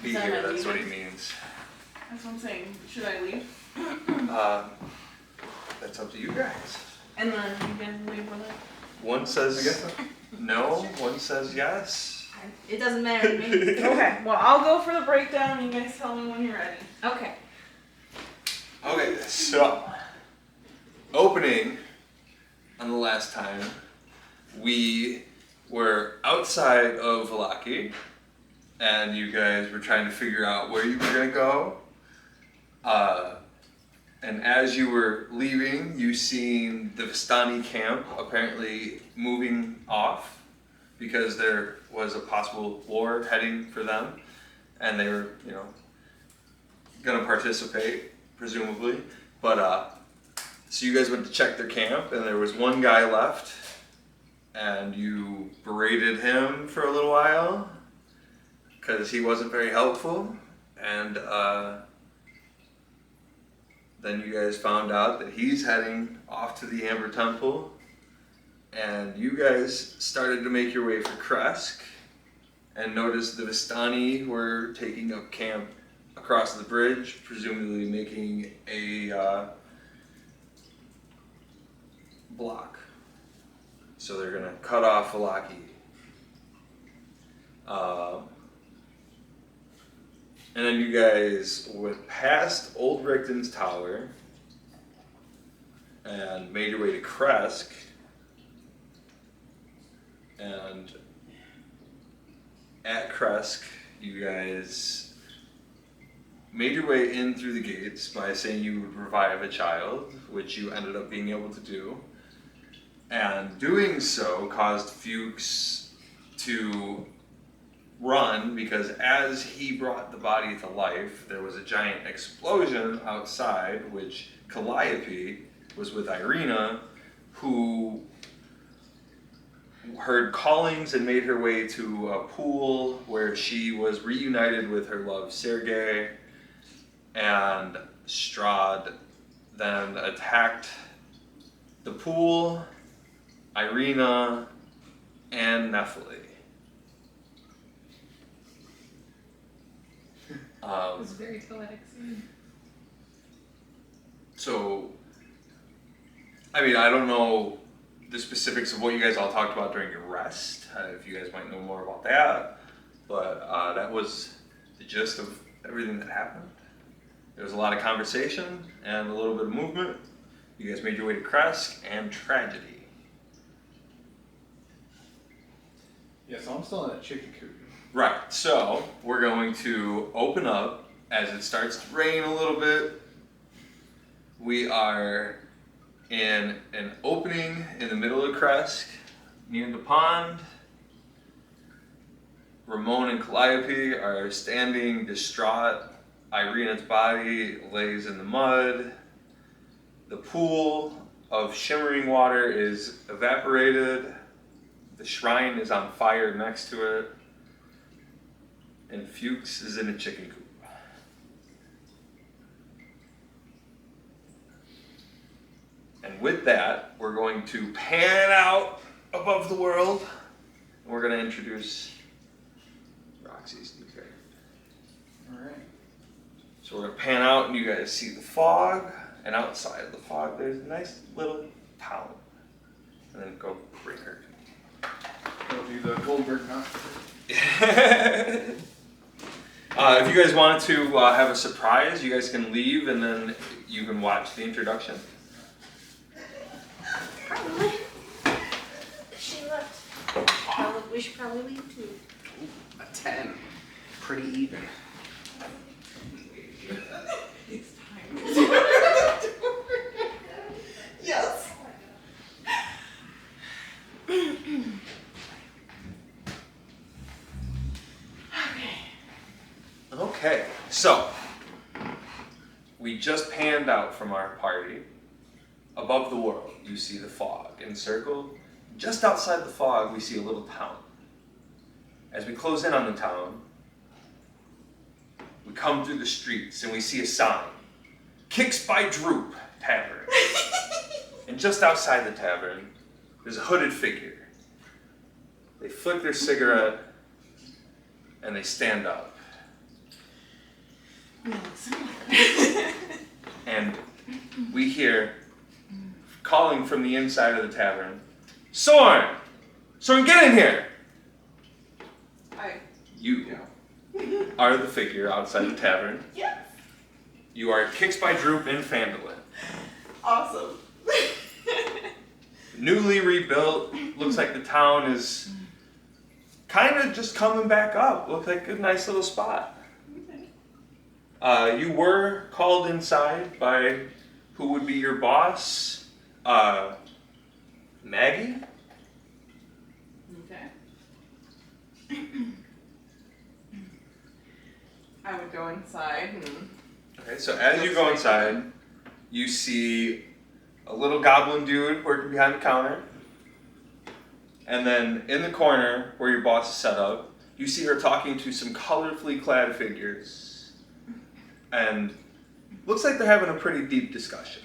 be here, that's what he means. That's what I'm saying. Should I leave? That's up to you guys. And then you guys leave with it? One says no, one says yes. It doesn't matter to me. Okay, well, I'll go for the breakdown. You guys tell me when you're ready. Okay. Okay, so opening on the last time, we were outside of Valaki, and you guys were trying to figure out where you were gonna go. And as you were leaving, you seen the Vistani camp apparently moving off because there was a possible war heading for them, and they were, gonna participate, presumably. But so you guys went to check their camp, and there was one guy left, and you berated him for a little while because he wasn't very helpful, and then you guys found out that he's heading off to the Amber Temple, and you guys started to make your way for Kresk, and noticed the Vistani were taking up camp across the bridge, presumably making a block. So they're gonna cut off Valaki. And then you guys went past Old Richton's tower and made your way to Kresk. And at Kresk, you guys made your way in through the gates by saying you would revive a child, which you ended up being able to do. And doing so caused Fuchs to run, because as he brought the body to life, there was a giant explosion outside, which Calliope was with Irina, who heard callings and made her way to a pool where she was reunited with her love Sergei, and Strahd then attacked the pool, Irina, and Nephili. It was a very poetic scene. So, I mean, I don't know the specifics of what you guys all talked about during your rest, if you guys might know more about that, but that was the gist of everything that happened. There was a lot of conversation and a little bit of movement. You guys made your way to Kresk and tragedy. Yeah, so I'm still in a chicken coop. Right, so we're going to open up as it starts to rain a little bit. We are in an opening in the middle of Kresk, near the pond. Ramon and Calliope are standing distraught. Irina's body lays in the mud. The pool of shimmering water is evaporated. The shrine is on fire next to it. And Fuchs is in a chicken coop. And with that, we're going to pan out above the world, and we're going to introduce Roxy's new character. Alright. So we're going to pan out, and you guys see the fog, and outside of the fog, there's a nice little town. And then go bring her. Go do the Goldberg knot. If you guys wanted to have a surprise, you guys can leave, and then you can watch the introduction. Probably. She left. We should probably leave too. A 10. Pretty even. It's time. Yes. Okay, so we just panned out from our party. Above the world, you see the fog encircled. Just outside the fog, we see a little town. As we close in on the town, we come through the streets and we see a sign. Kicks by Droop Tavern. And just outside the tavern, there's a hooded figure. They flick their cigarette and they stand up. We look similar. And we hear calling from the inside of the tavern, Soren! Soren, get in here! You are the figure outside the tavern. Yes. You are Kicks by Droop in Fandolin. Awesome. Newly rebuilt. Looks like the town is kind of just coming back up. Looks like a nice little spot. You were called inside by who would be your boss? Maggie? Okay. I would go inside and Okay, so as you go inside, you see a little goblin dude working behind the counter. And then in the corner where your boss is set up, you see her talking to some colorfully clad figures. And looks like they're having a pretty deep discussion.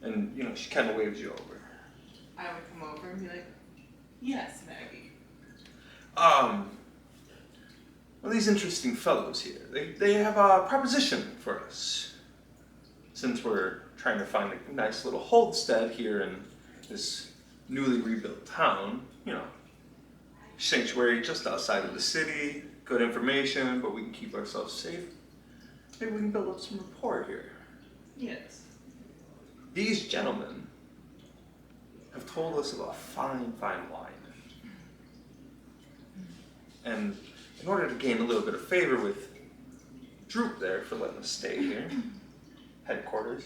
And, you know, she kind of waves you over. I would come over and be like, yes, Maggie. Well, these interesting fellows here, they have a proposition for us. Since we're trying to find a nice little holdstead here in this newly rebuilt town, you know, sanctuary just outside of the city, good information, but we can keep ourselves safe. Maybe we can build up some rapport here. Yes. These gentlemen have told us about fine, fine wine. And in order to gain a little bit of favor with Droop there for letting us stay here, headquarters,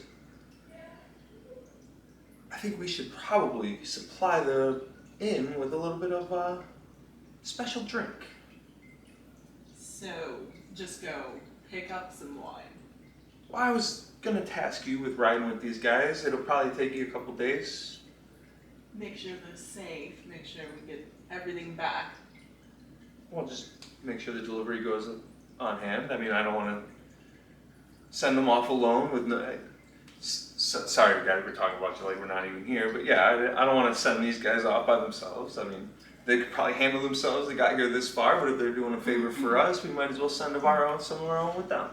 I think we should probably supply the inn with a little bit of a special drink. So, just go pick up some wine. Well, I was gonna task you with riding with these guys. It'll probably take you a couple days. Make sure they're safe, make sure we get everything back. Well, just make sure the delivery goes on hand. I mean, I don't want to send them off alone with no. Sorry, guys, we're talking about you like we're not even here. But yeah, I don't want to send these guys off by themselves. I mean, they could probably handle themselves. They got here this far, but if they're doing a favor for us, we might as well send some of our own with them.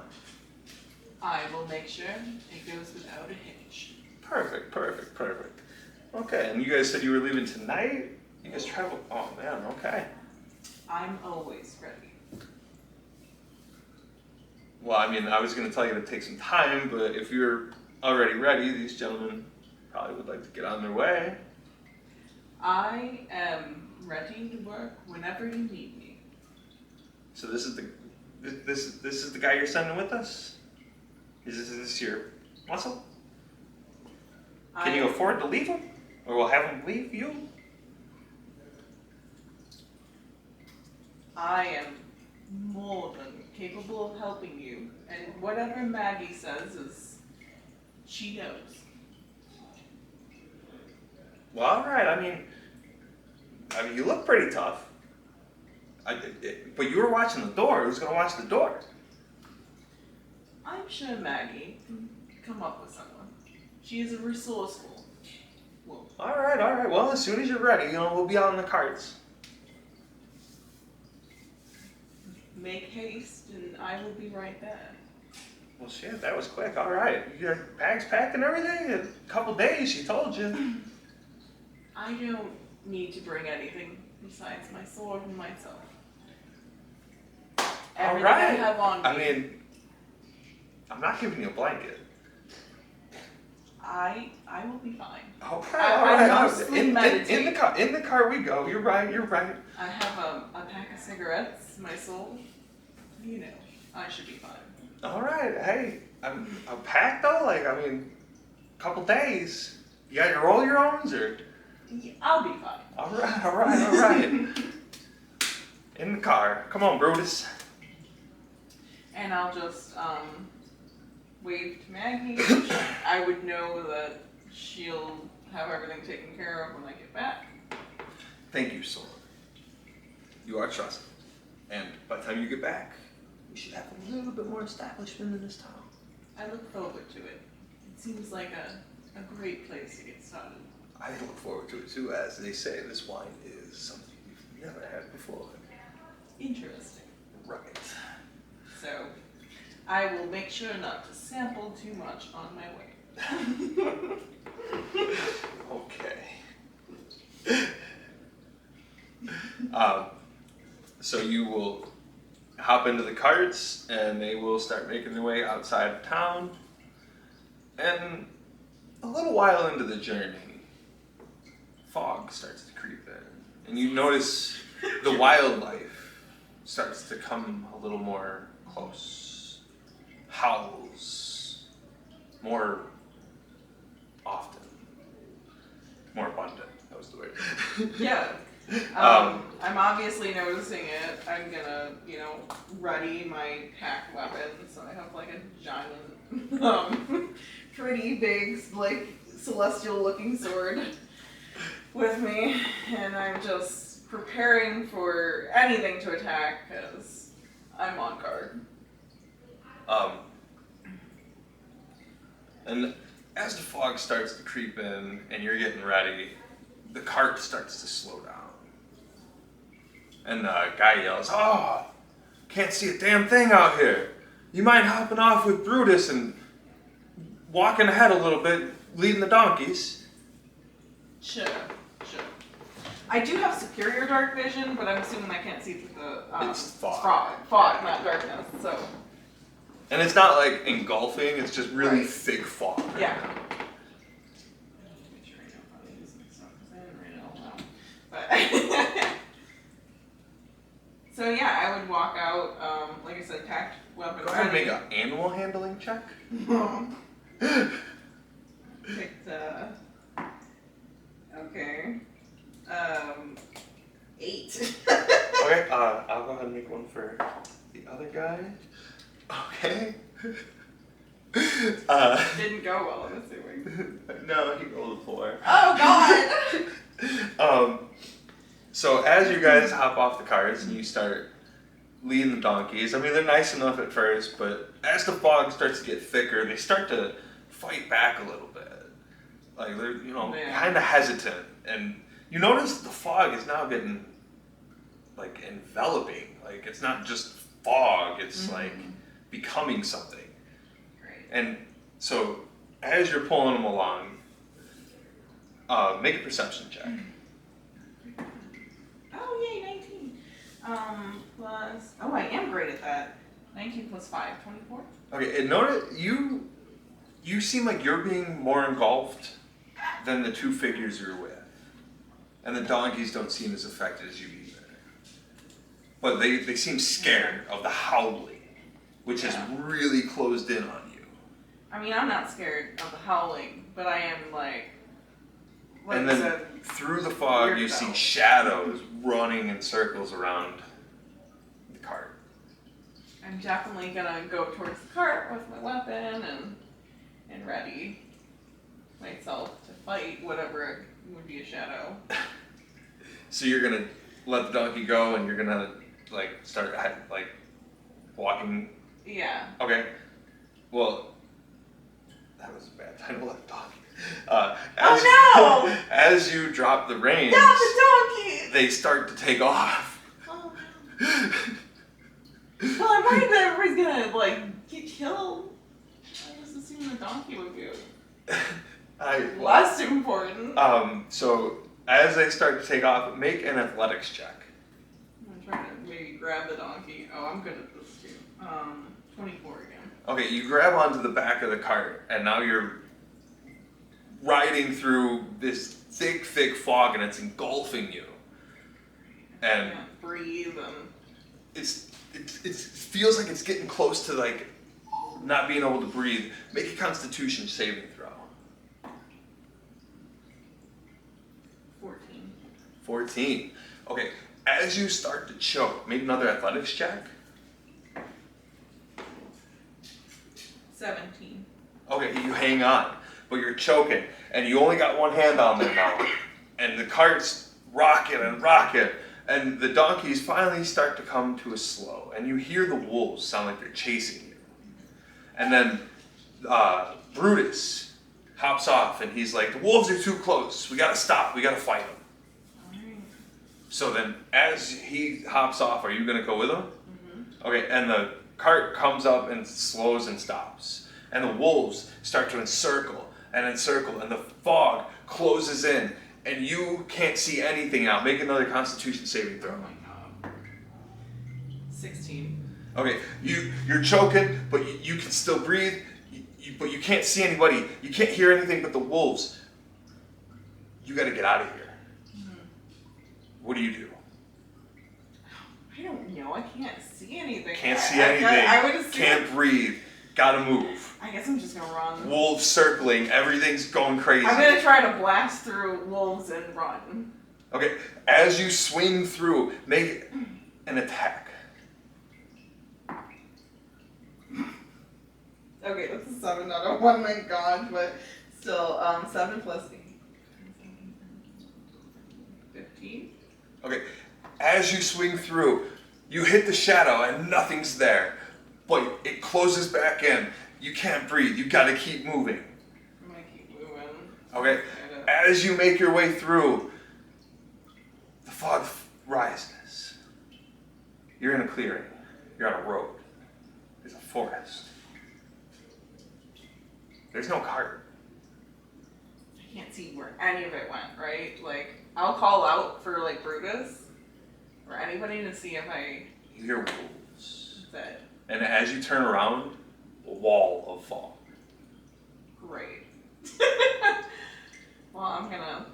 I will make sure it goes without a hitch. Perfect. Okay, and you guys said you were leaving tonight? You guys travel? Oh man, okay. I'm always ready. Well, I mean, I was going to tell you to take some time, but if you're already ready, these gentlemen probably would like to get on their way. I am ready to work whenever you need me. So this is the guy you're sending with us? Is this your muscle? Can you afford to leave him? Or we'll have him leave you? I am more than capable of helping you, and whatever Maggie says is, she knows. Well, all right. I mean, you look pretty tough. But you were watching the door. Who's gonna watch the door? I'm sure Maggie can come up with someone. She is a resourceful woman. All right. Well, as soon as you're ready, we'll be out in the carts. Make haste, and I will be right there. Well, shit, that was quick. All right. You got bags packed and everything? In a couple days, she told you. I don't need to bring anything besides my sword and myself. Everything I have on me. I mean, I'm not giving you a blanket. I will be fine. All I right. mostly meditate. In the car we go. You're right. I have a pack of cigarettes, my soul. You know, I should be fine. All right. Hey, I'm packed though. A couple days. You got your roll your owns or? Yeah, I'll be fine. All right. In the car. Come on, Brutus. And I'll just wave to Maggie. I would know that she'll have everything taken care of when I get back. Thank you, Soren. You are trusted. And by the time you get back, we should have a little bit more establishment in this town. I look forward to it. It seems like a great place to get started. I look forward to it too. As they say, this wine is something we've never had before. Interesting. Right. So I will make sure not to sample too much on my way. Okay. So you will hop into the carts and they will start making their way outside of town. And a little while into the journey, fog starts to creep in. And you notice the wildlife starts to come a little more close. Howls more often. More abundant, that was the word. Yeah. I'm obviously noticing it. I'm gonna, ready my pack weapon, so I have like a giant, pretty big, like celestial-looking sword with me, and I'm just preparing for anything to attack because I'm on guard. And as the fog starts to creep in and you're getting ready, the cart starts to slow down. And the guy yells, "Oh, can't see a damn thing out here. You mind hopping off with Brutus and walking ahead a little bit, leading the donkeys?" Sure. I do have superior dark vision, but I'm assuming I can't see through the It's fog. fog, not darkness. So And it's not like engulfing, it's just really Right. thick fog. yeah. Make sure I know how to use this stuff, 'cause I didn't write it all down. But so yeah, I would walk out, like I said, packed weapon. Go ahead and make an animal handling check. Picked, okay. 8. Okay, I'll go ahead and make one for the other guy. Okay. Didn't go well, I'm assuming. No, he rolled a 4. Oh god! So as you guys hop off the cars and you start leading the donkeys, I mean, they're nice enough at first, but as the fog starts to get thicker, they start to fight back a little bit. Like they're, Yeah. kind of hesitant. And you notice the fog is now getting, like, enveloping. Like, it's not just fog, it's like becoming something. Great. And so as you're pulling them along, make a perception check. Oh yay, 19. Plus, I am great at that. 19 plus 5, 24. Okay, and notice you seem like you're being more engulfed than the two figures you're with. And the donkeys don't seem as affected as you either. But they seem scared of the howling, which has really closed in on you. I mean, I'm not scared of the howling, but I am like And I then said, through the fog you see weirdo. shadows running in circles around the cart. I'm definitely gonna go towards the cart with my weapon and ready myself to fight whatever would be a shadow. So you're gonna let the donkey go and you're gonna start walking. Yeah. Okay. Well, that was a bad time to let the donkey. Oh no! As you drop the reins, Not the donkey! they start to take off. Oh no. Well, I'm worried that everybody's gonna get killed. I just assumed the donkey would be less important. So as they start to take off, make an athletics check. I'm trying to maybe grab the donkey. Oh, I'm good at this too. 24 again. Okay, you grab onto the back of the cart, and now you're riding through this thick fog, and it's engulfing you. And I can't breathe and it feels like it's getting close to not being able to breathe. Make a Constitution saving throw. 14. 14. Okay, as you start to choke, make another athletics check. 17. Okay, you hang on, but you're choking, and you only got one hand on there now. And the cart's rocking, and the donkeys finally start to come to a slow, and you hear the wolves sound like they're chasing you. And then Brutus hops off, and he's like, "The wolves are too close. We gotta stop. We gotta fight them." Alright. So then, as he hops off, are you gonna go with him? Mm-hmm. Okay, and cart comes up and slows and stops. And the wolves start to encircle, and the fog closes in, and you can't see anything out. Make another Constitution saving throw. Oh my god. 16. Okay, you're choking, but you can still breathe, but you can't see anybody. You can't hear anything but the wolves. You gotta get out of here. Mm-hmm. What do you do? I don't know. I can't see anything. Can't see anything. I would assume. Can't breathe. Gotta move. I guess I'm just gonna run. Wolves circling. Everything's going crazy. I'm gonna try to blast through wolves and run. Okay, as you swing through, make an attack. Okay, that's a 7 out of 1, my god, but still, 7 plus 8. 15? Okay, as you swing through, you hit the shadow and nothing's there. But it closes back in. You can't breathe. You gotta keep moving. I'm gonna keep moving. Okay, as you make your way through, the fog rises. You're in a clearing. You're on a road. There's a forest. There's no cart. I can't see where any of it went, right? Like, I'll call out for, like, Brutus or anybody to see if I You hear wolves. said, And as you turn around, a wall of fog. great. Well, I'm gonna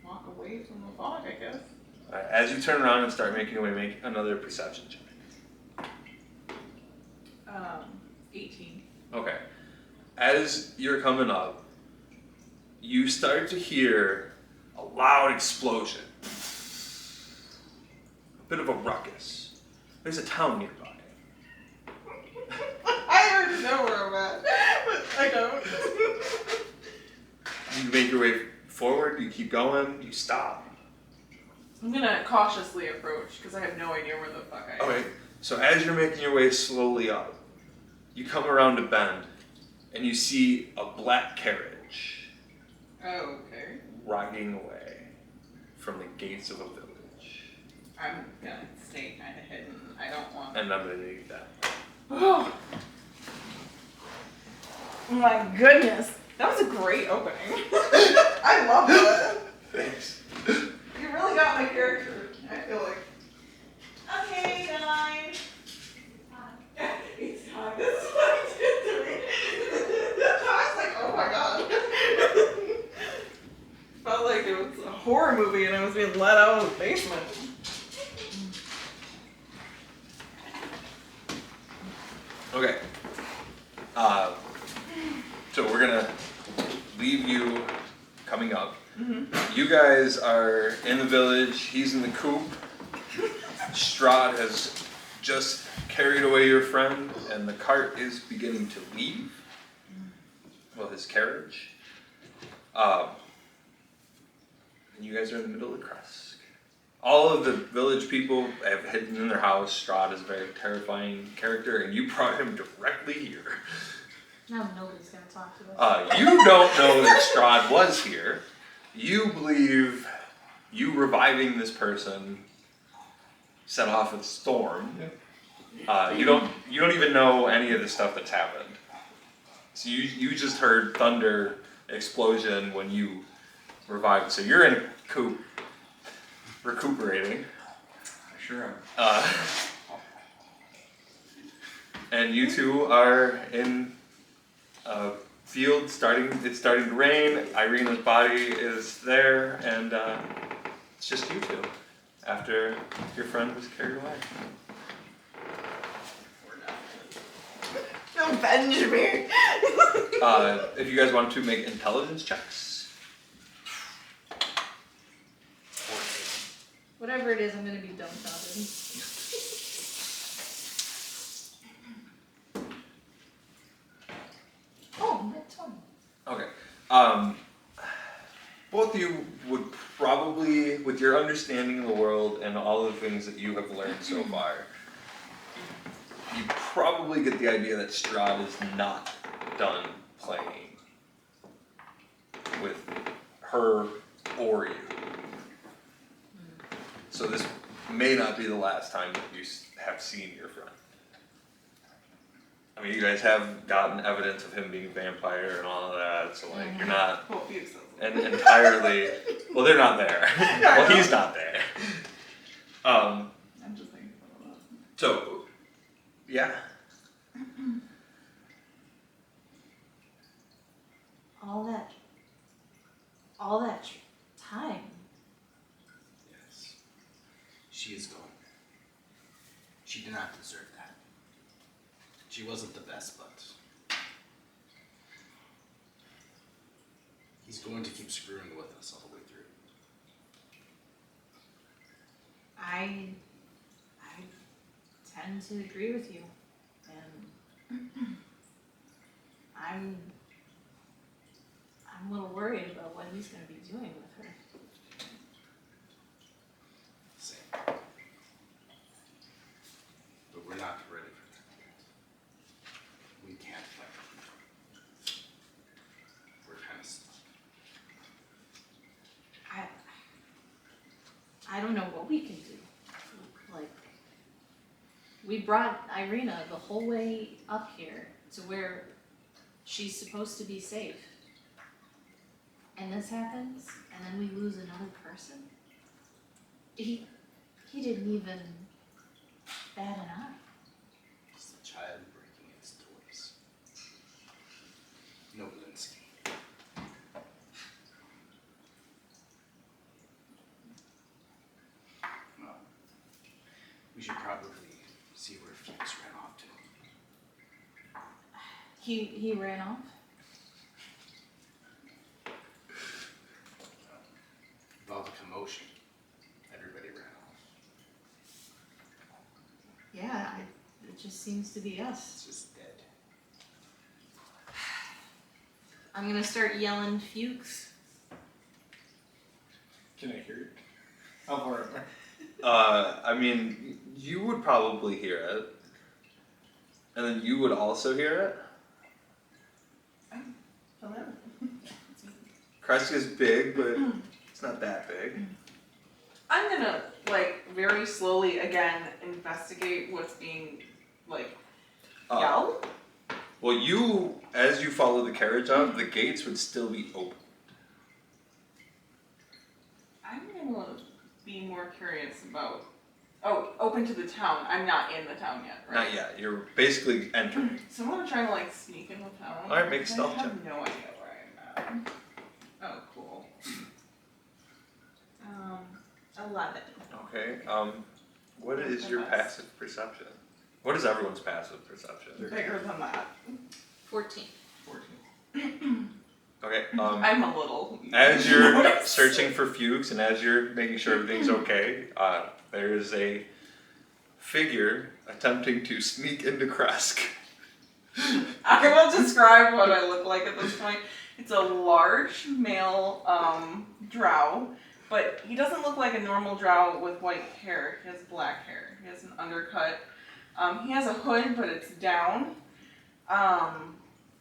walk away from the fog, I guess. Alright, as you turn around and start making your way, make another perception check. 18. Okay. As you're coming up, you start to hear a loud explosion. A bit of a ruckus. There's a town nearby. I already know where I'm at, but I don't. You make your way forward, you keep going, you stop. I'm gonna cautiously approach because I have no idea where the fuck I am. Okay, so as you're making your way slowly up, you come around a bend and you see a black carriage Oh, okay. riding away from the gates of a village. I'm gonna stay kind of hidden. I don't want. And I'm gonna need that. Oh my goodness, that was a great opening. I love that. Thanks. You really got my character. I feel like. Okay, guys. It's time. This is what he did to me. I was like, oh my god. Felt like it was a horror movie and I was being let out of the basement. Okay. So we're gonna leave you coming up. Mm-hmm. You guys are in the village. He's in the coop. Strahd has just carried away your friend, and the cart is beginning to leave. Well, his carriage. And you guys are in the middle of Kresk. All of the village people have hidden in their house. Strahd is a very terrifying character, and you brought him directly here. Now nobody's gonna talk to us. You don't know that Strahd was here. You believe you reviving this person set off a storm. You don't even know any of the stuff that's happened. So you just heard thunder explosion when you revived. So you're in a coop, recuperating. I sure am. And you two are in a field. It's starting to rain. Irina's body is there, and it's just you two after your friend was carried away. Don't avenge me. If you guys want to make intelligence checks. Whatever it is, I'm gonna be dumbfounded. Oh, that's one. Okay. Both of you would probably, with your understanding of the world and all of the things that you have learned so far, you probably get the idea that Strahd is not done playing with her or you. So this may not be the last time that you have seen your friend. I mean, you guys have gotten evidence of him being a vampire and all of that, so like you're not Well, Fuchs doesn't. entirely. Well, they're not there. Well, he's not there. I'm just thinking about that. So, yeah. All that time. Yes. She is gone. She did not deserve that. She wasn't the best, but he's going to keep screwing with us all the way through. I tend to agree with you, and I'm a little worried about what he's going to be doing with her. Same. But we're not ready for that yet. We can't fight. We're kind of stuck. I don't know what we can do. Like, we brought Irina the whole way up here to where she's supposed to be safe. And this happens, and then we lose another person? He didn't even bat an eye. Just a child breaking its toys. No Linsky. Well, we should probably see where Fuchs ran off to. He ran off? With all the commotion, everybody ran off. Yeah, it just seems to be us. It's just dead. I'm gonna start yelling Fuchs. Can I hear it? How far am I? I mean, you would probably hear it, and then you would also hear it. Hello. Kreska's big, but it's not that big. I'm gonna, like, very slowly again investigate what's being, like, yelled. Well, as you follow the carriage up, the gates would still be open. I'm gonna be more curious about. Oh, open to the town. I'm not in the town yet, right? Not yet. You're basically entering. So I'm gonna try to like sneak in the town. Alright, make a because stealth I have no idea where I'm at. Oh, cool. 11. Okay. What is your passive perception? What is everyone's passive perception? Bigger than that. 14. 14. Okay. I'm a little. As you're searching for Fuchs and as you're making sure everything's okay, there is a figure attempting to sneak into Kresk. I will describe what I look like at this point. It's a large male drow, but he doesn't look like a normal drow with white hair. He has black hair. He has an undercut. He has a hood, but it's down.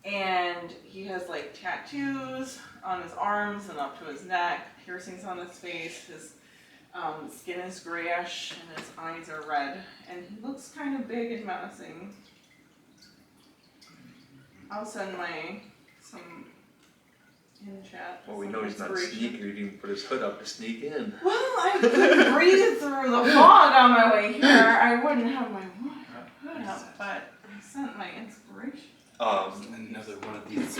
And he has like tattoos on his arms and up to his neck, piercings on his face. His skin is grayish and his eyes are red. And he looks kind of big and menacing. I'll send some in chat. Well, we know he's not a inspiration. sneaker. He didn't even put his hood up to sneak in. Well, I couldn't breathe through the fog on my way here. I wouldn't have my hood up, but I sent my inspiration. Another one of these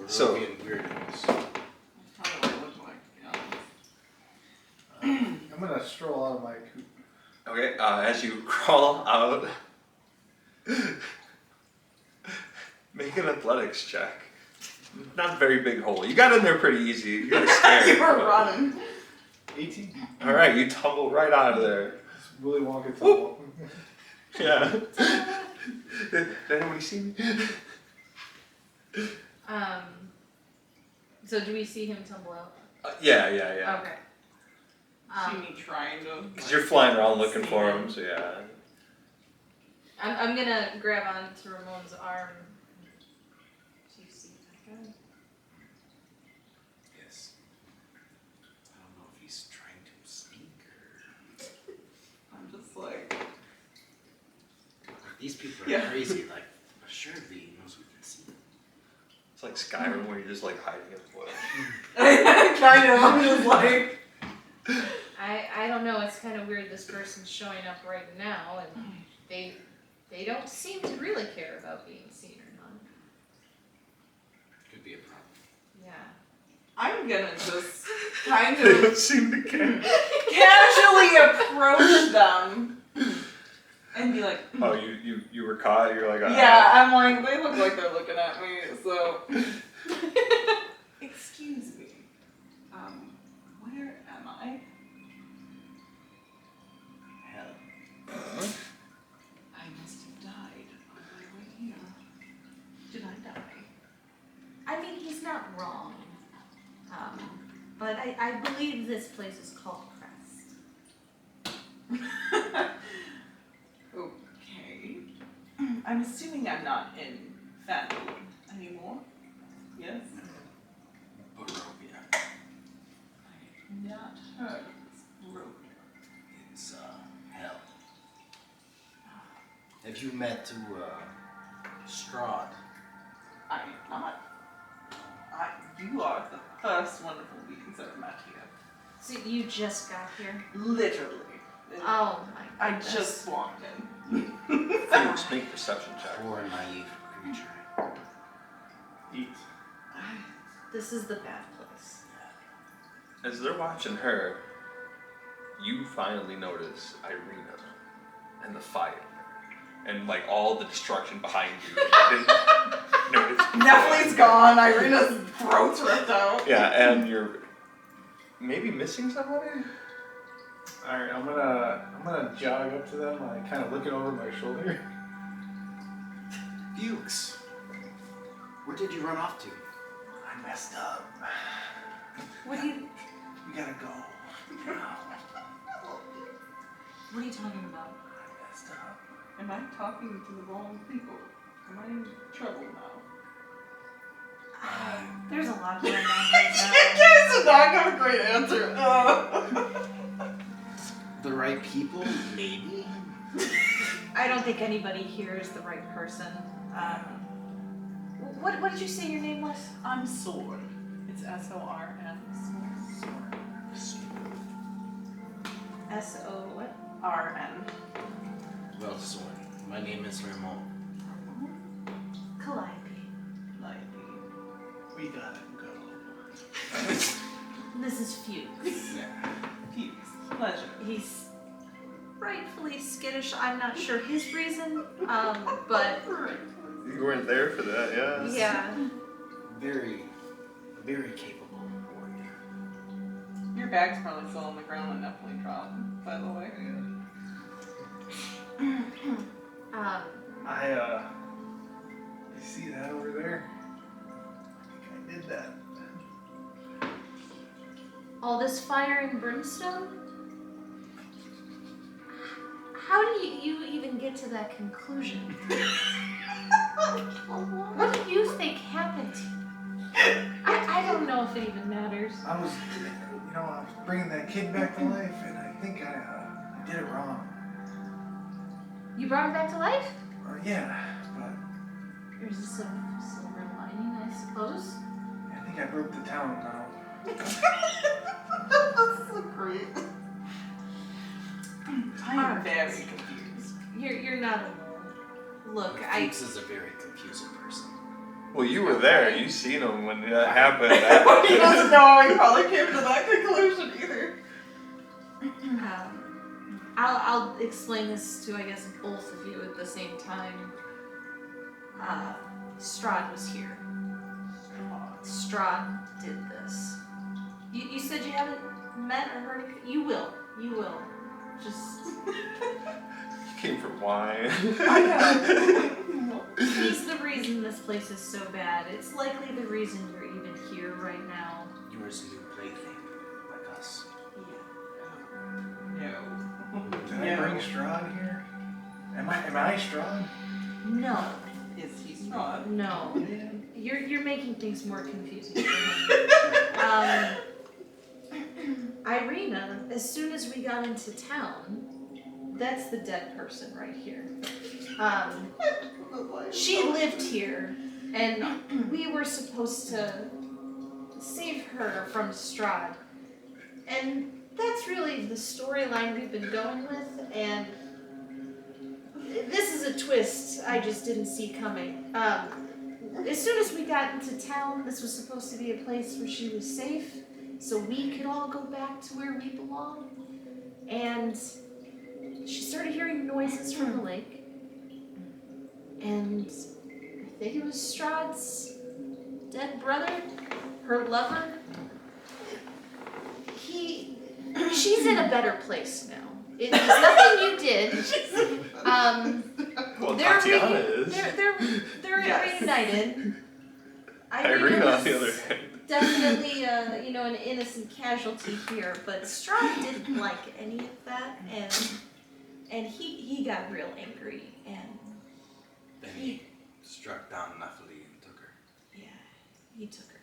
So- Barovian weirdos. That's what I look like, yeah. I'm gonna stroll out of my coop. Okay. As you crawl out, make an athletics check. Not a very big hole. You got in there pretty easy. You were scared. You were but- running. 18. All right, you tumble right out of there. It's Willy Wonka tumble. Yeah. Did anybody see me? So do we see him tumble out? Yeah. Okay. See me trying to. Because you're flying around looking for him, so yeah. I'm gonna grab onto Ramon's arm. Do you see that guy? Yes. I don't know if he's trying to sneak or. I'm just like. These people are Yeah. crazy. Like, assuredly he knows we can see him. It's like Skyrim where you're just like hiding in the bush. Kind of. I'm just like. I don't know, it's kind of weird this person's showing up right now and they don't seem to really care about being seen or not. Could be a problem. Yeah. I'm gonna just kind They of don't seem to care. casually approach them and be like, Oh, you were caught. You're like, yeah, I'm like, they look like they're looking at me, so. Excuse me. Where am I? Hell. I must have died on my way here. Did I die? I mean, he's not wrong. But I believe this place is called Crest. Okay. I'm assuming I'm not in Fandom anymore. Yes? Barovia. I have not heard of this road. It's, hell. Have you met Strahd? I am not. You are the first wonderful beings I've met here. So you just got here? Literally. Oh my I goodness. just walked in. Folks, make perception check. Poor naive creature. Eat. This is the bad place. As they're watching her, you finally notice Irina and the fire and like all the destruction behind you. You didn't notice before. Neffley's gone. Irina's throat's ripped out. Yeah, and you're maybe missing somebody. All right, I'm gonna jog up to them, like kind of looking over my shoulder. Fuchs. Where did you run off to? I messed up. What are you We gotta go. What are you talking about? I messed up. Am I talking to the wrong people? Am I in trouble now? There's a lot going on right You now. guys did not give a great answer. The right people? Maybe? I don't think anybody here is the right person. What did you say your name was? I'm Sword. It's S-O-R-N. Sword. S-O what? R-N. Well, Sword. My name is Ramon. Calliope. Like, We gotta go. This is Fuchs. Yeah. peace. Pleasure. He's rightfully skittish. I'm not sure his reason, but You weren't there for that, yeah. yeah. Very, very capable warrior. Your bag's probably still on the ground when Neffley dropped, by the way. You see that over there? I think I did that. All this fire and brimstone? How do you even get to that conclusion? What do you think happened? I don't know if it even matters. I was bringing that kid back to life, and I think I did it wrong. You brought him back to life? Yeah, but There's a silver lining, I suppose. I think I broke the town now. That's so great. I'm very confused. You're not alone. Look, Fuchs is a very confusing person. Well, you were there. You seen him when that happened. He doesn't know. He probably came to that conclusion either. I'll explain this to, I guess, both of you at the same time. Strahd was here. Strahd did this. You said you haven't met or heard of it? You will. You will. Just... You came for wine. He's the reason this place is so bad. It's likely the reason you're even here right now. Yours new plaything, like us. No. Did I bring Strahd here? Am I Strahd? No. Is he not? No. You're making things more confusing for him. Irina, as soon as we got into town, that's the dead person right here. She lived here, and we were supposed to save her from Strahd. And that's really the storyline we've been going with, and this is a twist I just didn't see coming. As soon as we got into town, this was supposed to be a place where she was safe, so we could all go back to where we belong. And she started hearing noises from the lake, and I think it was Strahd's dead brother, her lover. She's in a better place now. It's nothing you did. Well, They're Tatiana is. They're Yes. reunited. Irina, on was the other hand. definitely an innocent casualty here, but Strahd didn't like any of that, and he got real angry, and Then he struck down Nephilim and took her. yeah, he took her.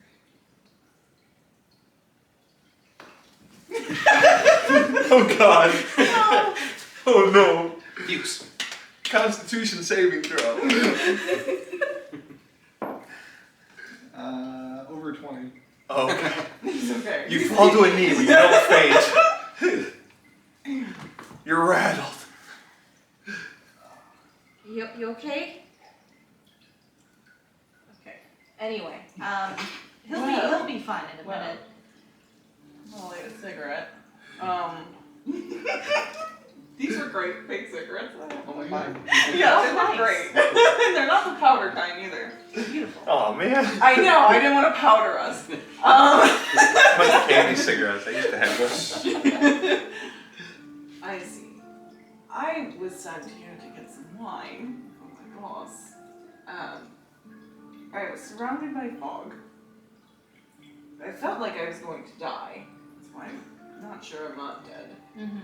Oh God. No. Oh no. Hughes. Constitution saving throw. Over 20. Oh, okay. It's okay. You fall to a knee, but you don't faint. You're rattled. You okay? Okay. Anyway, he'll Well, be fine in a well. minute. I'll light a cigarette. These were great fake cigarettes. Oh my God. Yeah, they nice. were great. They're not the powder kind either. Beautiful. Oh man. I know, I didn't want to powder us. Bunch of candy cigarettes. I used to have those. I see. I was sent here to get some wine from my boss. I was surrounded by fog. I felt like I was going to die. That's why I'm not sure I'm not dead. Mm-hmm.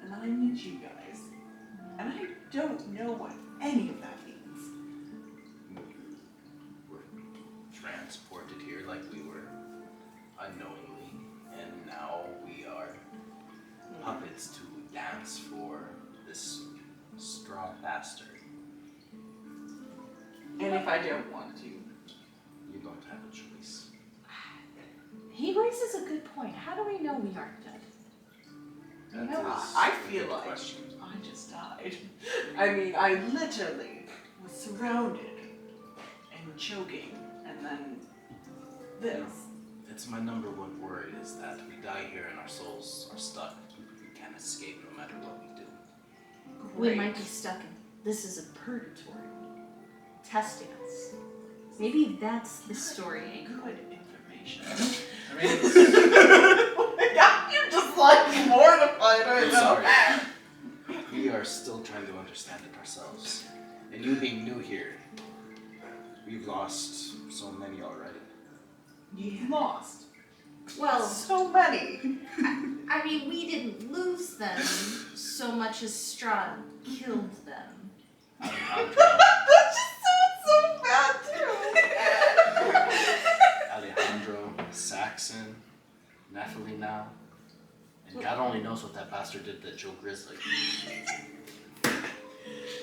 And I meet you guys. And I don't know what any of that means. We're transported here like we were unknowingly, and now we are puppets to dance for this Strahd bastard. And if I don't want to. You don't have a choice. He raises a good point. How do we know we aren't dead? You That know, is I a feel good like question. I just died. I mean, I literally was surrounded and choking, and then this. It's my number one worry is that we die here and our souls are stuck. We can't escape no matter what we do. We Great. might be stuck in. This is a purgatory, testing us. Maybe that's the story angle. Good information. I mean, You're just like mortified right I'm now. sorry. We are still trying to understand it ourselves. And you being new here, we've lost so many already. You lost Well, so many. I mean, we didn't lose them so much as Strahd killed them. Alejandro, That just sounds so bad too. Alejandro, Saxon, Nephilim now. And God only knows what that bastard did to Joe Grizzly.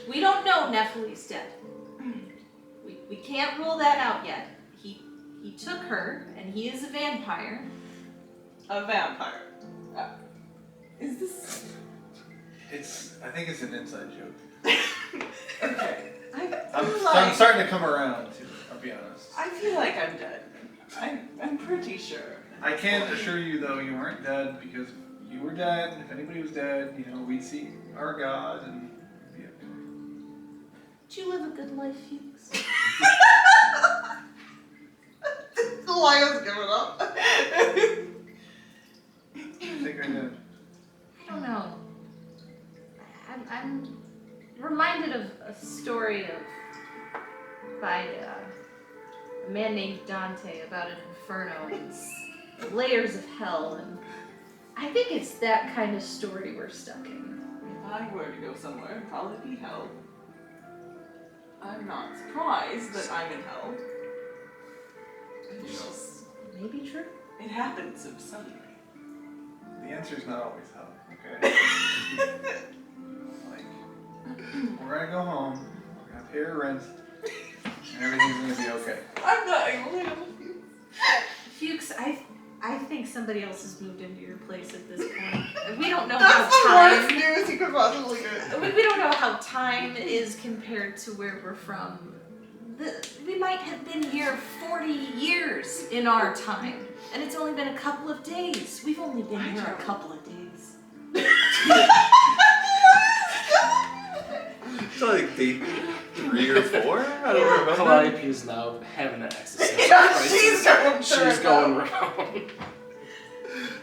We don't know Nephilim's dead. We can't rule that out yet. He took her, and he is a vampire. A vampire. Is this I think it's an inside joke. okay? I'm starting to come around to it, I'll be honest. I feel like I'm dead. I'm pretty sure. I can assure you though you aren't dead because if you were dead, if anybody was dead, we'd see our God and be okay. Did you live a good life, Hughes? The lion's giving up. I think I did. I don't know. I'm reminded of a story by a man named Dante about an inferno and layers of hell, and I think it's that kind of story we're stuck in. If I were to go somewhere, it'd probably be hell. I'm not surprised that I'm in hell. It's just, Maybe true. it happened so suddenly. The answer's not always hell, okay? We're gonna go home. We're gonna pay our rent, and everything's gonna be okay. I'm not able to handle you. Fuchs, I think somebody else has moved into your place at this point. We don't know That's the how worst time. news you could possibly get. We don't know how time is compared to where we're from. We might have been here 40 years in our time, and it's only been a couple of days. We've only been here a couple of days. It's like day 3 or 4? I don't remember. Calliope is now having an existential Yeah, crisis. she's going through She's it going now.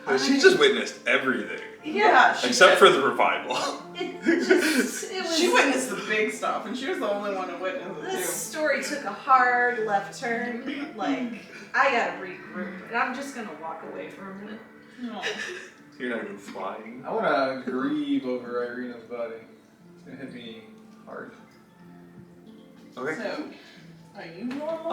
around. She just witnessed everything. Yeah, she Except for the revival. It was. She witnessed the big stuff, and she was the only one to witness it This too. story took a hard left turn. Like, I gotta regroup, and I'm just gonna walk away for a minute. No. You're not even flying. I wanna grieve over Irina's body. It's gonna hit me hard. Okay. So, are you normal?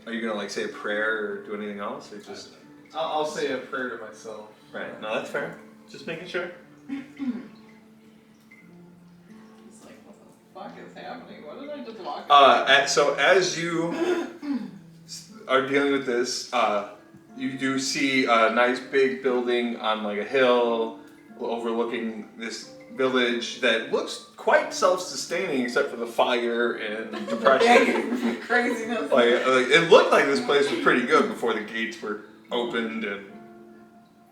Are you gonna like say a prayer or do anything else, or just? I'll say a prayer to myself. Right. No, that's fair. Just making sure. He's like, what the fuck is happening? What did I just walk into? So as you are dealing with this, you do see a nice big building on like a hill overlooking this village that looks quite self-sustaining except for the fire and depression. Craziness. like it looked like this place was pretty good before the gates were opened and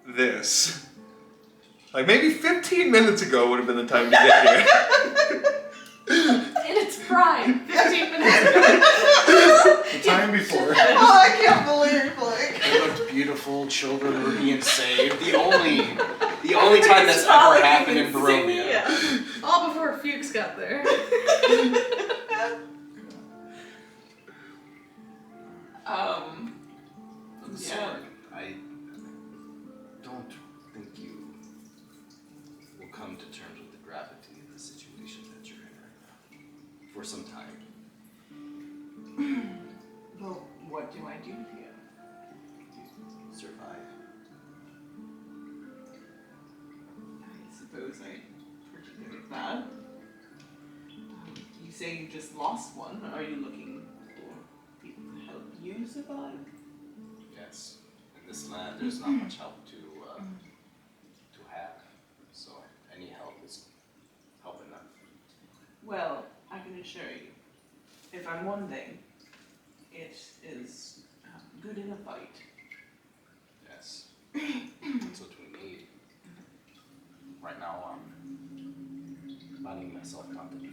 this. Like maybe 15 minutes ago would have been the time to get here. In its prime, 15 minutes ago. The time before. Oh, I can't believe, like. It looked beautiful. Children were being saved. The only time that's All ever I happened can in see, Barovia. yeah. All before Fuchs got there. The Yeah. sword. I don't think you will come to terms with the gravity of the situation that you're in right now. For some time. Well, what do I do here? Survive. I suppose I'm pretty good at that. You say you just lost one. Are you looking for people to help you survive? Yes. In this land, there's not much help to have. So any help is help enough. Well, I can assure you, if I'm one thing, it is good in a fight. Yes. That's what we need. Right now, I'm finding myself company.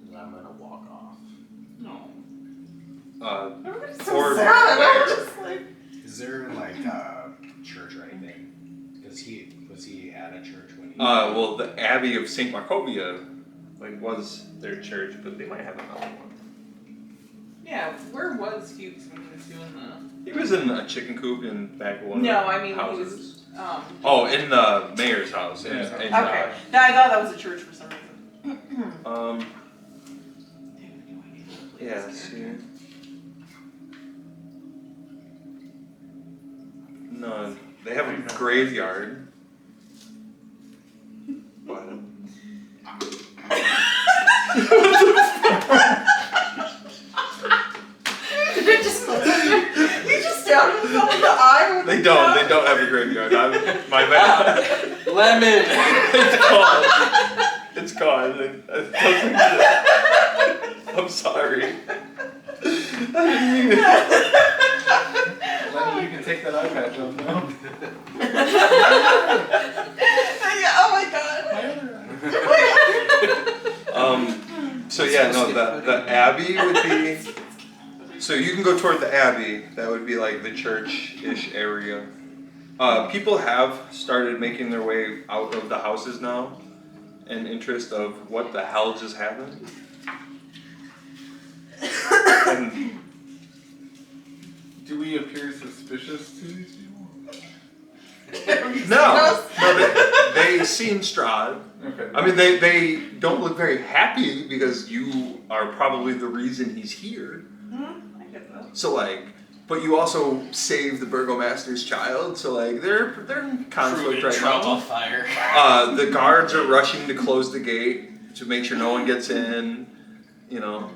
And I'm gonna walk off. No. Everybody's So sad. I'm just like. Is there like a church or anything? Was he at a church when he? Well, the Abbey of St. Markovia, like, was their church, but they might have another one. Yeah, where was Fuchs when he was doing the? He was in a chicken coop in back of one No, of the I mean houses. he was. Oh, in the mayor's house. Yeah. Okay. No, I thought that was a church for some reason. I have no idea what Yeah, yeah, see. No, they have a graveyard. But Did it just look like He just stabbed himself in the eye with they the don't. gun. They don't have a graveyard. My bad. Lemon. It's gone. It doesn't. I'm sorry. I didn't mean it. Lenny, you can take that eye patch off now. Yeah, oh my god. So yeah, no, the Abbey would be. So you can go toward the Abbey. That would be like the church-ish area. People have started making their way out of the houses now, in interest of what the hell just happened. And Do we appear suspicious to these people? no, they seen Strahd. Okay. I mean, they don't look very happy because you are probably the reason he's here. I get that. So like, but you also saved the burgomaster's child, so like they're in conflict right now. Fire. The guards are rushing to close the gate to make sure no one gets in. You know,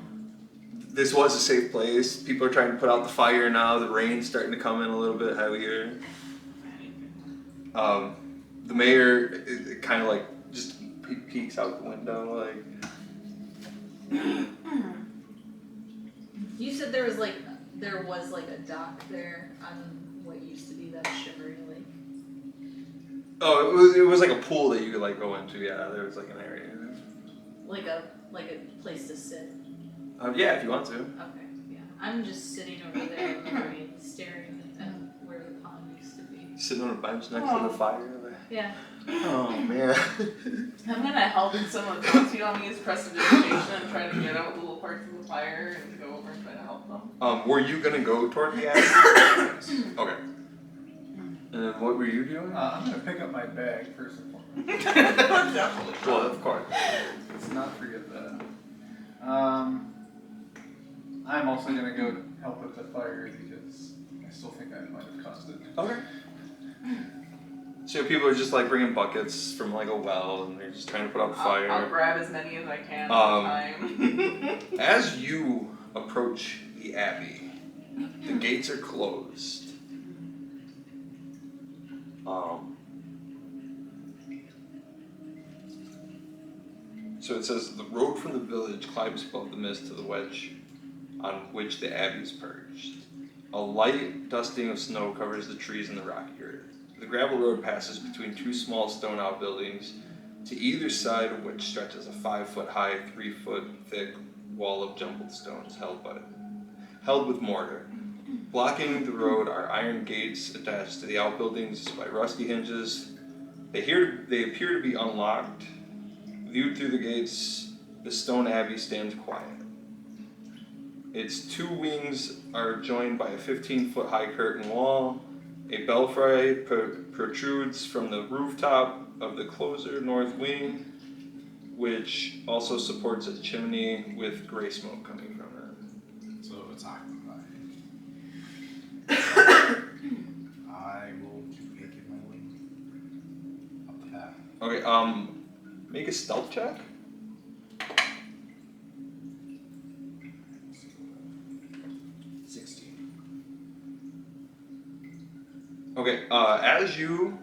this was a safe place. People are trying to put out the fire now. The rain's starting to come in a little bit heavier. The mayor kind of like just peeks out the window, like. You said there was like a dock there on what used to be that shimmering lake. Oh, it was like a pool that you could like go into. Yeah, there was like an area. Like a place to sit. Yeah, if you want to. Okay, yeah. I'm just sitting over there in the rain, staring at where the pond used to be. Sitting on a bench next to the fire. Yeah. Oh man. I'm gonna help someone else. You want me to use prestidigitation and try to get out little parts of the fire and go over and try to help them? Were you gonna go toward the attic? Okay. And then what were you doing? I'm gonna pick up my bag first and foremost. Definitely. Well, of course. Let's not forget that. I'm also gonna go help with the fire because I still think I might have caused it. Okay. So people are just like bringing buckets from like a well, and they're just trying to put out the fire. I'll grab as many as I can at a time. As you approach the abbey, the gates are closed. So it says, the road from the village climbs above the mist to the wedge on which the abbey is perched. A light dusting of snow covers the trees and the rocky earth. The gravel road passes between two small stone outbuildings, to either side of which stretches a 5-foot-high, 3-foot thick wall of jumbled stones held with mortar. Blocking the road are iron gates attached to the outbuildings by rusty hinges. They appear to be unlocked. Viewed through the gates, the stone abbey stands quiet. Its two wings are joined by a 15-foot-high curtain wall. A belfry protrudes from the rooftop of the closer north wing, which also supports a chimney with gray smoke coming from it. So it's occupied. I will keep making my way up the path. Okay, make a stealth check. 16. Okay, as you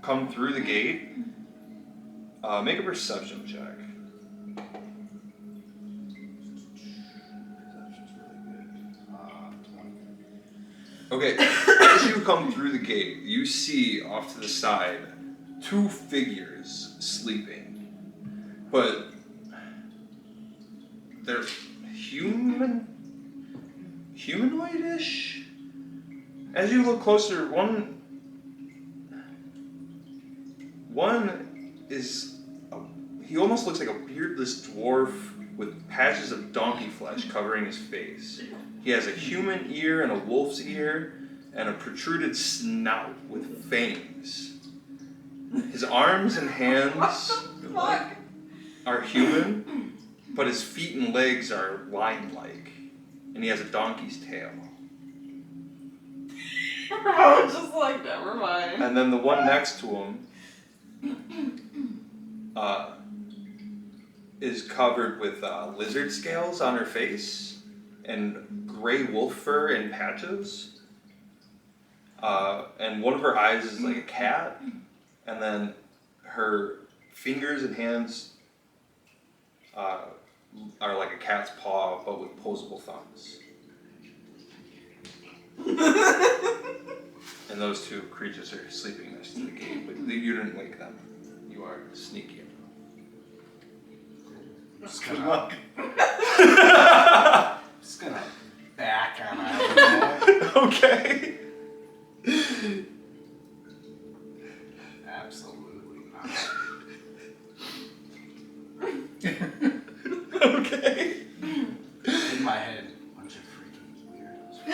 come through the gate, make a perception check. Perception's really good. 20. Okay, as you come through the gate, you see off to the side two figures sleeping, but they're humanoid-ish. As you look closer, one is he almost looks like a beardless dwarf with patches of donkey flesh covering his face. He has a human ear and a wolf's ear and a protruded snout with fangs. His arms and hands are human, but his feet and legs are lion-like, and he has a donkey's tail. I was just like, never mind. And then the one next to him is covered with lizard scales on her face and gray wolf fur in patches. And one of her eyes is like a cat, and then her fingers and hands are like a cat's paw, but with opposable thumbs. And those two creatures are sleeping next to the gate, but you didn't wake them. You are sneaky enough. Just Good gonna, luck. just gonna back on out of that. Okay. Absolutely not. Okay. In my head, bunch of freaking weirdos.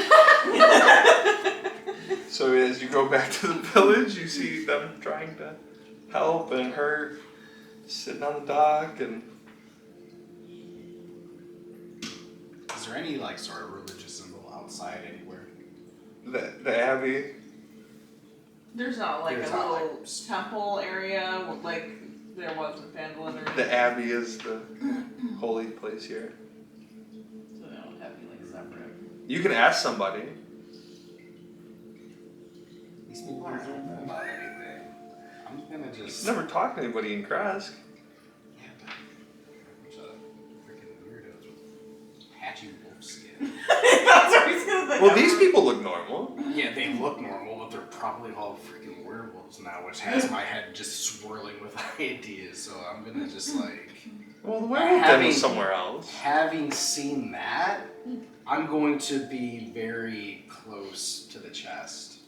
So as you go back to the village, you see them trying to help, and her sitting on the dock, and Is there any like sort of religious symbol outside anywhere? The Abbey. There's not like There's a not, little like, temple area like there was in Phandalin or anything. The Abbey is the holy place here. So they don't have you like separate. You can ask somebody. These people aren't know about anything. I'm gonna just. Never talked to anybody in Kresk. Yeah, but a bunch of freaking weirdos with patchy wolf skin. That's what he's gonna think. Well, these people look normal. Yeah, they look normal, but they're probably all freaking werewolves now, which has my head just swirling with ideas. So I'm gonna just like. Well, the werewolf den was somewhere else. Having seen that, I'm going to be very close to the chest.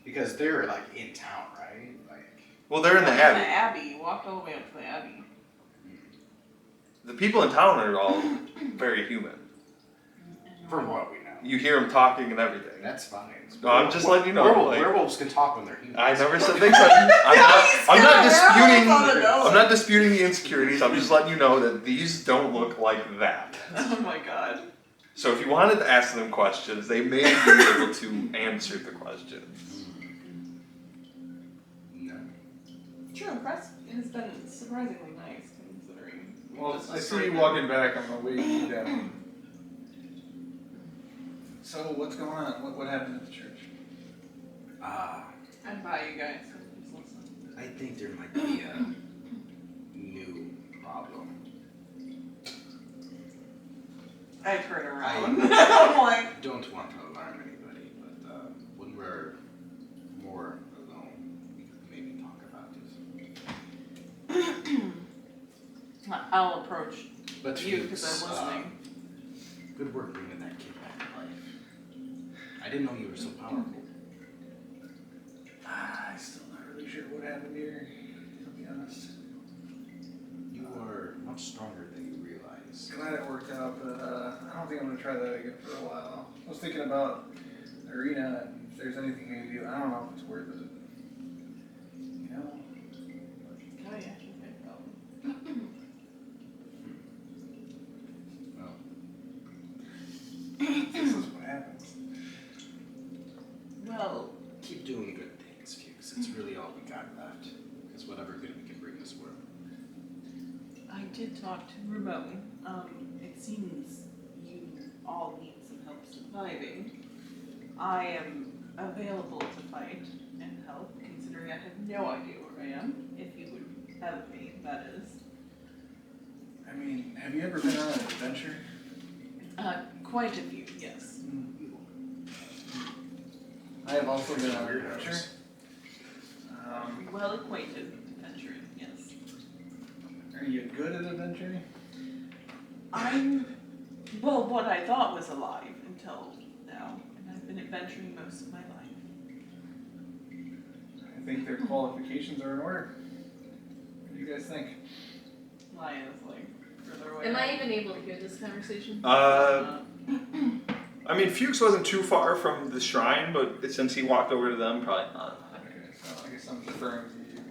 Because they're like in town, right? Like. Well, they're in the The Abbey. Abbey. You walked all the way up to the Abbey. The people in town are all very human. From what we know. You hear them talking and everything. That's fine. No, I'm just letting you know. Werewolves can talk when they're human. I never said things like I'm not disputing the insecurities. I'm just letting you know that these don't look like that. Oh my god. So if you wanted to ask them questions, they may be able to answer the questions. No. True, Crest has been surprisingly nice considering. Well, just I see destroyed you them. walking back on the way down. So what's going on? What happened at the church? I'd buy you guys. So just listen. I think there might be a new problem. I turn around. I'm like, Don't want to alarm anybody, but when we're more alone, we could maybe talk about this. I'll approach But you because I'm listening. Good work bringing that kid back to life. I didn't know you were so powerful. I'm still not really sure what happened here, to be honest. You are much stronger than you realize. Glad it worked out, but I don't think I'm gonna try that again for a while. I was thinking about Arena and if there's anything I can do. I don't know if it's worth it. You know? Oh yeah, okay, problem. Well, This is what happens. Well, keep doing good things, Fuchs. It's really all we got left. Because whatever good we can bring this world. I did talk to Ramon. It seems you all need some help surviving. I am available to fight and help, considering I have no idea where I am. If you would have me, that is. I mean, have you ever been on an adventure? Quite a few, yes. I have also been on an adventure. Well acquainted adventuring, yes. Are you good at adventuring? Well, what I thought was alive until now, and I've been adventuring most of my life. I think their qualifications are in order. What do you guys think? Lion is like further away. Am I even able to hear this conversation? I mean, Fuchs wasn't too far from the shrine, but since he walked over to them, probably not. Okay, so I guess I'm deferring to you.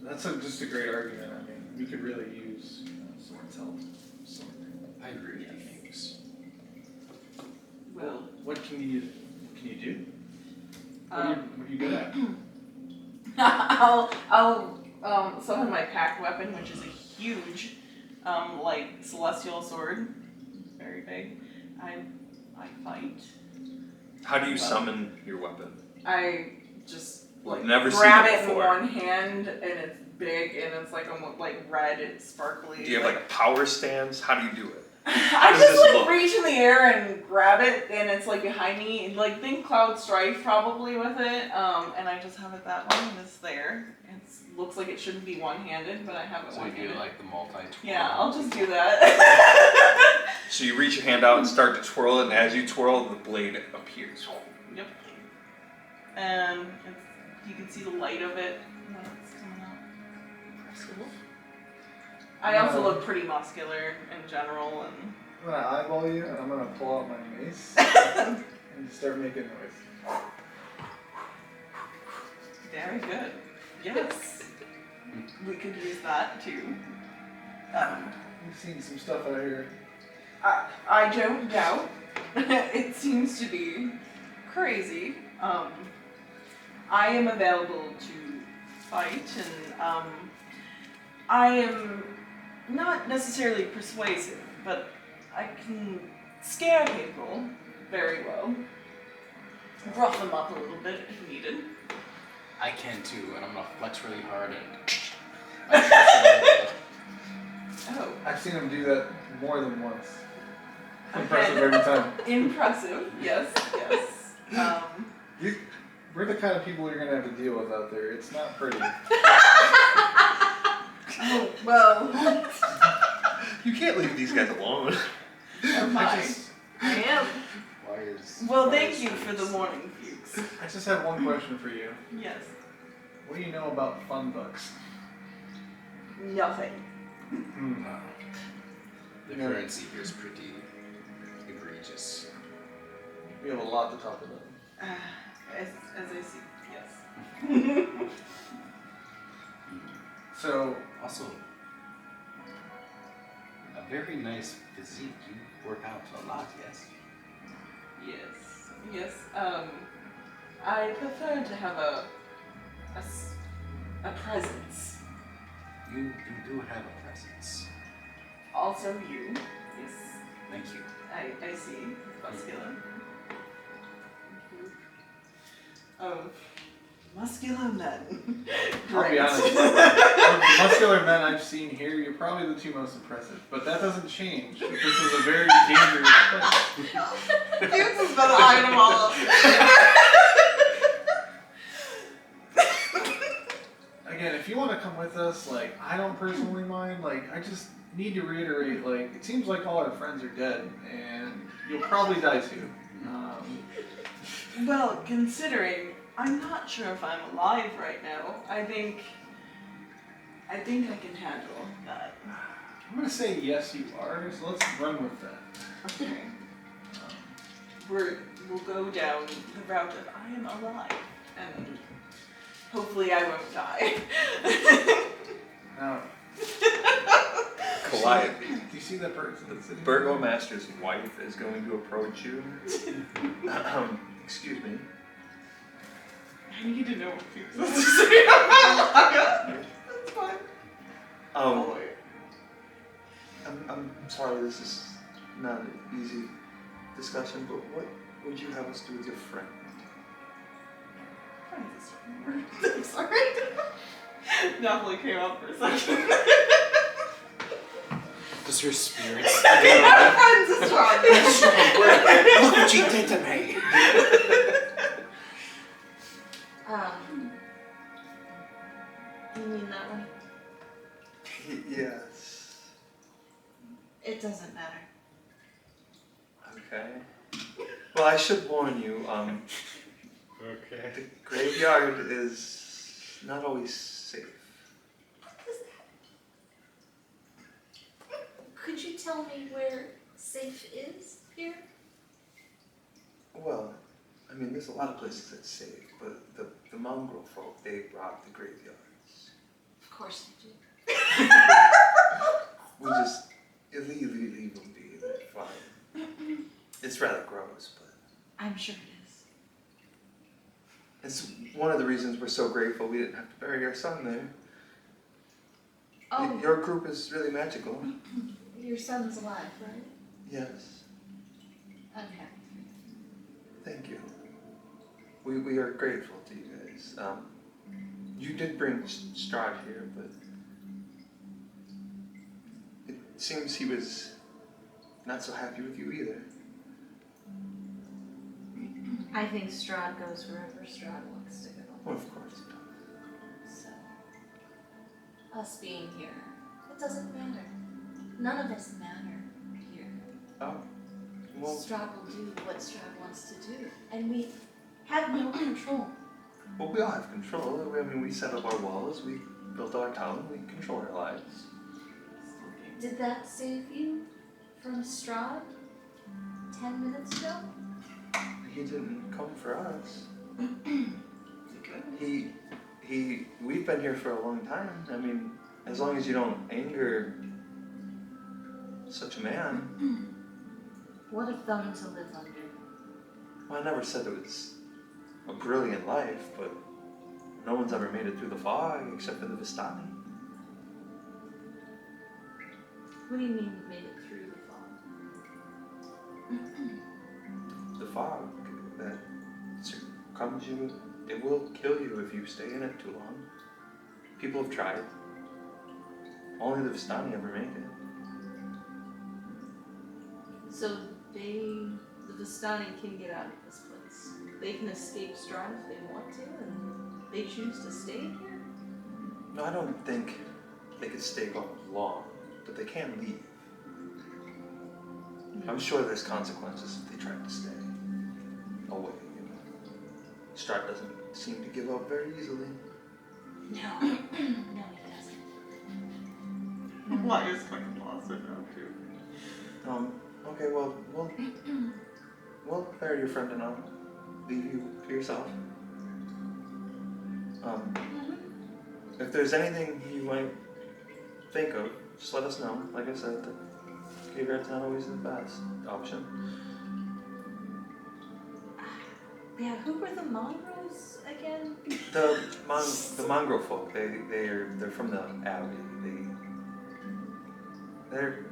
That's just a great argument. I mean, we could really use someone's help. I agree with you, Fuchs. Well, What can you do? What are you good at? I'll summon my pack weapon, which is a huge, like celestial sword, very big. I fight. How do you summon your weapon? I just like Never seen grab it it in before. one hand, and it's big, and it's like almost like red and sparkly. Do you have like power stands? How do you do it? I does just this like look? reach in the air and grab it, and it's like behind me. And, like think Cloud Strife probably with it, and I just have it that way, and it's there. It looks like it shouldn't be one-handed, but I have it So you one-handed. do like the multi-twirl. Yeah, I'll just do that. So you reach your hand out and start to twirl it, and as you twirl, the blade appears. Yep. And you can see the light of it when it's coming out. Cool. I also look pretty muscular in general, and I'm gonna eyeball you, and I'm gonna pull out my mace and start making noise. very good. Yes, we could use that too. We've seen some stuff out here. I don't doubt. It seems to be crazy. I am available to fight, and I am not necessarily persuasive, but I can scare people very well. Rough them up a little bit if needed. I can too, and I'm gonna flex really hard and. Oh. I've seen him do that more than once. Impressive every time. Impressive, yes. We're the kind of people you're gonna have to deal with out there. It's not pretty. Oh, well, You can't leave these guys alone. am I? I am. Why is? Well, why thank is you this- for the morning, Fuchs. I just have one question for you. Yes. What do you know about fun bucks? Nothing. The No. currency here is pretty egregious. We have a lot to talk about. As I see, yes. So, Also, a very nice physique. You work out a lot, yes? Yes. I prefer to have a presence. You do have a presence. Also you. Yes. Thank you. I see. Muscular. Of muscular men. I'll be Great. honest. Of the muscular men I've seen here, you're probably the two most impressive. But that doesn't change. This is a very dangerous place. Fuchs has been eyeing them all up. Again, if you want to come with us, like, I don't personally mind. Like, I just need to reiterate, like, it seems like all our friends are dead, and you'll probably die too. Well, considering I'm not sure if I'm alive right now, I think I can handle that. I'm gonna say yes, you are. So let's run with that. Okay. We'll go down the route of I am alive, and hopefully I won't die. Now, Calliope. do you see that person that's sitting? Burgomaster's wife is going to approach you. Excuse me. I need to know what Fuchs has to say about Laga. That's fine. Oh, wait. I'm sorry, this is not an easy discussion, but what would you have us do with your friend? I'm sorry. Definitely came up for a second. Does her spirits? My friend's a strong. Look what you did to me! You mean that one? Yes. It doesn't matter. Okay. Well, I should warn you, Okay. the graveyard is not always safe. Could you tell me where safe is here? Well, I mean, there's a lot of places that's safe, but the mongrel folk, they rob the graveyards. Of course I do. We just leave them be, they're fine. It's rather gross, but I'm sure it is. it's one of the reasons we're so grateful we didn't have to bury our son there. Oh, Your group is really magical. your son's alive, right? Yes, Okay. thank you. We are grateful to you guys. You did bring Strahd here, but it seems he was not so happy with you either. I think Strahd goes wherever Strahd wants to go. Well, of course. So, us being here, it doesn't matter. None of us matter here. Oh, well, Strahd will do what Strahd wants to do, and we have no control. well, we all have control. I mean, we set up our walls, we built our town, we control our lives. Did that save you from Strahd 10 minutes ago? He didn't come for us. We've been here for a long time. I mean, as long as you don't anger such a man. What a thumb to live under. Well, I never said it was a brilliant life, but no one's ever made it through the fog except for the Vistani. What do you mean made it through the fog? The fog that succumbs you, it will kill you if you stay in it too long. People have tried. Only the Vistani ever make it. So the Vistani can get out of this place. They can escape Strahd if they want to, and they choose to stay here? No, I don't think they could stay long, but they can leave. I'm sure there's consequences if they try to stay away. Strahd doesn't seem to give up very easily. No. No, he doesn't. Why is my closet now too? Okay, well, we'll bury your friend and I'll leave you to yourself. If there's anything you might think of, just let us know. Like I said, the graveyard's not always the best option. Yeah, who were the Mongrels again? The mongrel folk, they're from the Abbey. They're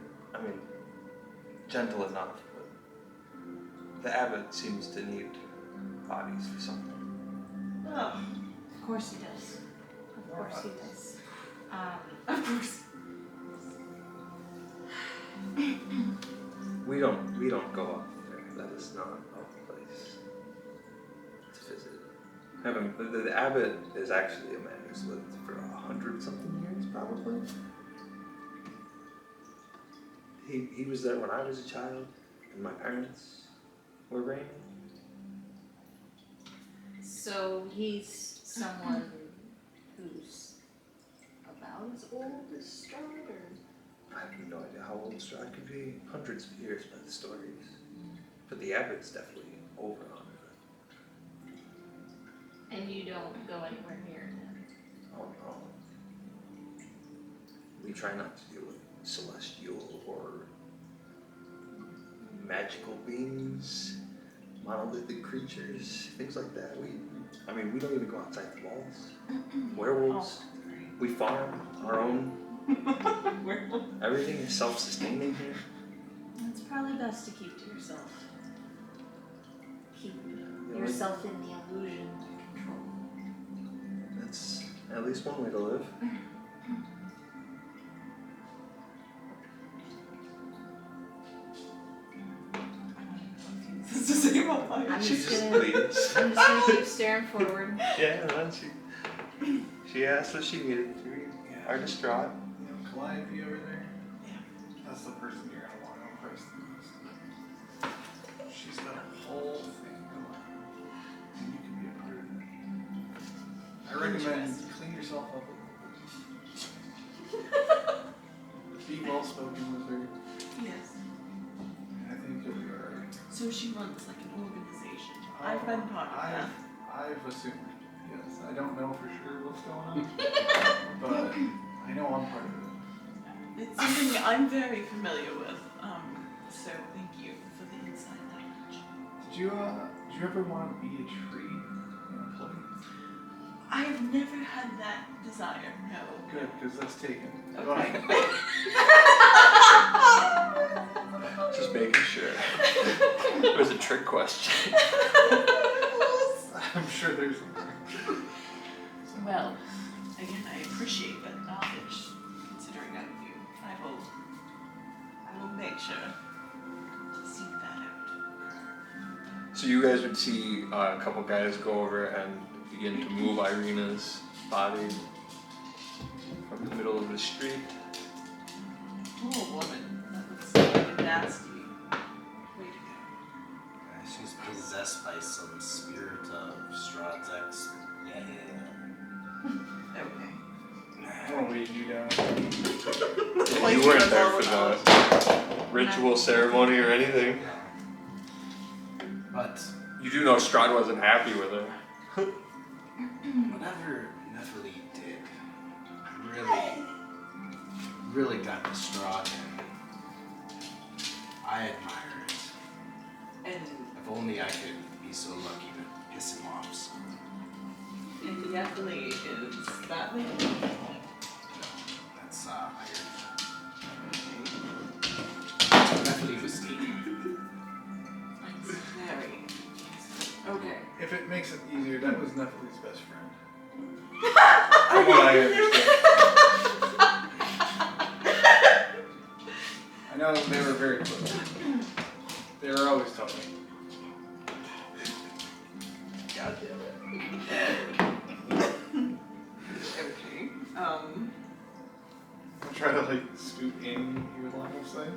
gentle enough, but the abbot seems to need bodies for something. Oh, Of course he does. Of course he does. Of course. We don't go up there. That is not a place to visit. The abbot is actually a man who's lived for 100-something years, probably. He was there when I was a child, and my parents were reigning. So he's someone who's about as old as Strahd, or? I have no idea how old Strahd could be. Hundreds of years by the stories. But the abbot's definitely over 100. And you don't go anywhere near him. Oh no. We try not to deal with celestial or magical beings, monolithic creatures, things like that. We don't even go outside the walls. Werewolves. We farm our own. Everything is self-sustaining here. It's probably best to keep to yourself. Keep yourself in the illusion of control. That's at least one way to live. It's the same on my I'm just Jesus, gonna please. keep staring forward. Yeah, and then she asked what she needed. Are distraught. You know, Calliope over there? Yeah. That's the person you're gonna want to impress the most. She's got a whole thing going on. And you can be a part of it. I recommend clean yourself up a little bit. Be well spoken with her. Yes. And I think you'll be alright. So she runs like an organization. I've been part of that. I've assumed, yes. I don't know for sure what's going on. But I know I'm part of it. It's something I'm very familiar with. So thank you for the inside knowledge. Did you ever want to be a tree in a play? I have never had that desire, no. Good, because that's taken. Okay. Just making sure. It was a trick question. I'm sure there's some. Well, again, I appreciate that knowledge, considering I'm you. I will make sure to seek that out. So you guys would see a couple guys go over and begin to move Irina's body from the middle of the street. Oh, woman. That looks like a nasty way to go. She's possessed by some spirit of Strahd's ex. Yeah. Okay. I'll read you down. You weren't there for the ritual ceremony or anything. But You do know Strahd wasn't happy with her. whatever Nefertiti did really got the Strahd, and I admire it. And If only I could be Nephili is that lady? That's Nephili was Steve. Very. Okay. If it makes it easier, that was Nephili's best friend. From what I understand. I know they were very close. They were always talking. God damn it. Okay. I try to like scoop in, you would almost say.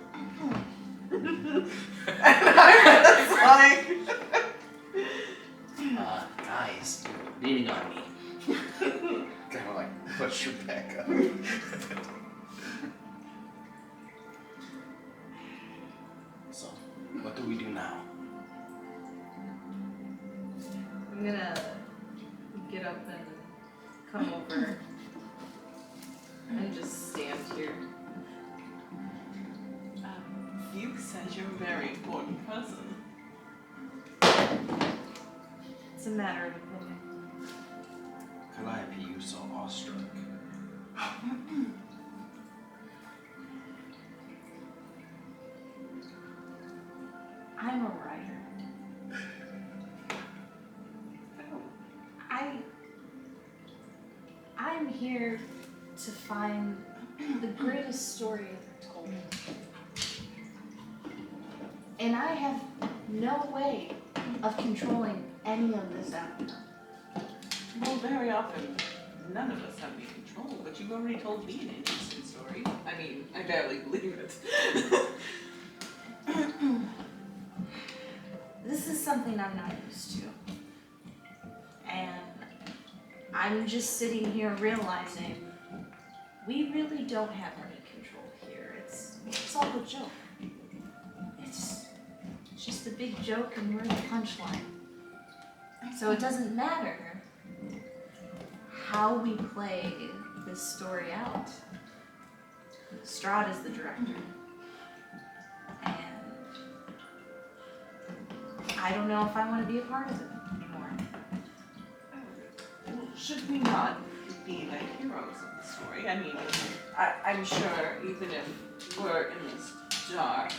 It's like. Guys, you're leaning on me. Kind of like push your back up. So, what do we do now? I'm gonna get up and come over and just stand here. Fuke says you're a very important person. It's a matter of opinion. Calliope, you so awestruck. I'm a writer. I'm here to find the greatest story ever told. And I have no way of controlling any of this outcome. Well, very often, none of us have any control, but you've already told me an interesting story. I mean, I barely believe it. This is something I'm not used to. And I'm just sitting here realizing we really don't have any control here. It's all a joke. It's just a big joke and we're the punchline. So it doesn't matter how we play this story out. Strahd is the director. And I don't know if I want to be a part of it anymore. Well, should we not be the heroes of the story? I mean, I'm sure even if we're in this dark,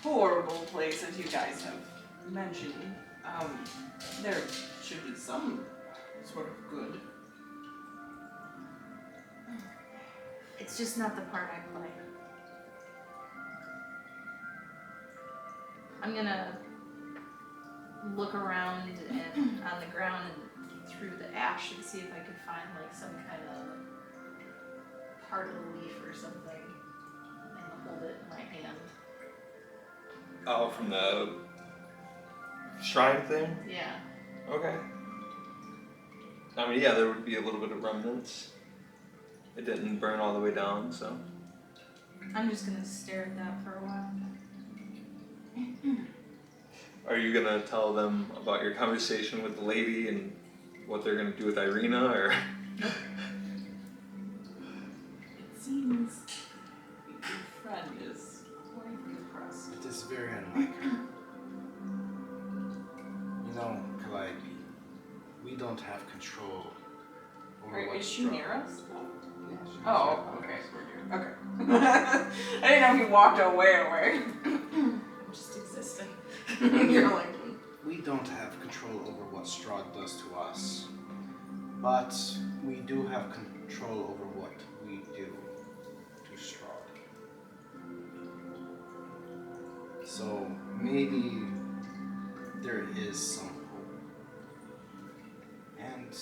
horrible place as you guys have mentioned, there should be some sort of good. It's just not the part I play. I'm gonna look around and on the ground and through the ash and see if I could find like some kind of part of the leaf or something and hold it in my hand. Oh, from the shrine thing? Yeah. Okay. I mean, yeah, there would be a little bit of remnants. It didn't burn all the way down, so. I'm just gonna stare at that for a while. Are you gonna tell them about your conversation with the lady and what they're gonna do with Irina, or? It seems your friend is quite impressed. It is very unlike her. You know, Calliope, we don't have control over what Is she Strahd- near us? Yeah, she's Oh, right okay. behind us. Okay. I didn't know if you walked away. I'm just existing. You're like, We don't have control over what Strahd does to us, but we do have control over what we do to Strahd. So maybe there is some hope. And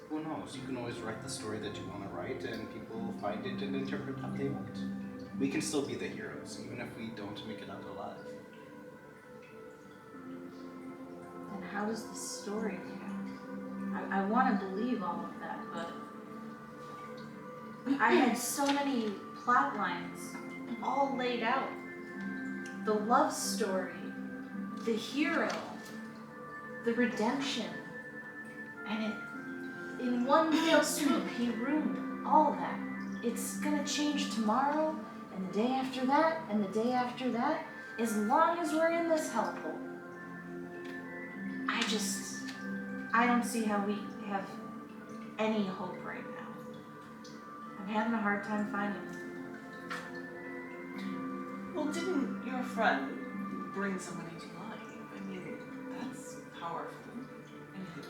who knows? You can always write the story that you want to write, and people will find it and interpret how they want. We can still be the heroes, even if we don't make it out alive. And how does the story count? I want to believe all of that, but I had so many plot lines all laid out. The love story, the hero, the redemption, and in one fell swoop, he ruined all that. It's gonna change tomorrow, and the day after that, and the day after that, as long as we're in this hellhole. I don't see how we have any hope right now. I'm having a hard time finding it. Well, didn't your friend bring someone into life? I mean, that's powerful and good.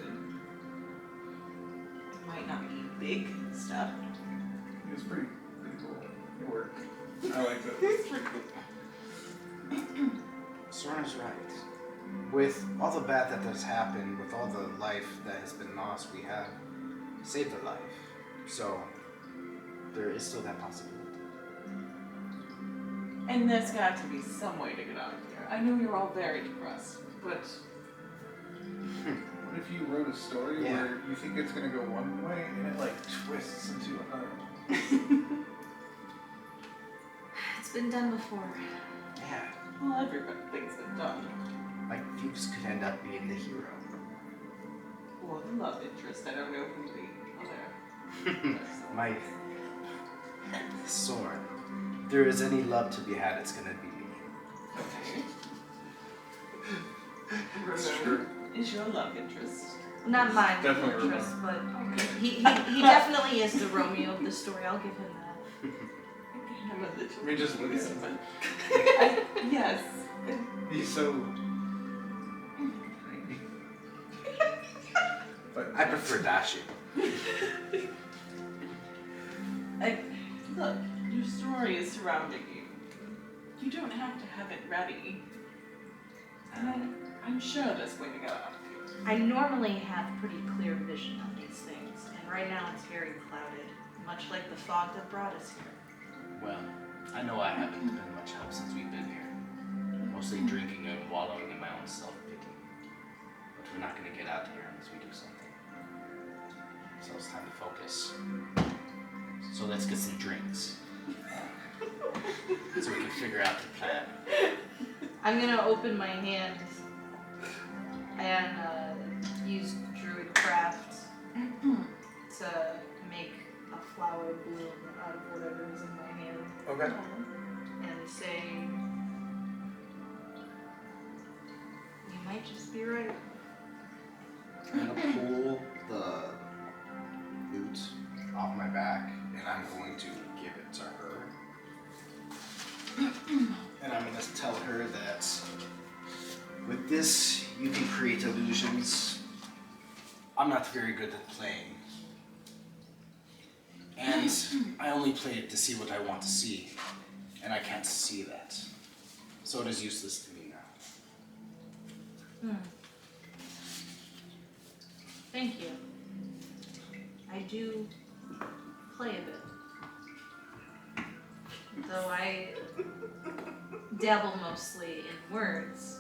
It might not be big stuff. It was pretty cool. It worked. I liked it. It's pretty cool. Sora's right. With all the bad that has happened, with all the life that has been lost, we have saved a life. So, there is still that possibility. And there's got to be some way to get out of here. I know you're all very depressed, but What if you wrote a story Yeah. where you think it's gonna go one way and it like twists into another? It's been done before. Yeah, well, everybody thinks it's done. like Fuchs could end up being the hero. Or the love interest. I don't know who the other. My Soren, if there is any love to be had, it's gonna be me. Okay. It's Ramon true. is your love interest. Not mine, Definitely interest, but he definitely is the Romeo of the story. I'll give him that. I'm a little. I mean, just look at him. but yes. He's so. But I prefer dashing. Look, your story is surrounding you. You don't have to have it ready. And I'm sure there's a way to get out of here. I normally have pretty clear vision on these things, and right now it's very clouded, much like the fog that brought us here. Well, I know I haven't been much help since we've been here. Mostly drinking and wallowing in my own self-pity. But we're not gonna get out of here unless we do something. So it's time to focus. So let's get some drinks. So we can figure out the plan. I'm gonna open my hand and use Druidcraft to make a flower bloom out of whatever is in my hand Okay. and say, you might just be right. I'm gonna pull the loot off my back and I'm going to give it to her. And I'm gonna tell her that with this you can create illusions. I'm not very good at playing. And I only play it to see what I want to see. And I can't see that. So it is useless to me now. Thank you. I do play a bit. Though I dabble mostly in words,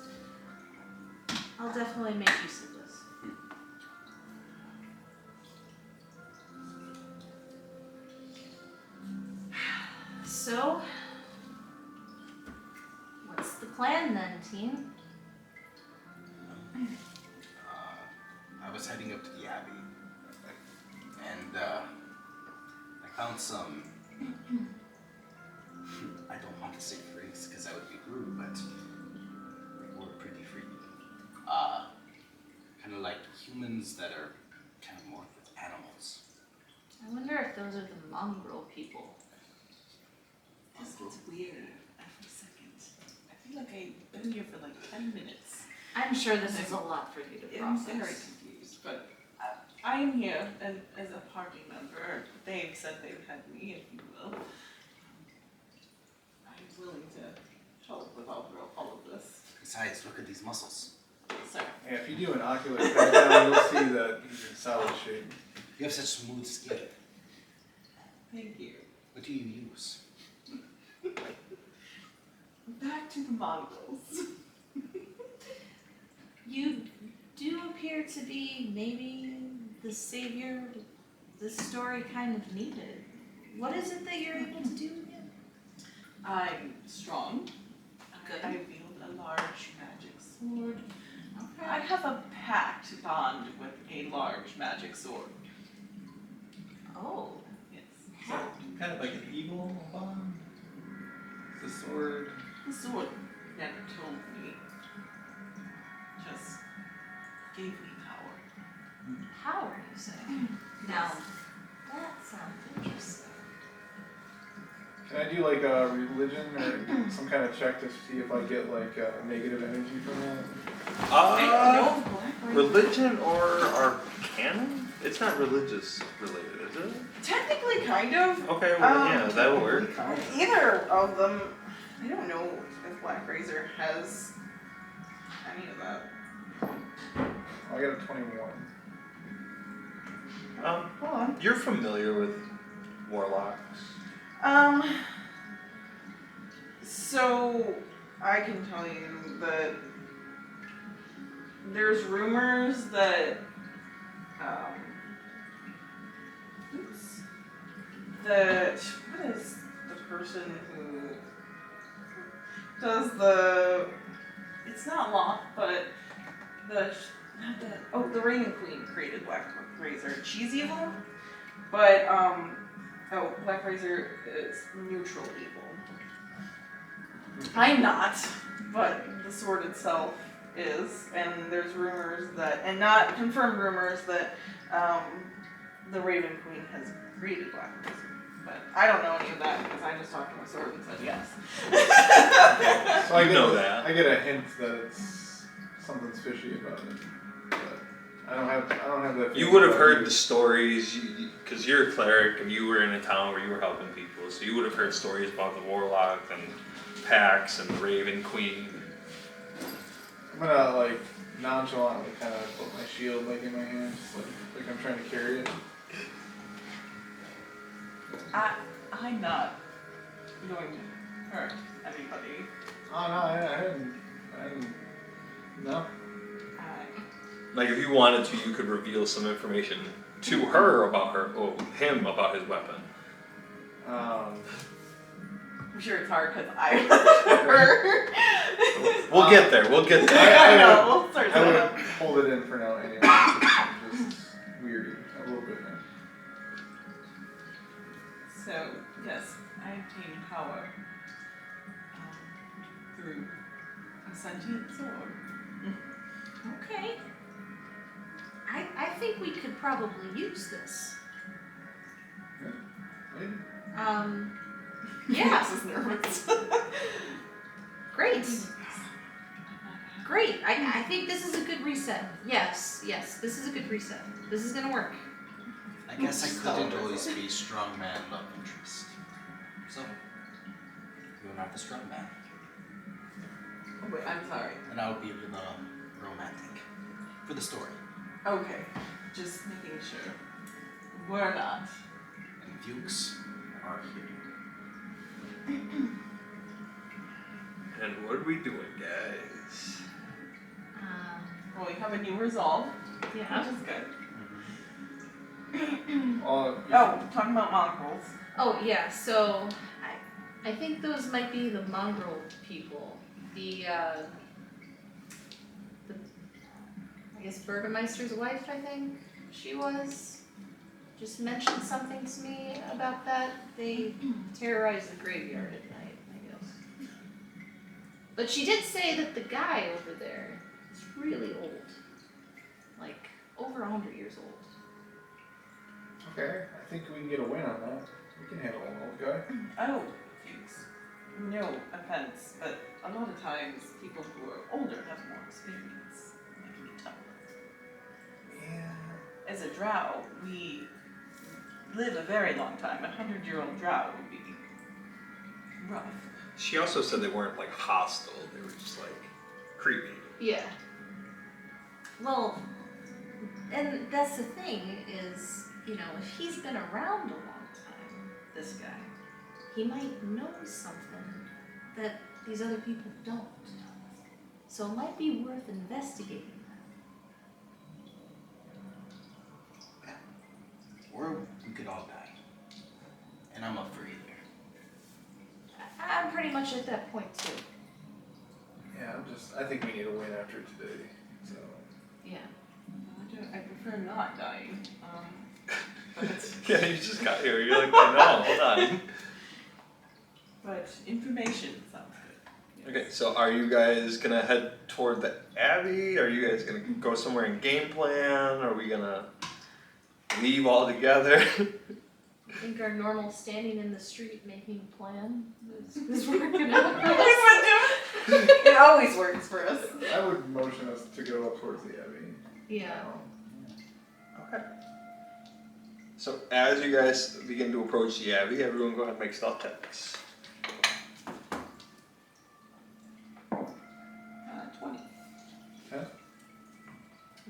I'll definitely make use of this. So, what's the plan then, team? I was heading up to the Abbey, and I found some, I don't want to say freaks because that would be rude, but they were pretty freaky. Kind of like humans that are kind of morphed with animals. I wonder if those are the mongrel people. This gets weird every second. I feel like I've been here for like 10 minutes. I'm sure this is a lot for you to I'm process. very confused, but I am here as a party member. They've said they've had me, if you will. I'm willing to help with all of this. Besides, look at these muscles. So, yeah, if you do an ocular pat down, you'll see that he's in solid shape. You have such smooth skin. thank you. What do you use? Back to the Mongols. You do appear to be maybe the savior this story kind of needed. What is it that you're able to do again? I'm strong. Good. I wield a large magic sword. Okay. I have a pact bond with a large magic sword. Oh. Yes. So, kind of like an eagle bond. The sword. The sword never told me. Just gave me power. Power, you say? Now, Can I do like a religion or some kind of check to see if I get like negative energy from that? Uh, Black religion or arcana? It's not religious related, is it? Technically, kind of. Okay, well, yeah, that'll work. Either of them. I don't know if Black Razor has any of that. Oh, I got a 21. Hold on. You're familiar with warlocks. So I can tell you that there's rumors that that what is the person who does the it's not Locke, but the Raven Queen created Black Razor. She's evil, but Black Razor is neutral evil. I'm not, but the sword itself is, and there's rumors that, and not confirmed rumors that the Raven Queen has created Black Razor. But I don't know any of that because I just talked to my sword and said yes. So I You get know that. I get a hint that it's something's fishy about it. But I don't have that. You feeling would have about heard it. the stories, because you're a cleric and you were in a town where you were helping people, so you would have heard stories about the warlock and Pax and the Raven Queen. I'm gonna like nonchalantly kind of put my shield like in my hand, just like I'm trying to carry it. I'm not going to hurt anybody. Oh no, I didn't. No. Like if you wanted to, you could reveal some information to her about him about his weapon. I'm sure it's hard because I'm not her. We'll get there. We'll get there. I know, we'll start I would that. hold it in for now anyway. Just weird a little bit now. So, yes, I obtain power through a sentient sword. Okay. I think we could probably use this. Maybe. Yeah, Max is nervous. great. Great. I think this is a good reset. Yes, this is a good reset. This is gonna work. I guess I couldn't always be strong man love interest. So, you're not the strong man. Oh, wait, I'm sorry. And I'll be the romantic. For the story. Okay, just making sure. We're not. And Dukes are here. And what are we doing, guys? Well, we have a new resolve, Yeah. which is good. Oh, Oh, talking about mongrels. Oh yeah. So I think those might be the mongrel people. The I guess Burgermeister's wife. I think she was. Just mentioned something to me about that. They terrorize the graveyard at night, I guess. But she did say that the guy over there is really old. Like, over 100 years old. okay. I think we can get a win on that. We can handle an old guy. Oh, thanks. No offense, but a lot of times people who are older have more experience. I can tell. Yeah. As a drow, we live a very long time. 100-year-old drow would be rough. She also said they weren't like hostile, they were just like creepy. Yeah. Well, and that's the thing is, you know, if he's been around a long time, this guy, he might know something that these other people don't. So it might be worth investigating that. Or we could all die. And I'm up for either. I'm pretty much at that point too. Yeah, I think we need a win after today. So. Yeah. I prefer not dying. But, Yeah, you just got here. You're like, no, hold on. but information sounds good. Okay, so are you guys gonna head toward the Abbey? Are you guys gonna go somewhere in game plan? Are we gonna leave all together? think our normal standing in the street making a plan is working out. It always works for us. I would motion us to go up towards the Abbey. Yeah. Okay. So as you guys begin to approach the Abbey, everyone go ahead and make stealth checks. 20.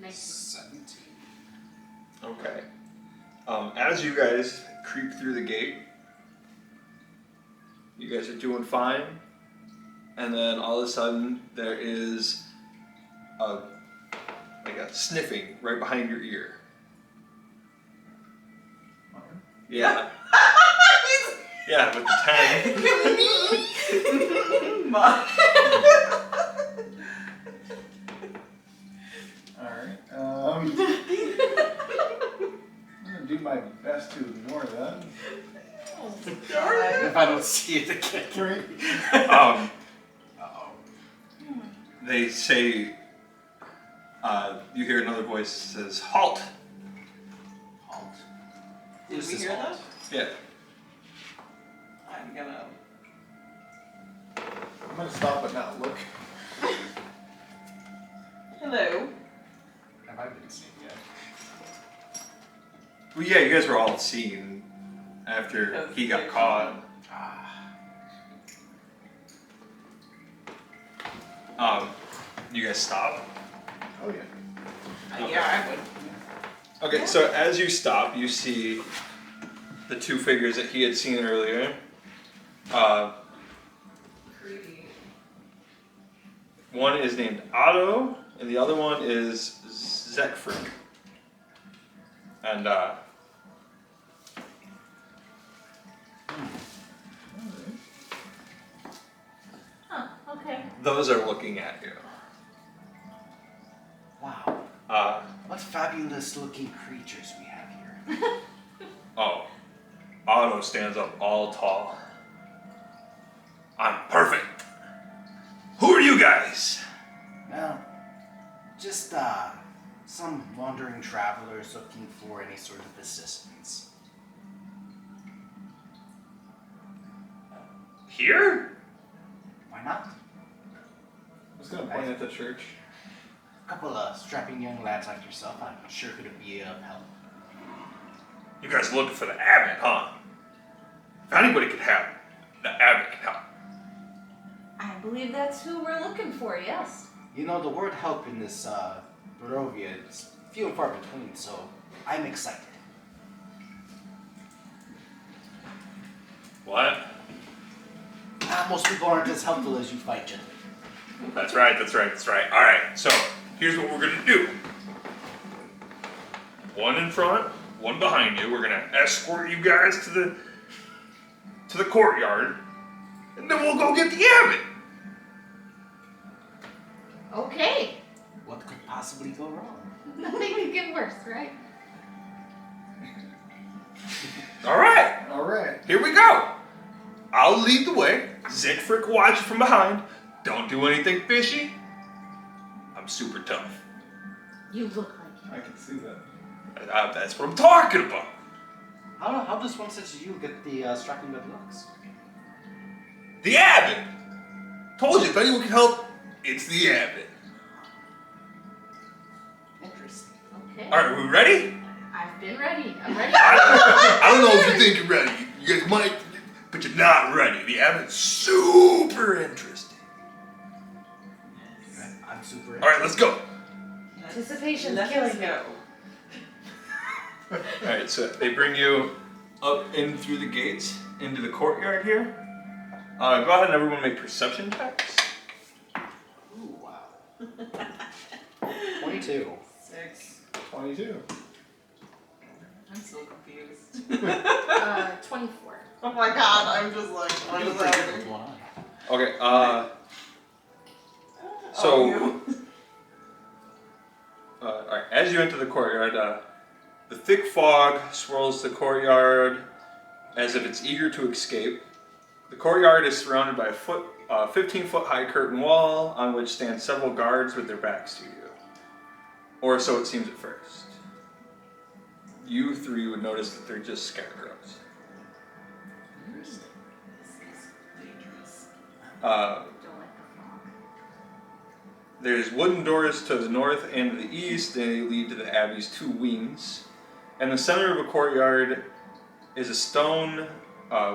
Nice. 17. Okay. As you guys creep through the gate, you guys are doing fine, and then all of a sudden there is a sniffing right behind your ear. Yeah. Yeah, with the 10. Alright, I'm gonna do my best to ignore that. If I don't see it again. Um, Uh-oh. they say, you hear another voice says, "Halt!" Halt. Did Who's we this hear halt? that? Yeah. I'm gonna. I'm gonna stop but not look. Hello. Have I been seen yet? Well, yeah, you guys were all seen after he got caught. You guys stop. Oh yeah. Yeah, I would. Okay, so as you stop, you see the two figures that he had seen earlier. Creepy. One is named Otto, and the other one is Zekfrick. And Huh, okay. those are looking at you. Wow. What fabulous looking creatures we have here. Oh, Otto stands up all tall. I'm perfect. Who are you guys? Well, just some wandering travelers looking for any sort of assistance. Here? Why not? I was gonna point at the church. A couple of strapping young lads like yourself, I'm sure could be of help. You guys looking for the abbot, huh? If anybody could help, the abbot can help. I believe that's who we're looking for, yes. You know, the word help in this Barovia is few and far between, so I'm excited. What? Most people aren't as helpful as you fight, gentlemen. That's right. Alright, so here's what we're gonna do. One in front, one behind you. We're gonna escort you guys to the courtyard, and then we'll go get the abbot. Okay. What could possibly go wrong? Nothing could get worse, right? Alright, Alright. here we go. I'll lead the way. Zekfrick will watch you from behind. Don't do anything fishy. I'm super tough. You look like I can see that. That's what I'm talking about. How does one such as you get the striking good looks? The abbot. Told you, if anyone can help, it's the abbot. Interesting. Okay. Alright, are we ready? I've been ready. I'm ready. I don't know if you think you're ready. You guys might, but you're not ready. The abbot's super interesting. I'm super interested. Alright, let's go. Anticipation's Let killing us me. go. Alright, so they bring you up in through the gates into the courtyard here. Go ahead and everyone make perception checks. Ooh, wow. 22. 6. 22. I'm so confused. 24. Oh my god, I'm just like, what is What's happening? going on? Okay, so Oh, you. alright, as you enter the courtyard, the thick fog swirls the courtyard as if it's eager to escape. The courtyard is surrounded by a 15-foot high curtain wall on which stand several guards with their backs to you. Or so it seems at first. You three would notice that they're just scarecrows. Don't like the fog. There's wooden doors to the north and to the east. They lead to the abbey's 2 wings. In the center of a courtyard is a stone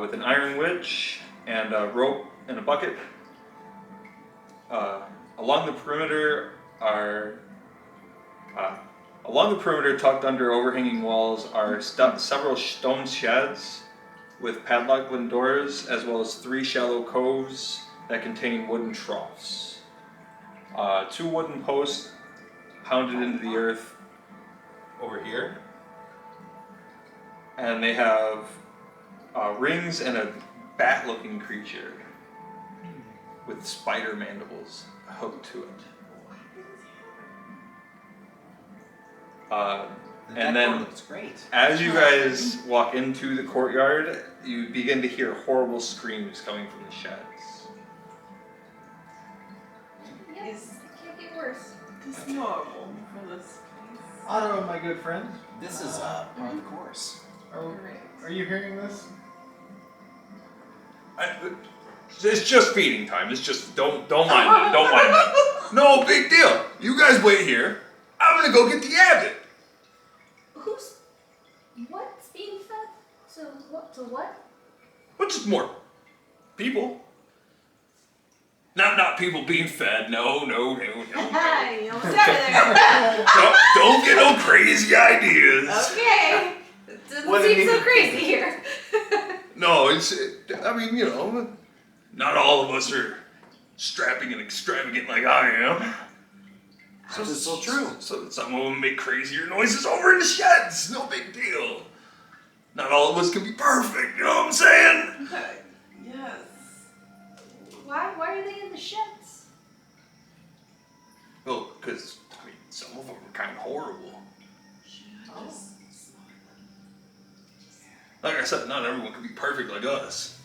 with an iron witch and a rope and a bucket. Along the perimeter, tucked under overhanging walls, are several stone sheds with padlocked wooden doors, as well as 3 shallow coves that contain wooden troughs. 2 wooden posts pounded into the earth over here, and they have rings and a bat-looking creature with spider mandibles hooked to it. And then, looks great. as you guys walk into the courtyard, you begin to hear horrible screams coming from the sheds. Yes, it can't get worse. This is normal for this place. Otto, my good friend, This is part of the course. are you hearing this? It's just feeding time. It's just don't mind it. Don't mind it. No big deal. You guys wait here. I'm gonna go get the abbot. What's being fed? To what? What's just more people? Not people being fed. No. You almost got it there. Don't get no crazy ideas. Okay. It doesn't seem so crazy here. No, I mean, not all of us are strapping and extravagant like I am. This is so true. So some of them make crazier noises over in the sheds. No big deal. Not all of us can be perfect. You know what I'm saying? Yes. Why are they in the sheds? Well, because some of them are kind of horrible. Like I said, not everyone can be perfect like us.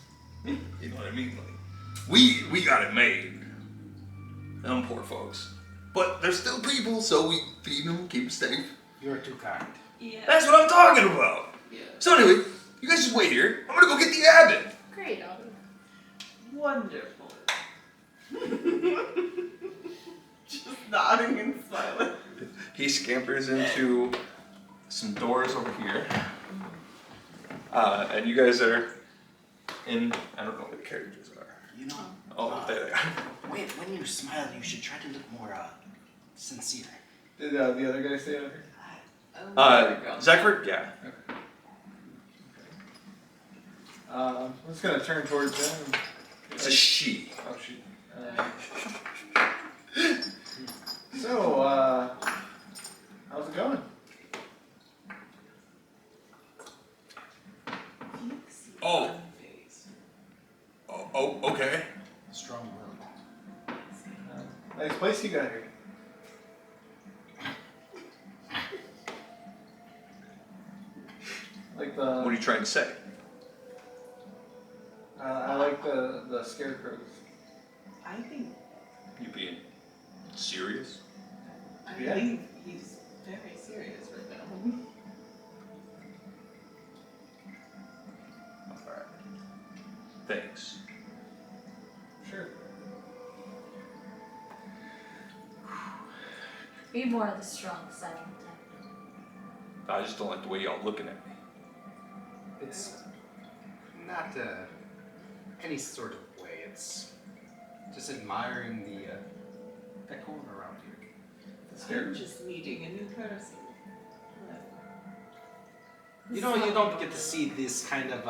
You know what I mean? Like, we got it made. Them poor folks. But they're still people, so we feed them, keep them safe. You're too kind. Yeah. That's what I'm talking about. Yeah. So anyway, you guys just wait here. I'm gonna go get the abbot. Great, Otto. Wonderful. Just nodding and smiling. He scampers into some doors over here. And you guys are in, I don't know where the carriages are. Oh, there they are. When you smile, you should try to look more sincere. Did the other guy stay out here? Zachford? Yeah. I'm just gonna turn towards him. It's a she. Oh, she. How's it going? Oh, okay. Strong will. Nice place you got here. Like the. What are you trying to say? I like the scarecrows. I think You being serious? Yeah. think he's very serious right now. Alright. Thanks. Sure. Be more of the strong silent type. I just don't like the way y'all looking at me. It's not any sort of way. It's just admiring the decor around here. I'm just meeting a new person. You don't get to see this kind of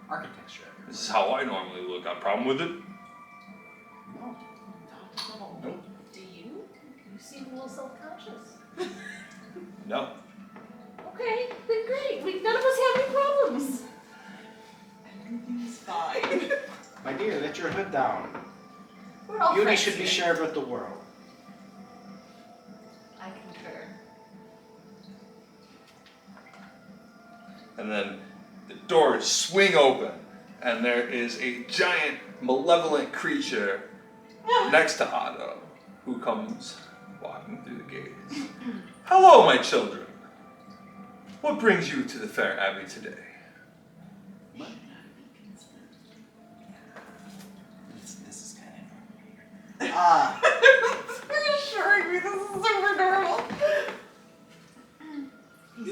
architecture. This is how I normally look. Got a problem with it? No, not at all. Nope. Do you? You seem a little self-conscious. No. Okay, then great. None of us have any problems. Everything's fine. My dear, let your hood down. We're all Beauty friends should be here. shared with the world. I concur. And then the doors swing open, and there is a giant, malevolent creature next to Otto, who comes walking through the gates. Hello, my children. What brings you to the fair abbey today? This is kind of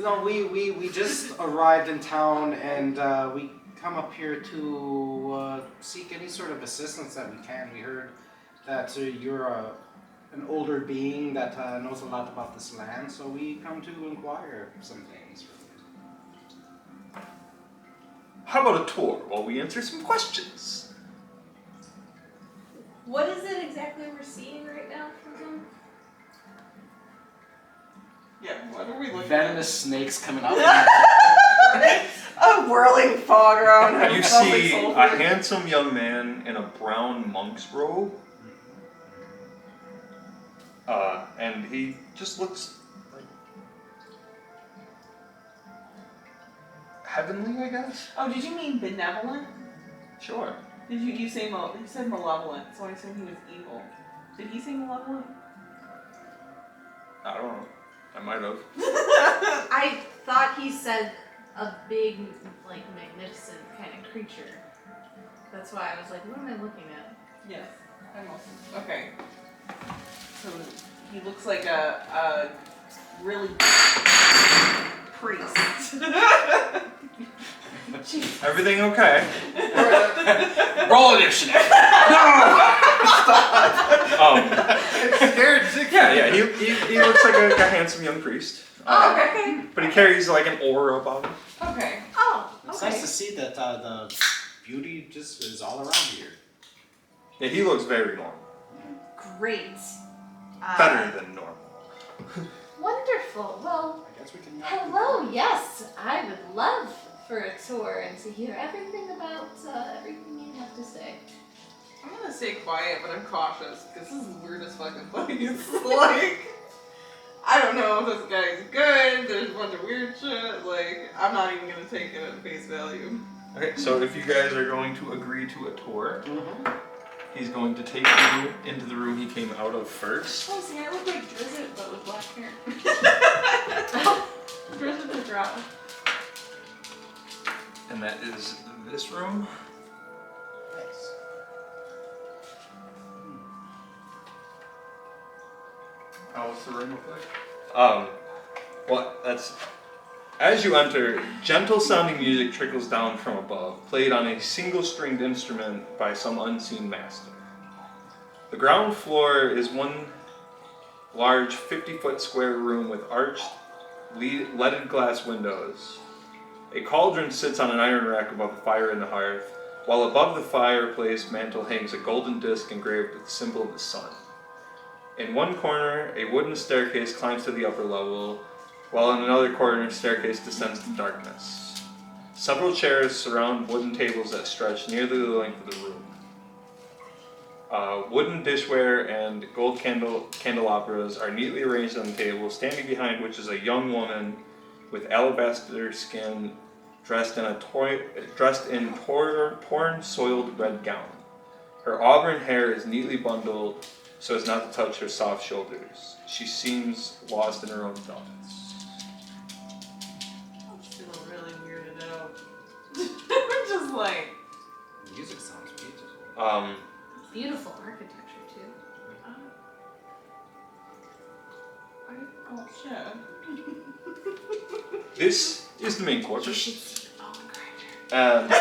No, we just arrived in town and we come up here to seek any sort of assistance that we can. We heard that you're an older being that knows a lot about this land, so we come to inquire some things. How about a tour while we answer some questions? What is it exactly we're seeing right now from him? Yeah, what are we looking Venomous snakes coming out. at? A whirling fog around him. You smells like see sulfur. a handsome young man in a brown monk's robe. And he just looks like heavenly, I guess? Oh, did you mean benevolent? Sure. Did you say you said malevolent, so I assumed he was evil. Did he say malevolent? I don't know. I might have. I thought he said a big, like, magnificent kind of creature. That's why I was like, what am I looking at? Yes, I'm also. Okay. So he looks like a really priest. Jeez. Everything okay? Roll initiative. Scared sick. Yeah. He looks like a handsome young priest. Oh, okay. But he carries like an aura about him. Okay. Oh, It's okay. nice to see that the beauty just is all around here. Yeah, he looks very normal. Great. Better than normal. Wonderful. Well, I guess we can. hello. Yes, I would love for a tour and to hear everything about everything you have to say. I'm gonna stay quiet, but I'm cautious because this is the weirdest fucking place. Like, I don't know if this guy's good. There's a bunch of weird shit. Like, I'm not even gonna take it at face value. Okay, so if you guys are going to agree to a tour, he's going to take you into the room he came out of first. Oh, see, I look like Drizzit, but with black hair. Drizzit the Drow. And that is this room. Nice. What's the room look like? Well, that's... As you enter, gentle sounding music trickles down from above, played on a single stringed instrument by some unseen master. The ground floor is one large 50-foot square room with arched, leaded glass windows. A cauldron sits on an iron rack above the fire in the hearth, while above the fireplace mantle hangs a golden disc engraved with the symbol of the sun. In one corner, a wooden staircase climbs to the upper level, while in another corner, a staircase descends to darkness. Several chairs surround wooden tables that stretch nearly the length of the room. Wooden dishware and gold candelabras are neatly arranged on the table, standing behind which is a young woman with alabaster skin, dressed in torn, soiled red gown. Her auburn hair is neatly bundled so as not to touch her soft shoulders. She seems lost in her own thoughts. I'm still really weirded out. I'm just like, The music sounds beautiful. Beautiful architecture too. oh shit. This is the main You quarters. should see the bone grinder.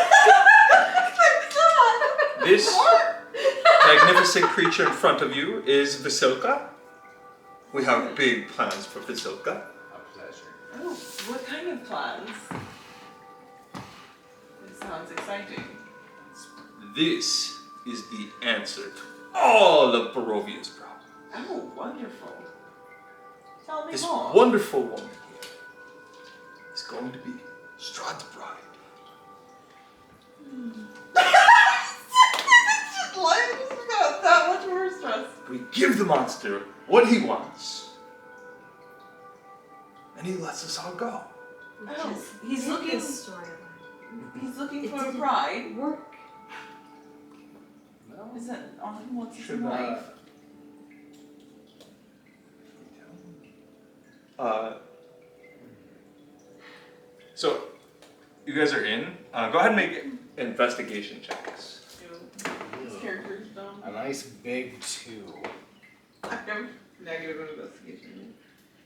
This magnificent creature in front of you is Vasilka. We have big plans for Vasilka. A pleasure. Oh, what kind of plans? It sounds exciting. This is the answer to all of Barovia's problems. Oh, wonderful. Tell me This more. wonderful woman here is going to be Strahd's bride. Life just got that much more stress. We give the monster what he wants, and he lets us all go. Oh, he's looking. He's looking It for a didn't bride. work. Is that all he wants is a Should, wife? So, you guys are in. Go ahead and make investigation checks. This character's dumb. A nice big 2. I have negative investigation.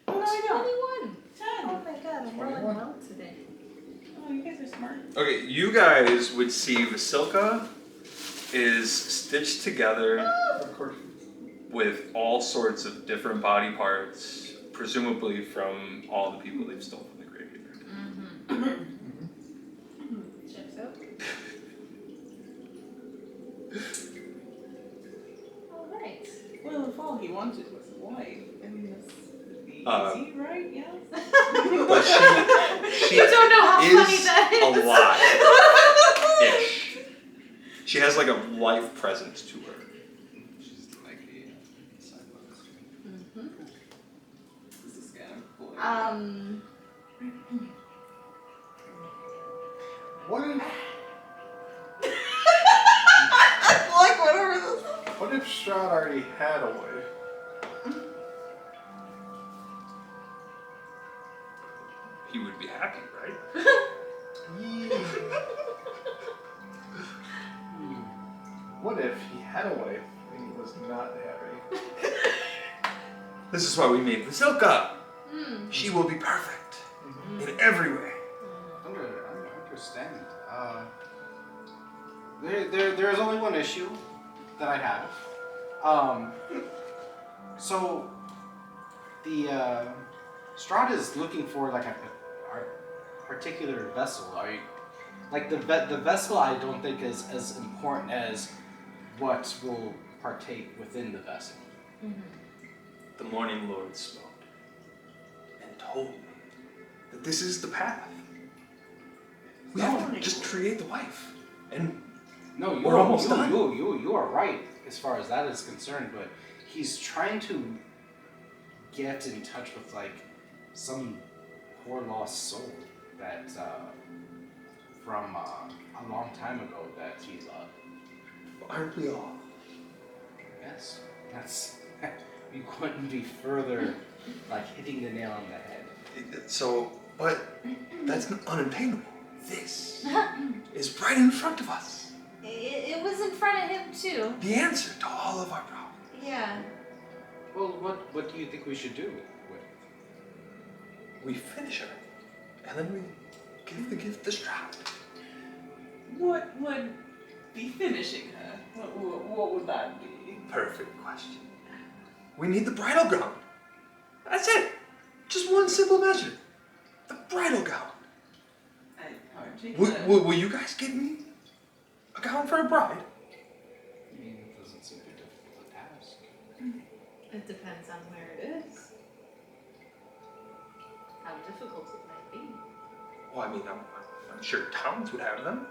Oh, No, I don't. 21. 10. Oh my god, I'm rolling 21. well today. Oh, you guys are smart. Okay, you guys would see Vasilka is stitched together Of course. with all sorts of different body parts, presumably from all the people they've stolen from the graveyard. Checks out. Alright. Well, if all he wanted was a wife, I mean, this would be easy, right? Yes? But she You don't know how funny is that is. alive-ish. She has like a life presence to her. She's like a sidebox. This is kind of cool. What if like, whatever this is. what if Strahd already had a wife? He would be happy, right? What if he had a wife and he was not happy? This is why we made Vasilka. Hmm. She will be perfect in every way. I understand. There is only one issue that I have. So the Strahd is looking for like a particular vessel. Are you like the vessel? I don't think is as important as what will partake within the vessel. The Morning Lord spoke and told me that this is the path. We have to just create the wife. And No, We're almost done. You are right as far as that is concerned, but he's trying to get in touch with like some poor lost soul that from a long time ago that he loved. aren't we all? Yes, that's you couldn't be further like hitting the nail on the head. So, but that's unattainable. This is right in front of us. It was in front of him too. The answer to all of our problems. Yeah. Well, what do you think we should do with it? We finish her, and then we give the gift to Strahd. What would be finishing her? What would that be? Perfect question. We need the bridal gown. That's it. Just one simple measure. The bridal gown. Will you guys give me a gown for a bride? I mean, it doesn't seem too difficult to ask. It depends on where it is. How difficult it might be. Well, I mean, I'm sure towns would have them.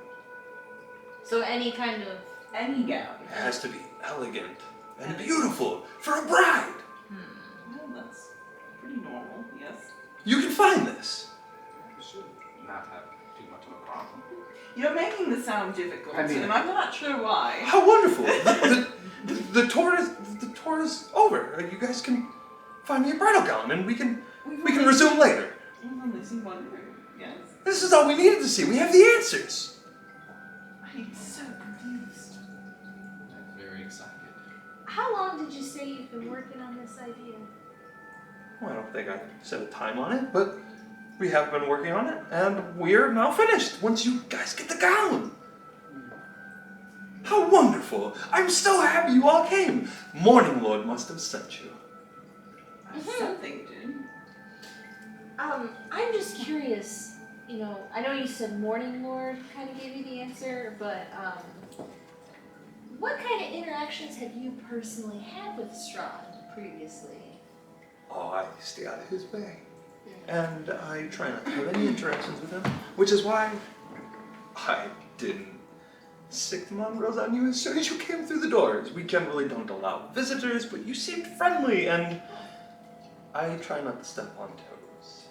So any kind of. Any gown. It has to be elegant and beautiful for a bride. Well, that's pretty normal, yes. You can find this. We should not have too much of a problem. You're making this sound difficult, I mean- and I'm not sure why. How wonderful! The tour is over. You guys can find me a bridal gown, and we can resume later. We've only seen one room, yes. This is all we needed to see. We have the answers. I'm so confused. I'm very excited. How long did you say you've been working on this idea? Well, I don't think I set a time on it, but we have been working on it, and we're now finished. Once you guys get the gown. How wonderful! I'm so happy you all came. Morning Lord must have sent you. Something did. I'm just curious, you know, I know you said Morning Lord kind of gave you the answer, but what kind of interactions have you personally had with Strahd previously? Oh, I stay out of his way. And I try not to have any interactions with him, which is why I didn't sick the mongrels on you as soon as you came through the doors. We generally don't allow visitors, but you seemed friendly, and I try not to step on toes.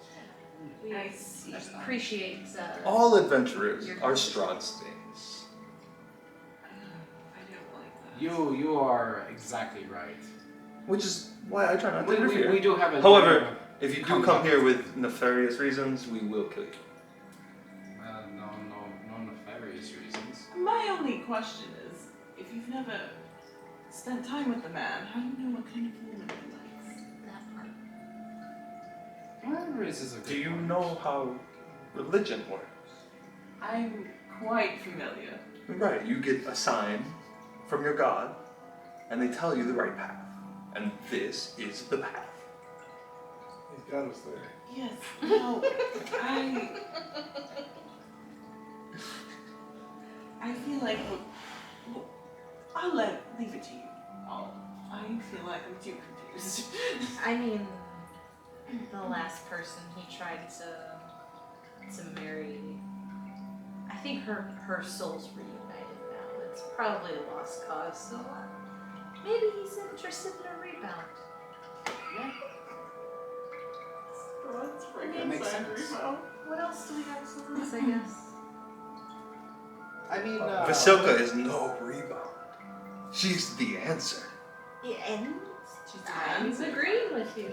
We I see. appreciate All adventurers are Strahd stays. I don't like that. You are exactly right. Which is why I try not to We interfere. do have a. However, if you do come here with nefarious reasons, we will kill you. No nefarious reasons. My only question is, if you've never spent time with the man, how do you know what kind of woman he likes? that part. Well, that raises a good Do you point. know how religion works? I'm quite familiar. Right, you get a sign from your god, and they tell you the right path. And this is the path. He's got us there. Yes. No, I feel like I'll leave it to you. I feel like I'm too confused. I mean, the last person he tried to marry, I think her soul's reunited now. It's probably a lost cause, so maybe he's interested in a rebound. That's freaking That makes angry, sense. though. What else do we have to lose, I guess? I mean, Vasilka is no rebound. She's the answer. Yeah, and She's I'm the answer. agreeing with you,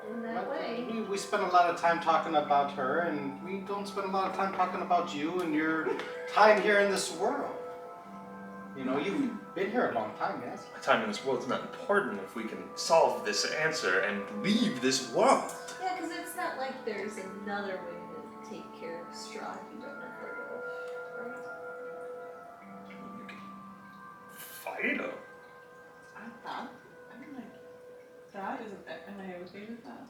in that well, way. we spend a lot of time talking about her, and we don't spend a lot of time talking about you and your time here in this world. You know, you've been here a long time, yes? My time in this world is not important if we can solve this answer and leave this world. Yeah, because it's not like there's another way to take care of Strahd you don't have heard of, right? You can fight him. I'm like, that is, am I okay with that?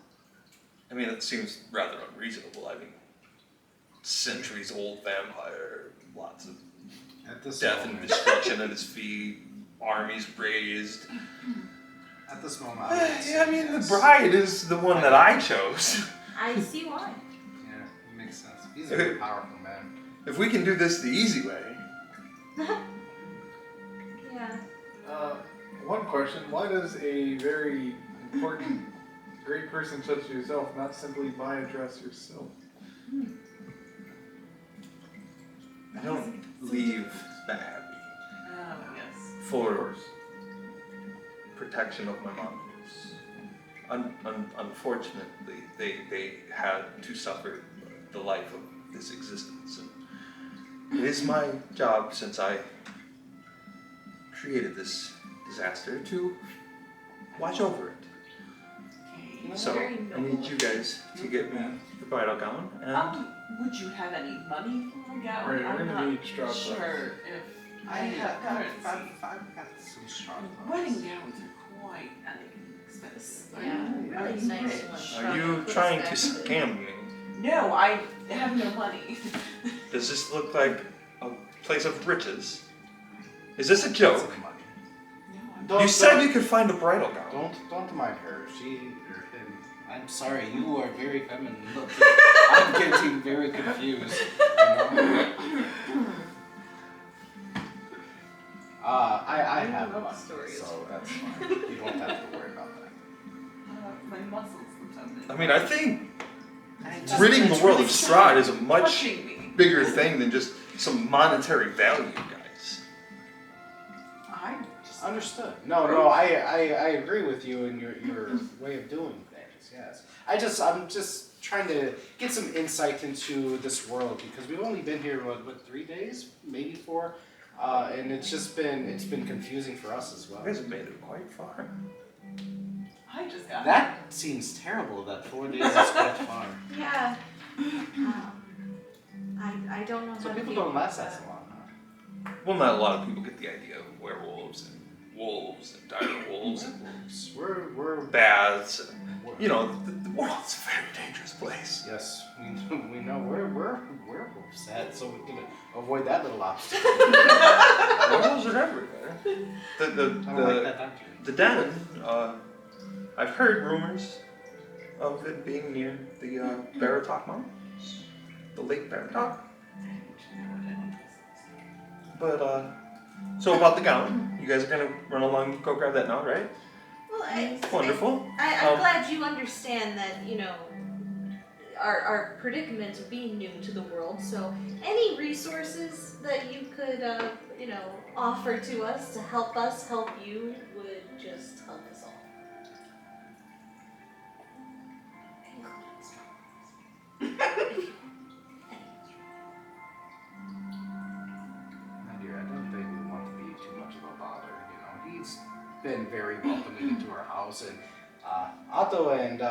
I mean, it seems rather unreasonable. I mean, centuries old vampire, lots of At this death and moment, destruction at his feet, armies raised. at this moment, I would say Yeah, I mean, yes. the bride is the one that I chose. I see why. Yeah, it makes sense. He's a very powerful man. If we can do this the easy way, Yeah. One question, why does a very important, great person such as yourself not simply buy a dress yourself? I don't leave the Abbey Oh, yes. for protection of my moms. Unfortunately, they had to suffer the life of this existence. And it is my job, since I created this disaster, to watch over it. Okay. So Very I need you guys to get me the bridal gown, and Would you have any money for a gown? Right, we're I'm gonna not need Strahd sure if I any have currency. I've got some strong Wedding gowns are quite expensive. Yeah, really I'm nice rich. one. are you trying to scam me? No, I have no money. Does this look like a place of riches? Is this a joke? No, You said you could find a bridal gown. Don't mind her. She or him. I'm sorry. You are very feminine looking. I'm getting very confused. You know? I have love money, stories. so that's fine. You don't have to worry about that. my muscles sometimes. I mean, I think Just- ridding the it's world really of Strahd is a much touching me. bigger thing than just some monetary value, guys. I just Understood. No, I agree with you in your way of doing things. Yes. I'm just trying to get some insight into this world because we've only been here what 3 days, maybe 4, and it's been confusing for us as well. You guys have made it quite far. I just got That seems terrible. That 4 days is quite far. Yeah. I don't know So how to people feel don't about last that that. long, huh? Well, not a lot of people get the idea of werewolves and wolves and dire wolves and We're baths. And, you know, the world's a very dangerous place. yes, we know we're werewolves at, so we can avoid that little obstacle. Werewolves are everywhere. I don't like that doctor. The den, I've heard rumors of it being near the Baratok Mountains, the Lake Baratok. But, so about the gown, you guys are gonna run along, go grab that now, right? Well, Wonderful. I'm glad you understand that, our predicament of being new to the world. So any resources that you could, offer to us to help you would just help us all. My dear, I don't think we want to be too much of a bother. You know, he's been very welcoming to our house, and Otto and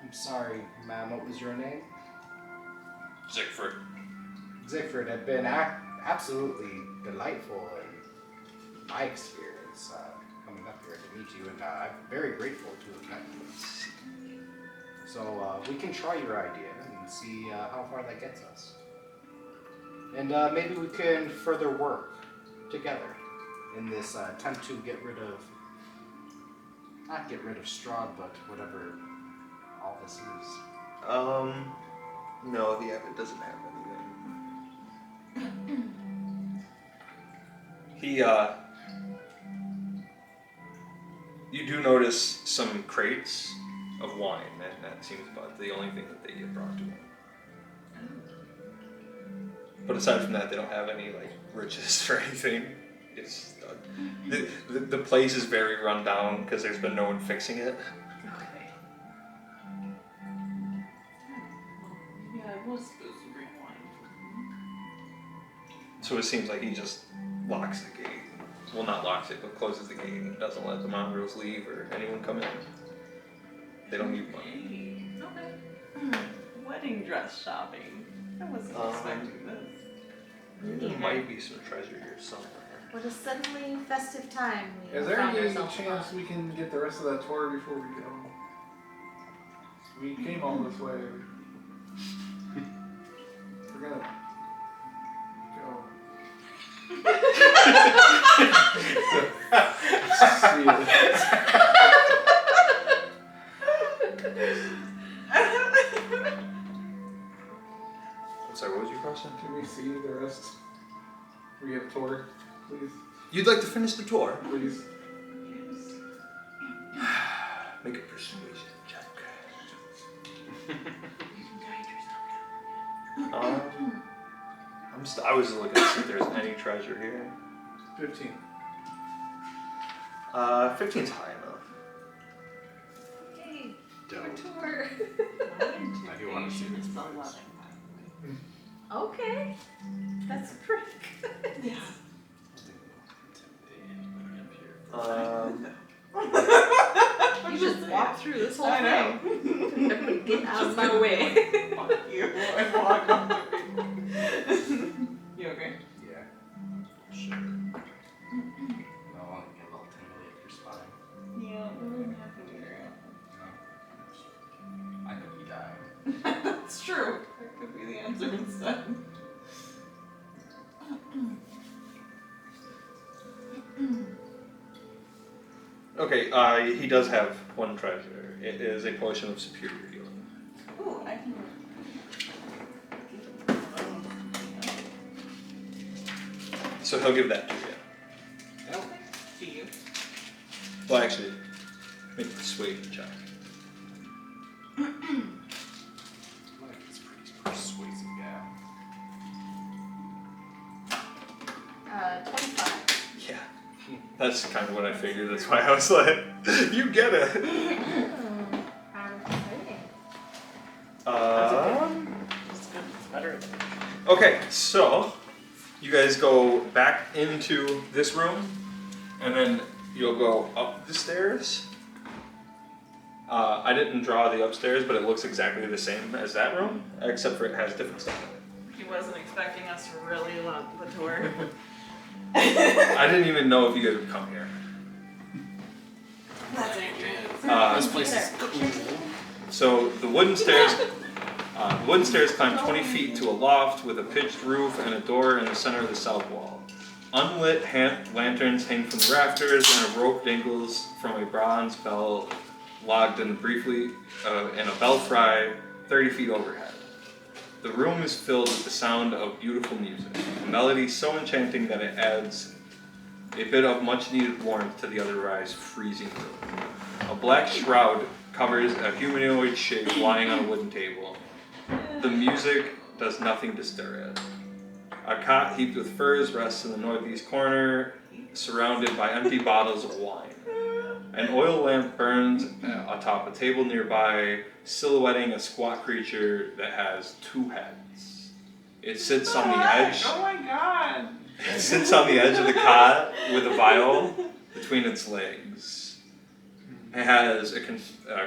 I'm sorry, ma'am, what was your name? Zickford. Zickford had been absolutely delightful in my experience coming up here to meet you, and I'm very grateful to have met you. So we can try your idea and see how far that gets us. And maybe we can further work together in this attempt to get rid of, not get rid of Strahd, but whatever all this is. No, the abbot doesn't have anything. You do notice some crates of wine, and that seems about the only thing that they get brought to him. But aside from that, they don't have any like riches or anything. It's the place is very run down because there's been no one fixing it. Okay. Yeah, I was supposed to bring wine. So it seems like he just locks the gate. Well, not locks it, but closes the gate and doesn't let the mongrels leave or anyone come in. They don't need money. Okay. Wedding dress shopping. I wasn't expecting this. There might be some treasure here somewhere. What a suddenly festive time we Is there found any ourselves chance on. we can get the rest of that tour before we go? We came all this way. We're gonna go. See I'm sorry, what was your question? Can we see the rest? Can we get a tour, please? You'd like to finish the tour? Please. Make a persuasion check. I was looking to see if there's any treasure here. 15. 15's high enough. Hey, Dope. tour. I do want to see this place. Okay, that's pretty good. Yeah. You just walk through this whole I know. thing. Everybody get out of Just my gonna way. be like, fuck you, and walk off. You okay? Yeah. Sure. No, I want to get a little tingly up your spine. Yeah, that wouldn't happen here. No. I could be dying. That's true. That could be the answer instead. Okay, he does have one treasure. It is a potion of superior healing. Ooh, I can. So he'll give that to you. To you. Well, actually, make a persuasion check. Like, it's pretty persuasive gal. 25. Yeah. That's kind of what I figured. That's why I was like, you get it. How exciting. It's good. It's better than Okay, so you guys go back into this room, and then you'll go up the stairs. I didn't draw the upstairs, but it looks exactly the same as that room, except for it has different stuff in it. He wasn't expecting us to really love the tour. I didn't even know if you guys would come here. That's Adrian. This place is cool. So the wooden stairs climb 20 feet to a loft with a pitched roof and a door in the center of the south wall. Unlit lanterns hang from the rafters, and a rope dangles from a bronze bell logged in briefly in a belfry 30 feet overhead. The room is filled with the sound of beautiful music, a melody so enchanting that it adds a bit of much-needed warmth to the otherwise freezing room. A black shroud covers a humanoid shape lying on a wooden table. The music does nothing to stir it. A cot heaped with furs rests in the northeast corner, surrounded by empty bottles of wine. An oil lamp burns atop a table nearby, silhouetting a squat creature that has 2 heads. It sits on the edge. Oh my god. It sits on the edge of the cot with a vial between its legs. It has a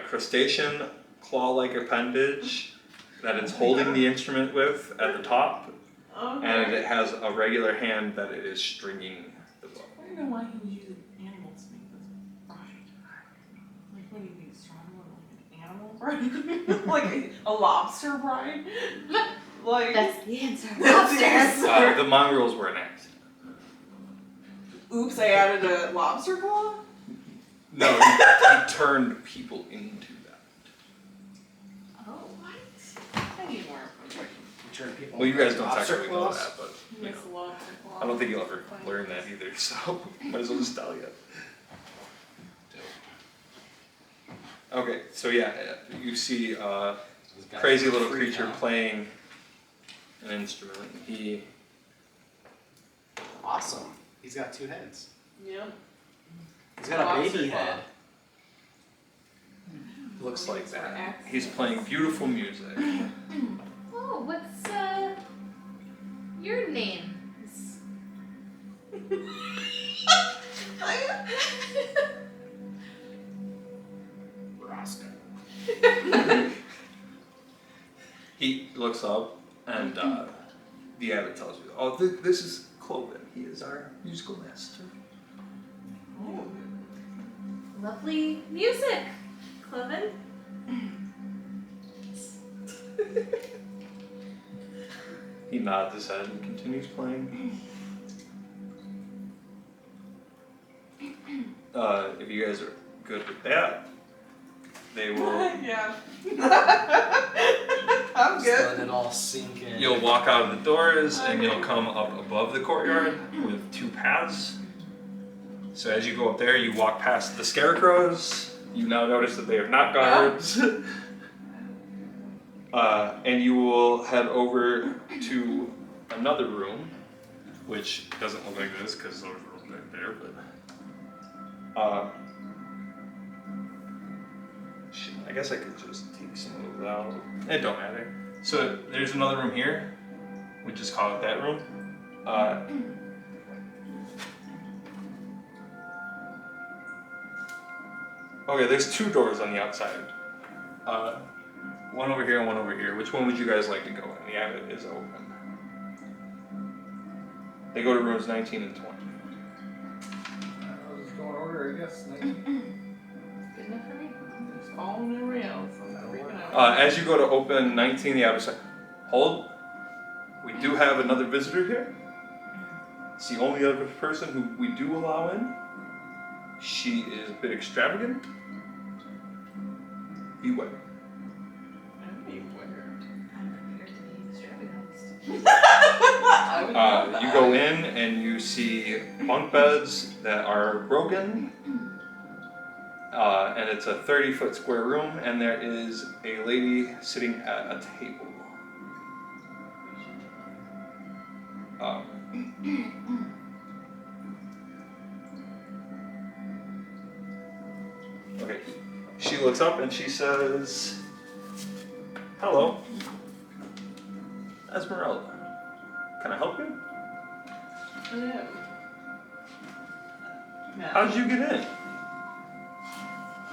crustacean claw-like appendage that it's holding the instrument with at the top, Okay. and it has a regular hand that it is stringing the bow. I don't know why he was using animals to make this bride. Like, what do you think, Strahd wanted like an animal bride? Like a lobster bride? Like, That's the answer. that's the Lobsters. answer. The mongrels were an accident. Oops, I added a lobster claw? No, he turned people into that. Oh, what? I need more information. Turn people Well, you guys into don't lobster technically know claws. that, but you know, Miss lobster claw. I don't think you'll ever learn that either, so might as well just tell you. Okay, so yeah, you see a These guys crazy are little free creature now. playing an instrument. He Awesome. He's got 2 heads. Yep. He's got a Lobster baby claw. head. looks like that. Accidents. He's playing beautiful music. Oh, what's your name? Roscoe. He looks up and the abbot tells you, "Oh, this is Cloven. He is our musical master." Oh. Lovely music, Cloven. He nods his head and continues playing. If you guys are good with that, they will. Yeah. I'm Just good. let it all sink in. You'll walk out of the doors and you'll come up above the courtyard with 2 paths. So as you go up there, you walk past the scarecrows. You now notice that they are not guards. And you will head over to another room, which doesn't look like this because there's a room right there, but shit, I guess I could just take some of those out. It don't matter. So there's another room here. We just call it that room. Okay, there's 2 doors on the outside. One over here and one over here. Which one would you guys like to go in? The abbot is open. They go to rooms 19 and 20. I'll just go in order, I guess. Good enough for me. Just following the rails. I'm freaking out. As you go to open 19, the abbot's like, "Hold. We do have another visitor here. It's the only other person who we do allow in. She is a bit extravagant. Beware." I'm prepared to be extravagant. I would love that. You go in and you see bunk beds that are broken, and it's a 30-foot square room, and there is a lady sitting at a table. Okay, she looks up and she says, "Hello, Esmeralda. Can I help you? Yeah. How'd you get in?"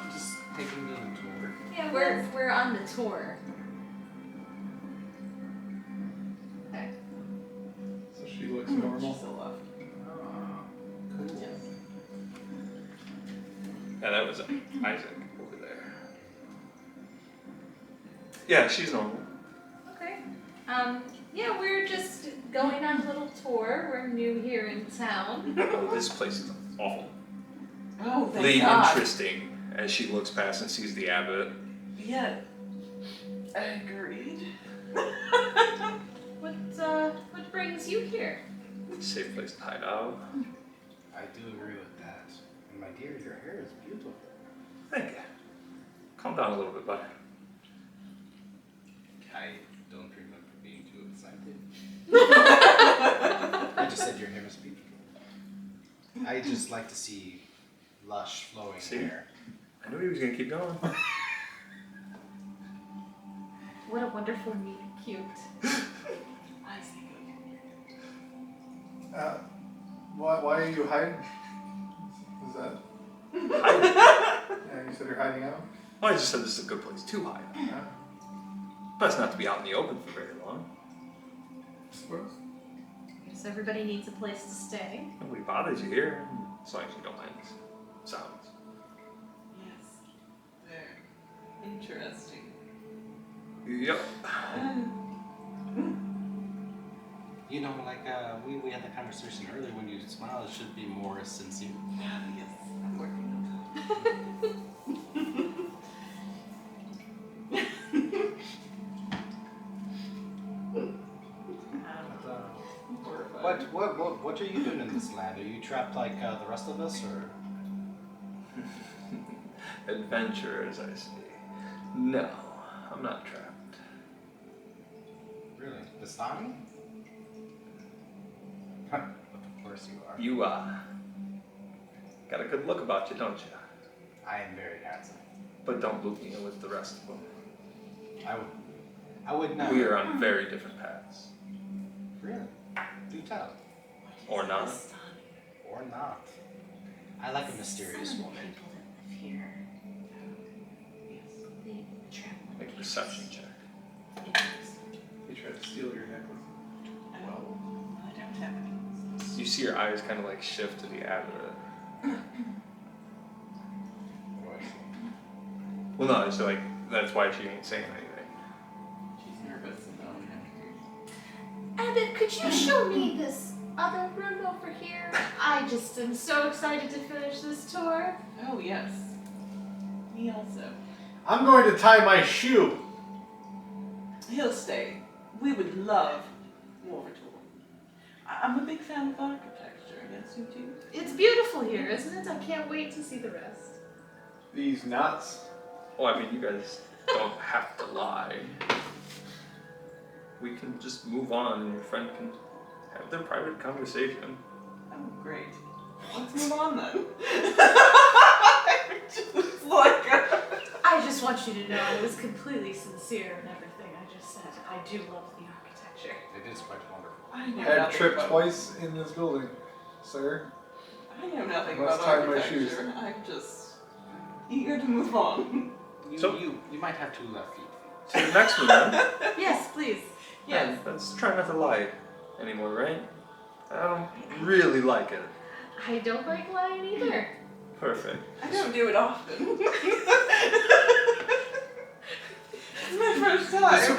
I'm just taking the tour. Yeah, we're on the tour. Okay. So she looks normal. Still left. Cool. Yeah, that was Isaac over there. Yeah, she's normal. Okay. Yeah, we're just going on a little tour. We're new here in town. Oh, this place is awful. Oh, thank Really God. interesting as she looks past and sees the abbot. Yeah. Agreed. What brings you here? Safe place to hide out. I do agree with that. And my dear, your hair is beautiful. Thank you. Calm down a little bit, bud. I don't remember being too excited. I just said your hair is beautiful. I just like to see lush, flowing See? hair. I knew he was gonna keep going. What a wonderful meet cute. Why are you hiding? Is that? Yeah, you said you're hiding out. Well, I just said this is a good place too high up. Best not to be out in the open for very long. Suppose. Guess everybody needs a place to stay. Nobody bothers you here, as long as you don't mind sounds. Yes. Very interesting. Yep. You know, like we had the conversation earlier. When you smile, it should be more sincere. Yes, I'm working on What are you doing in this land? Are you trapped like the rest of us, or? Adventurers, I see. No, I'm not trapped. Really? Vistani? Of course you are. You, got a good look about you, don't you? I am very handsome. But don't loop me in with the rest of them. I would never. We are on very different paths. Really? Do tell. Or not. Or not. I like a mysterious Some of woman. the people that live here. They travel in Make a caves. perception check. He tried to steal your necklace. Well, I don't have any. You see your eyes kind of like shift to the abbot. Well, no, it's like, that's why she ain't saying anything. She's nervous about it. Abbott, could you show me this other room over here? I just am so excited to finish this tour. Oh, yes. Me also. I'm going to tie my shoe. He'll stay. We would love more of a tour. I'm a big fan of architecture. Yes, you too? It's beautiful here, isn't it? I can't wait to see the rest. These knots. Well, I mean, you guys don't have to lie. We can just move on and your friend can have their private conversation. Oh, great. Let's move on then. Just like I just want you to know I was completely sincere in everything I just said. I do love the architecture. It is quite wonderful. I know Had nothing tripped about, twice in this building, sir. I know nothing Must about tie my architecture. shoes. I'm just eager to move on. You might have 2 left feet. To the next one, then. Yes, please. Yes. Let's try not to lie anymore, right? I don't really like it. I don't like lying either. Perfect. I don't do it often. It's my first time.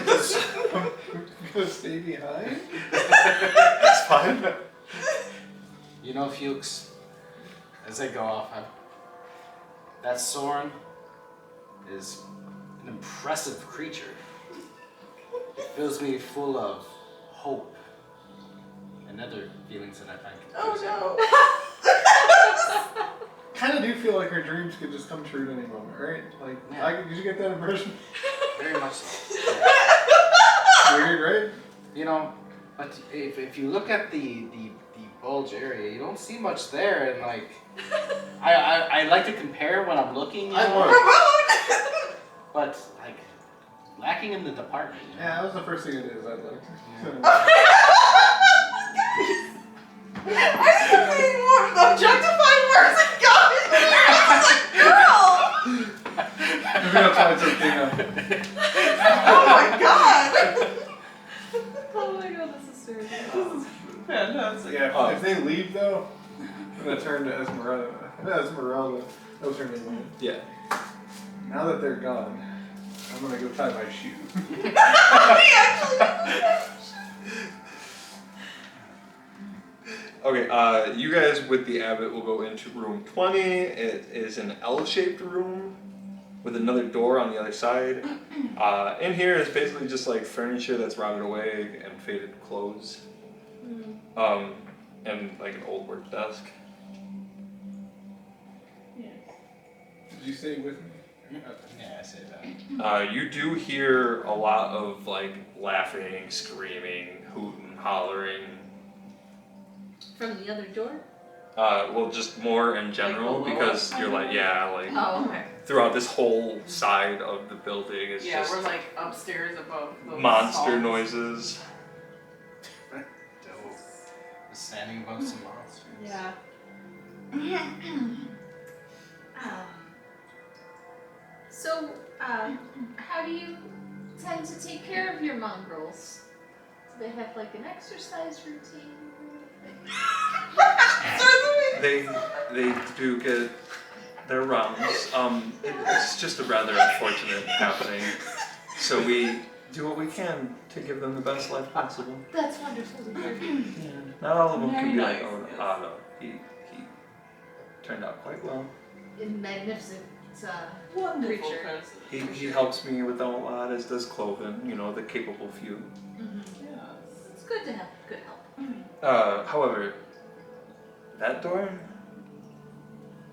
I'm gonna stay behind. That's fine. You know, Fuchs, as I go off, that Soren is an impressive creature. It fills me full of hope and other feelings that I find confusing. Oh no. Kind of do feel like our dreams could just come true at any moment, right? Like, Yeah. did you get that impression? Very much so. Yeah. Weird, right? You know, but if you look at the bulge area, you don't see much there, and like, I like to compare when I'm looking, you know, but like, lacking in the department. You know? Yeah, that was the first thing it is. I looked. Are you saying more objectifying words than Girl! Maybe I'll try something else. Oh my god! Oh my god, this is serious. This is fantastic. Yeah, if they leave though, I'm gonna turn to Esmeralda. Esmeralda. That was her name. Right? Yeah. Now that they're gone, I'm gonna go tie my shoe. Okay, you guys with the abbot will go into room 20. It is an L-shaped room with another door on the other side. In here is basically just like furniture that's rotted away and faded clothes. And like an old work desk. Yes. Did you stay with me? Yeah, I say that. You do hear a lot of like laughing, screaming, hooting, hollering. From the other door? Well, just more in general Like below because us? you're like, yeah, like Oh, okay. throughout this whole side of the building is Yeah, just we're like upstairs above those monster stalls. noises. Dope. Just standing above some monsters. Yeah. So So, how do you tend to take care of your mongrels? Do they have like an exercise routine? They do get their rounds. It's just a rather unfortunate happening. So we do what we can to give them the best life possible. That's wonderful to hear. Yeah. Not all of them Very can be nice, like, oh, yes. no, he turned out quite well. A magnificent Wonderful creature. person. He helps me with them a lot, as does Cloven, you know, the capable few. Yes. It's good to have good help. However, that door,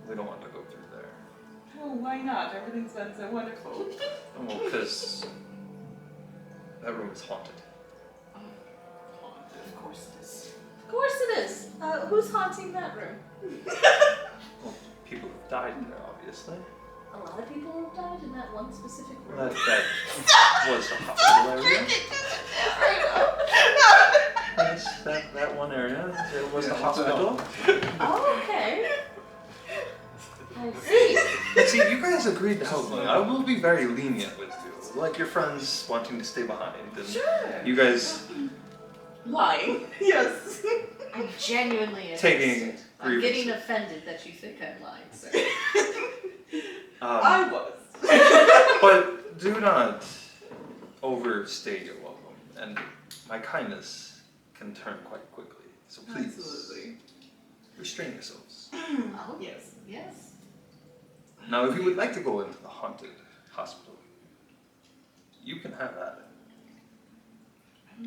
we don't want to go through there. Oh, why not? Everything's been so wonderful. Well, because that room is haunted. Haunted, of course it is. Of course it is. Who's haunting that room? Well, people have died in there, obviously. A lot of people have died in that one specific room. That was the hospital area. Yes, that one area, it was the hospital. Oh, okay. I see. But see, you guys agreed to help me. I will be very lenient with you. Like your friends wanting to stay behind. And Sure. you guys Lying. Yes. I'm genuinely Taking interested. I'm getting grievances. offended that you think I'm lying, sir. I was. But do not overstay your welcome. And my kindness can turn quite quickly. So please Absolutely. restrain yourselves. Oh, Yes. yes. Now, if you would like to go into the haunted hospital, you can have that.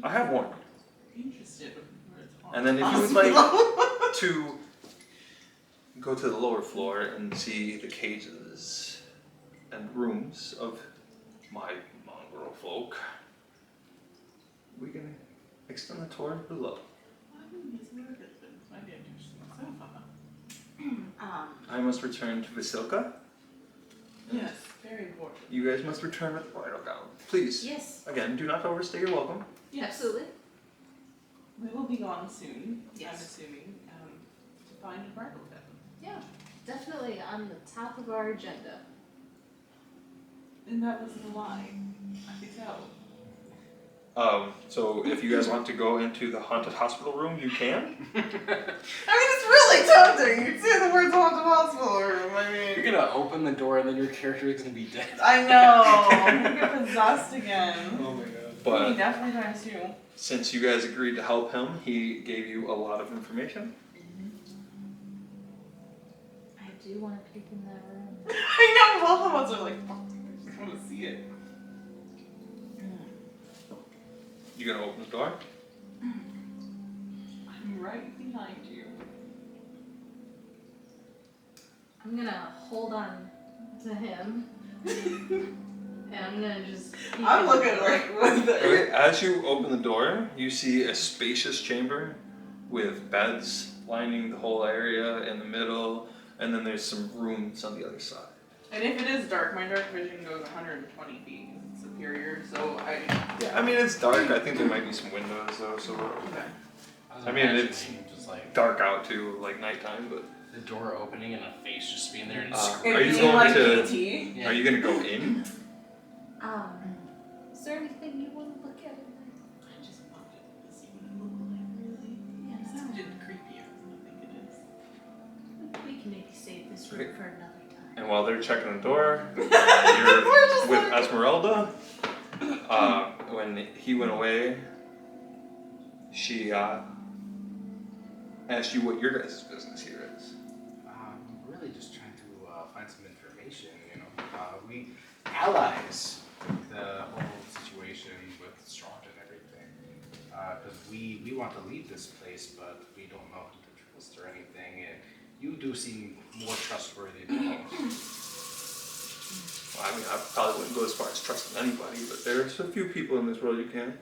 I have warned you. Interested where it's haunted. And then if you would like Hospital. to go to the lower floor and see the cages and rooms of my mongrel folk, we can extend the tour below. Might be interesting so far. I must return to Vasilka. Yes, very important. You guys must return with the bridal gown. Please, Yes. again, do not overstay your welcome. Yes. Absolutely. We will be gone soon, I'm Yes. assuming, to find a bridal gown. Yeah. Definitely on the top of our agenda. And that wasn't a lie. I could tell. So if you guys want to go into the haunted hospital room, you can. I mean, it's really tempting. You say the words haunted hospital room. I You're mean, gonna open the door and then your character is gonna be dead. I know. I'm gonna get possessed again. Oh my god. But But definitely times two. since you guys agreed to help him, he gave you a lot of information. I do want to peek in that room. I know. Both of us are like, fuck, I just want to see it. You gonna open the door? I'm right behind you. I'm gonna hold on to him. And I'm gonna just peek I'm in looking the like with the. Okay, as you open the door, you see a spacious chamber with beds lining the whole area in the middle, and then there's some rooms on the other side. And if it is dark, my dark vision goes 120 feet. 'Cause it's superior, so I. Yeah, I mean it's dark. I think there might be some windows though, so Okay. was I mean, imagining it's just like dark out too, like nighttime. But the door opening and a face just being there and Are screaming. you It being going like to- PT. Yeah. are you gonna go in? Is there anything you want to look at in there? I just wanted to see what it looked like, really. Yes. It sounded creepier than I think it is. We can maybe save this room for another time. And while they're checking the door, We're you're just with like- Esmeralda. When he went away, she asked you what your guys' business here is. Really just trying to find some information, you know. We allies with the whole situation with Strahd and everything. Because we want to leave this place, but we don't know who to trust or anything. And you do seem more trustworthy than me. Well, I mean, I probably wouldn't go as far as trusting anybody, but there's a few people in this world you can.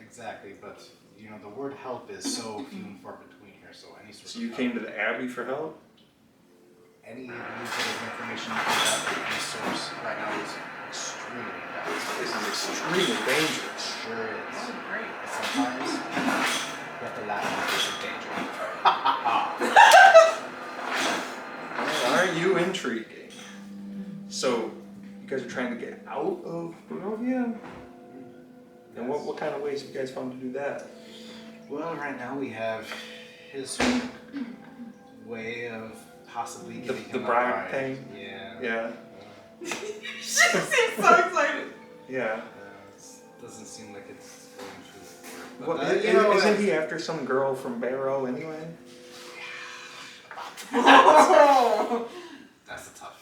Exactly, but you know the word help is so few and far between here. So any sort So of you help, came to the Abbey for help? any little bit of information you can have from any source right now is extremely valuable. This is extremely dangerous. Sure is. Oh, great. But sometimes you have to laugh in the face of danger. Aren't you intriguing? So, you guys are trying to get out of Barovia? And what kind of ways have you guys found to do that? Well, right now we have his way of possibly getting The him a bribe ride. thing? Yeah. Yeah. She seems so excited. Yeah. It doesn't seem like it's going to work. What, But, you know, isn't he after some girl from Barrow anyway? Oh. That's a tough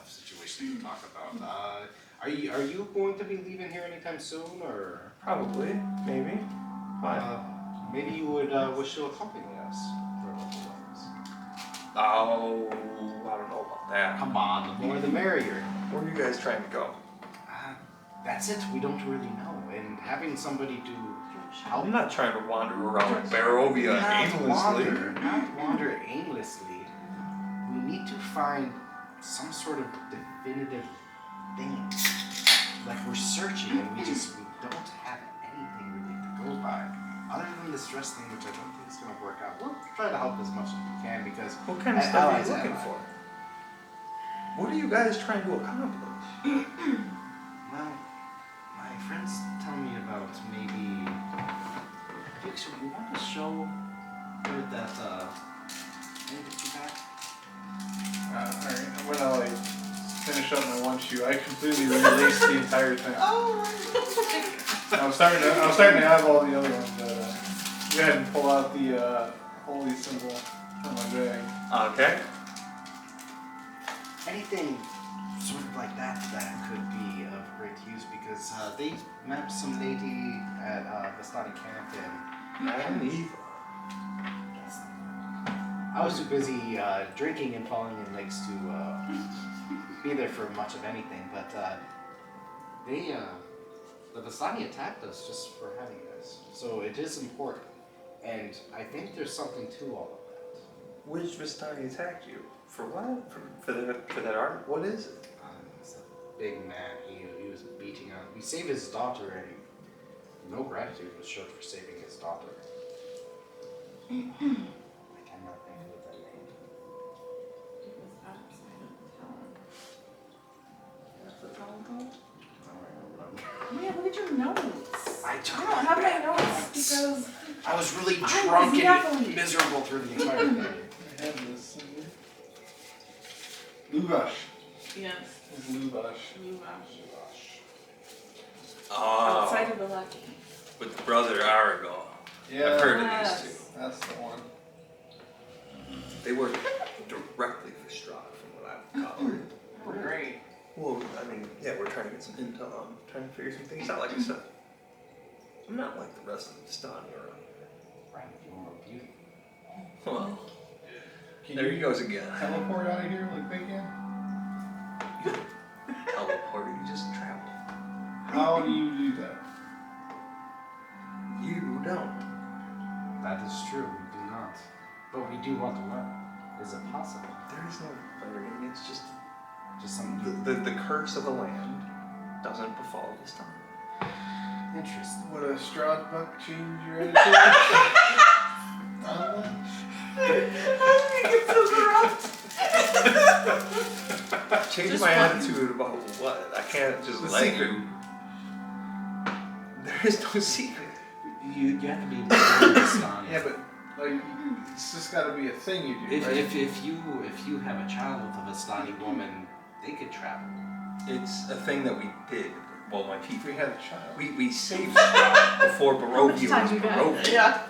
situation to talk about. Are you going to be leaving here anytime soon, or Probably. Maybe. Why? maybe you would wish to accompany us for a couple days? Oh, I don't know about that. Come on, the more the merrier. Where are you guys trying to go? That's it. We don't really know, and having somebody to help. I'm not trying to wander around Barovia aimlessly. Not wander aimlessly. We need to find some sort of definitive thing. Like we're searching and we don't have anything really to go by. Other than this dress thing, which I don't think is going to work out. We'll try to help as much as we can because What kind of stuff are you allies looking ally. for? What are you guys trying to accomplish? Well, my friends tell me about maybe. Dix, you want to show her that thing that you got? Alright, when I like finish up my one shoe, I completely released the entire thing. Oh I was starting to have all the other ones, but go ahead and pull out the holy symbol from my bag. Okay. Anything sort of like that could be of great use because they met some lady at Vistani camp and Madam Eva. I was too busy drinking and falling in lakes to be there for much of anything, but the Vistani attacked us just for having this, so it is important, and I think there's something to all of that. Which Vistani attacked you? For what? For that art? What is it? He's a big man. He was beating on. We saved his daughter, and no gratitude was showed for saving his daughter. I cannot think of that name. man, look at your notes. I I don't have my notes because I was really I drunk was and definitely- miserable through the entire thing. I have this symbol. Luvash. yes, It's Luvash. Oh, outside of the lucky. with the brother Arago. Yeah, I've heard of Yes. these two. that's the one. They work directly for Strahd, from what I've covered. Oh, great. Well, I mean, yeah, we're trying to get some intel on, trying to figure some things out. Like I said, I'm not like the rest of the Vistani around Right, you want a beauty. here. Well, Can there he goes again. teleport out of here like they can? Teleport, you just travel. How do you do that? You don't. That is true, we do not. But we do want to learn. Is it possible? There is no learning. It's just Just something the curse of the land doesn't befall this time. interesting. Would a Strahd buck change your attitude? On Change Just my one. attitude about what? I can't just The let secret. you. There is no secret. You have to be Vistani. Yeah, but like, it's just got to be a thing you do, If, right? if you have a child with a Vistani woman, they could travel. It's a thing that we did. Well, my If people. we had a child. We saved Strahd before Barovia time was you got? Barovia. Yeah.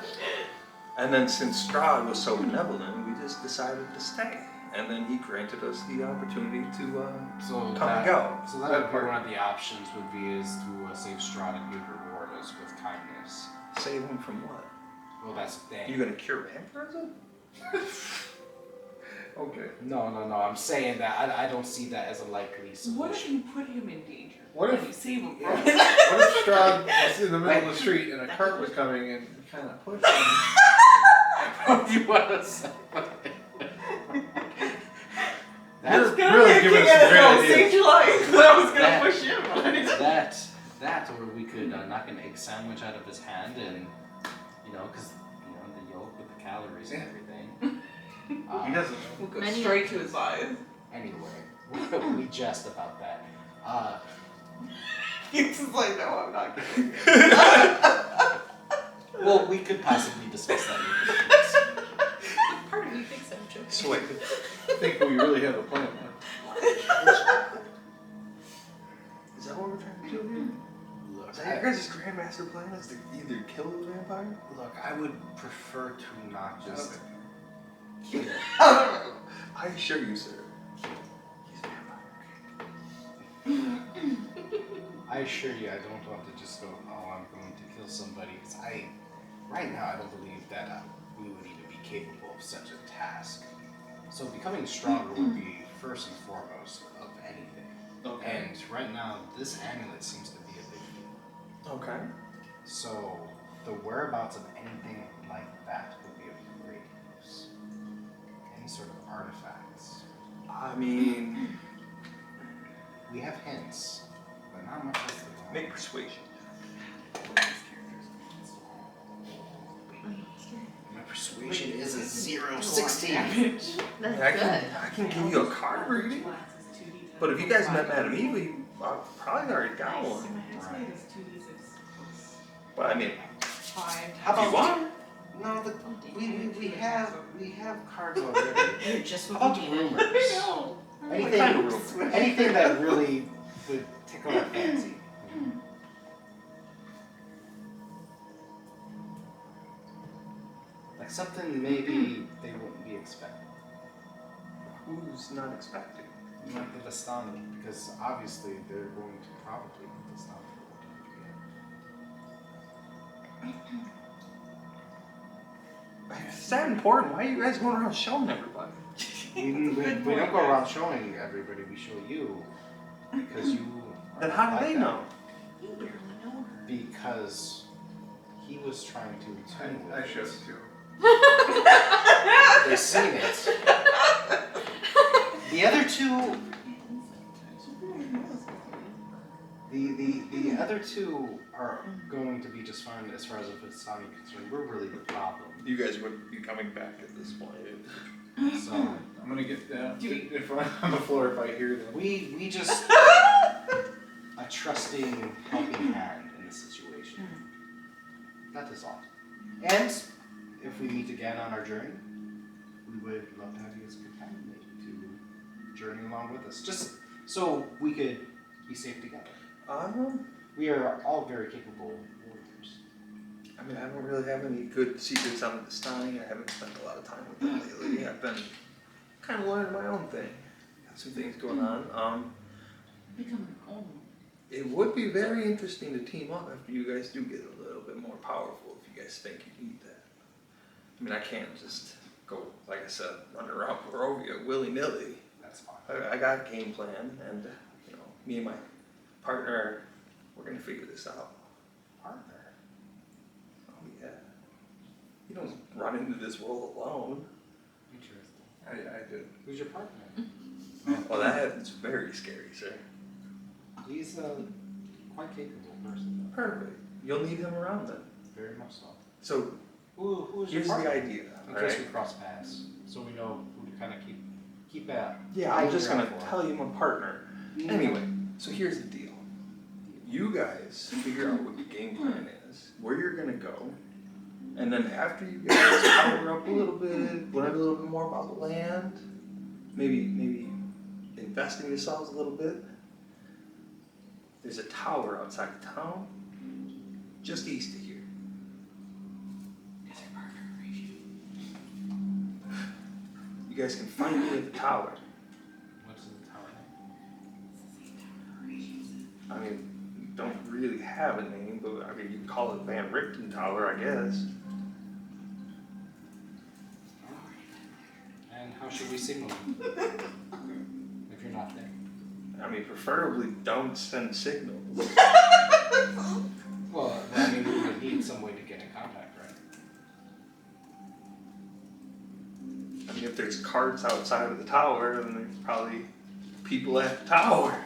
And then since Strahd was so benevolent, we just decided to stay. And then he granted us the opportunity to So come and go. So that would be one of the options would be is to save Strahd and he'd reward us with kindness. Save him from what? Well, that's the thing. You gonna cure vampirism? Okay. No, I'm saying that I don't see that as a likely solution. What if you put him in danger? What if- you save him Yeah. from it? What if Strahd was in the middle of the street and a cart was coming and kind of pushed him? you want to say? You're Gonna really be a giving king us some of great the ideas. saved your life. But I was gonna That- push him. But I didn't. that or we could knock an egg sandwich out of his hand and because the yolk with the calories and Yeah. everything. He doesn't know. We'll go Many straight to his eyes. Anyway, we jest about that. He's just like, no, I'm not kidding. Well, we could possibly discuss that later. Part of me thinks I'm joking. So wait, I think we really have a plan now. is that what we're trying to do here? Look, Is that your guys' grandmaster plan? Is to either kill the vampire? Look, I would prefer to not just kill. I assure you, sir. He's a vampire. I assure you, I don't want to just go, oh, I'm going to kill somebody. Because right now, I don't believe that we would even be capable of such a task. So becoming stronger would be first and foremost of anything. Okay. And right now, this amulet seems to be a big deal. Okay. So the whereabouts of anything like that would be of great use. Any sort of artifacts. I mean, We have hints, but not much else to go on. make persuasion. My persuasion is a 0-16. That's I good. can give you a card reading, but if you guys met Madame Eva, you probably already got one. But I mean, Fine. How if you about want, no? We have cards already. Just How what about we needed. rumors? Anything, kind of rumors? anything that really would tickle our fancy. Like something maybe they wouldn't be expecting. who's not expecting? Like the Vistani, because obviously they're going to probably get Vistani for If it's that important, why are you guys going around showing everybody? we don't go around showing everybody, we show you. Because you are Then how do like they that. know? You barely know her. Because he was trying to attune with I showed it. it too. They seen it. The other two, the other two are going to be just fine as far as the Vistani is concerned. We're really the problem. You guys would be coming back at this point. So I'm gonna get down if I'm on the floor if I hear them. we just a trusting helping hand in this situation. That is all. And if we meet again on our journey, we would love to have you as a companion maybe to journey along with us. Just so we could be safe together. We are all very capable warriors. I mean, I don't really have any good secrets on the Vistani. I haven't spent a lot of time with them lately. I've been kind of learning my own thing. Got some things going on. Become your own. It would be very interesting to team up after you guys do get a little bit more powerful if you guys think you need that. I mean, I can't just go, like I said, run around Barovia willy-nilly. That's fine. I got a game plan, and you know, me and my partner, we're gonna figure this out. Partner. Oh yeah. You don't run into this world alone. Interesting. I did. Who's your partner? Well, that's very scary, sir. He's a quite capable person, Perfect. You'll need him around then. though. Very much so. So Who's your here's the partner? idea. In All case right? we cross paths, so we know who to kind of keep at. Yeah, I'm just gonna Looking out for. tell you my partner. Anyway, so here's the deal. You guys figure out what your game plan is, where you're gonna go, and then after you guys power up a little bit, learn a little bit more about the land, maybe invest in yourselves a little bit. There's a tower outside of town, just east of here. You guys can find me at the tower. What's the tower name? I mean, you don't really have a name, but I mean, you can call it Van Richten Tower, I guess. And how should we signal you? If you're not there. I mean, preferably don't send signals. Well, I mean, we would need some way to get in contact, right? I mean, if there's carts outside of the tower, then there's probably people at the tower.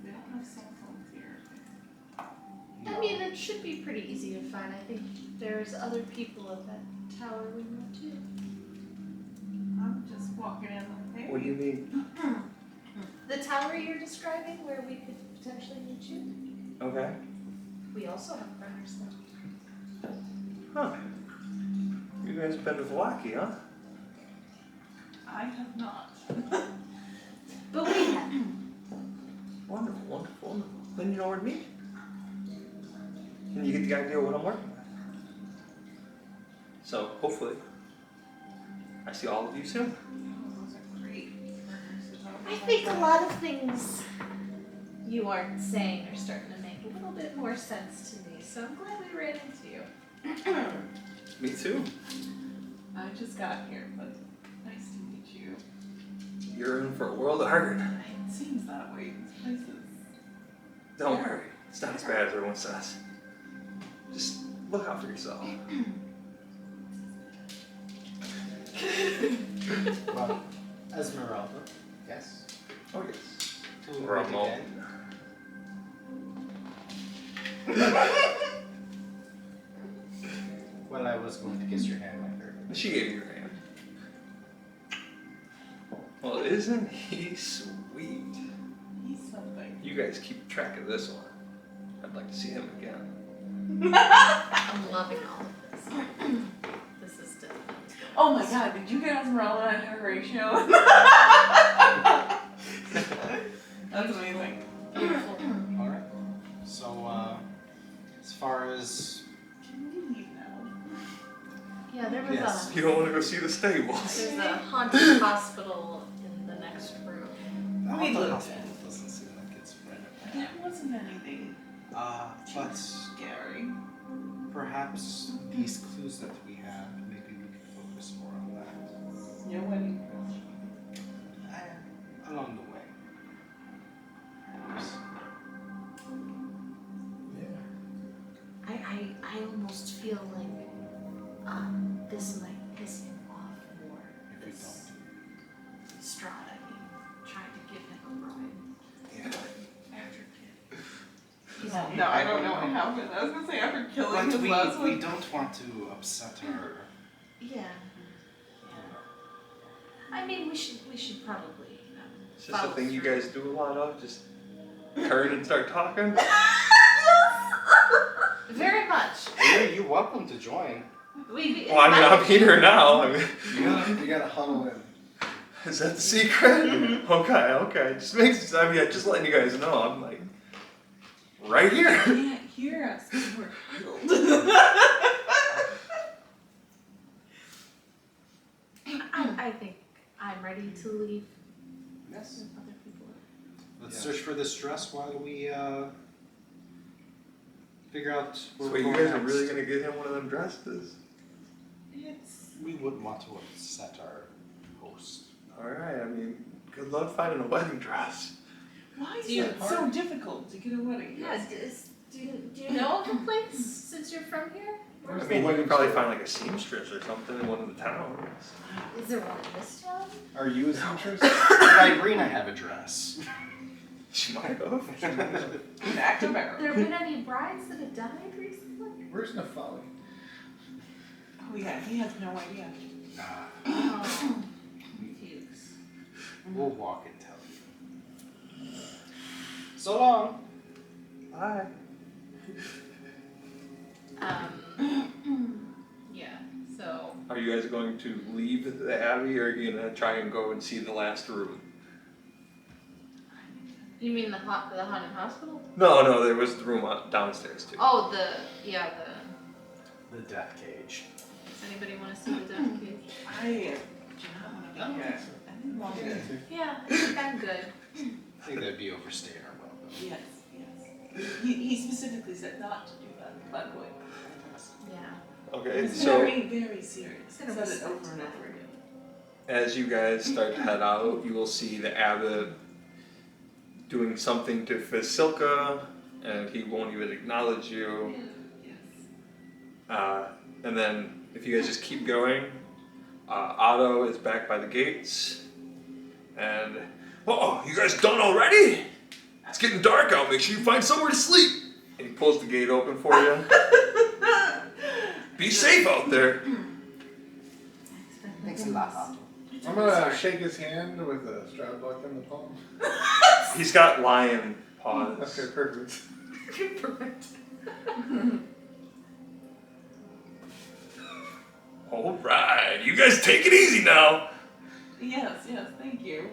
They don't have cell phones here. I mean, it should be pretty easy to find. I think there's other people at that tower we know too. I'm just walking in the What do you mean? The tower you're describing, where we could potentially meet you, Okay. we also have runners there. Huh. You guys have been to Vlaki, huh? I have not. But we have. Wonderful, wonderful, wonderful. Then you know where to meet. And you get the idea of what I'm working with. So hopefully, I see all of you soon. Those are great. I think a lot of things you aren't saying are starting to make a little bit more sense to me, so I'm glad we ran into you. Me too. I just got here, but nice to meet you. You're in for a world of hurt. It seems that way. This place is. Don't worry. It's not as bad as everyone says. Just look out for yourself. Well, Esmeralda. Yes. Oh yes. To For a meet moment. again. Well, I was going to kiss your hand, I heard. She gave you your hand. Well, isn't he sweet? He's something. You guys keep track of this one. I'd like to see him again. I'm loving all of this. This is definitely. Oh my god, did you get Esmeralda at her ratio? That's amazing. Beautiful. Alright. So, as far as. Can we leave now? Yeah, there was Yes. You don't want to go see the stables. there's a haunted hospital in the next room. The We haunted looked. hospital doesn't seem like it's right up there. There wasn't anything But scary. perhaps these clues that we have, maybe we could focus more on that. Your wedding. Along the way. Perhaps. I almost feel like this might piss him off more. If we This don't. Strahd, I mean, trying to give him a bride. No, I don't know what happened. I was gonna say after killing But his last we one. don't want to upset her. Yeah. I mean, we should probably. It's just a follow thing you through. guys do a lot of. Just turn and start talking. Very much. You're welcome to join. We. Well, I mean, I'm here now. I mean, You gotta huddle in. is that the secret? Okay. Just makes. I mean, just letting you guys know. I'm like right here. You can't hear us because we're huddled. I think I'm ready to leave. Yes. If other people are. Let's search for this dress while we figure out where So we're you going guys are next. really gonna get him one of them dresses? It's. We wouldn't want to upset our host. All right. I mean, good luck finding a wedding dress. Why is Do you- it so difficult to get a wedding Yeah. dress? Do you know of a place since you're from here? I mean, you could probably find like a seamstress or something in one of the towns. Is there one in this town? Are you a seamstress? Did Irina have a dress? She might have. An active arrow. There been any brides that have died recently? Where's Nefali? Oh yeah, he has no idea. Nah. Oh, confused. We'll walk and tell you. So long. Bye. Yeah. So Are you guys going to leave the abbey, or are you gonna try and go and see the last room? you mean the haunted hospital? No, there was the room downstairs too. Oh, the. The death cage. Does anybody want to see the death cage? I do not want to be here. I didn't want to. Yeah, I think I'm good. I think that'd be overstaying our welcome. Yes. He specifically said not to do that, by the way. Yeah. Okay, It's so very, very serious. Gonna Said it respect over and that. over again. as you guys start to head out, you will see the abbot doing something to Fasilka, and he won't even acknowledge you. Yes. And then if you guys just keep going, Otto is back by the gates, and you guys done already? It's getting dark out. Make sure you find somewhere to sleep. And he pulls the gate open for you. Be safe out there. Thanks a lot, Otto. I'm gonna shake his hand with a Strahd block in the palm. He's got lion paws. Okay, perfect. Perfect. Alright, you guys take it easy now. Yes, thank you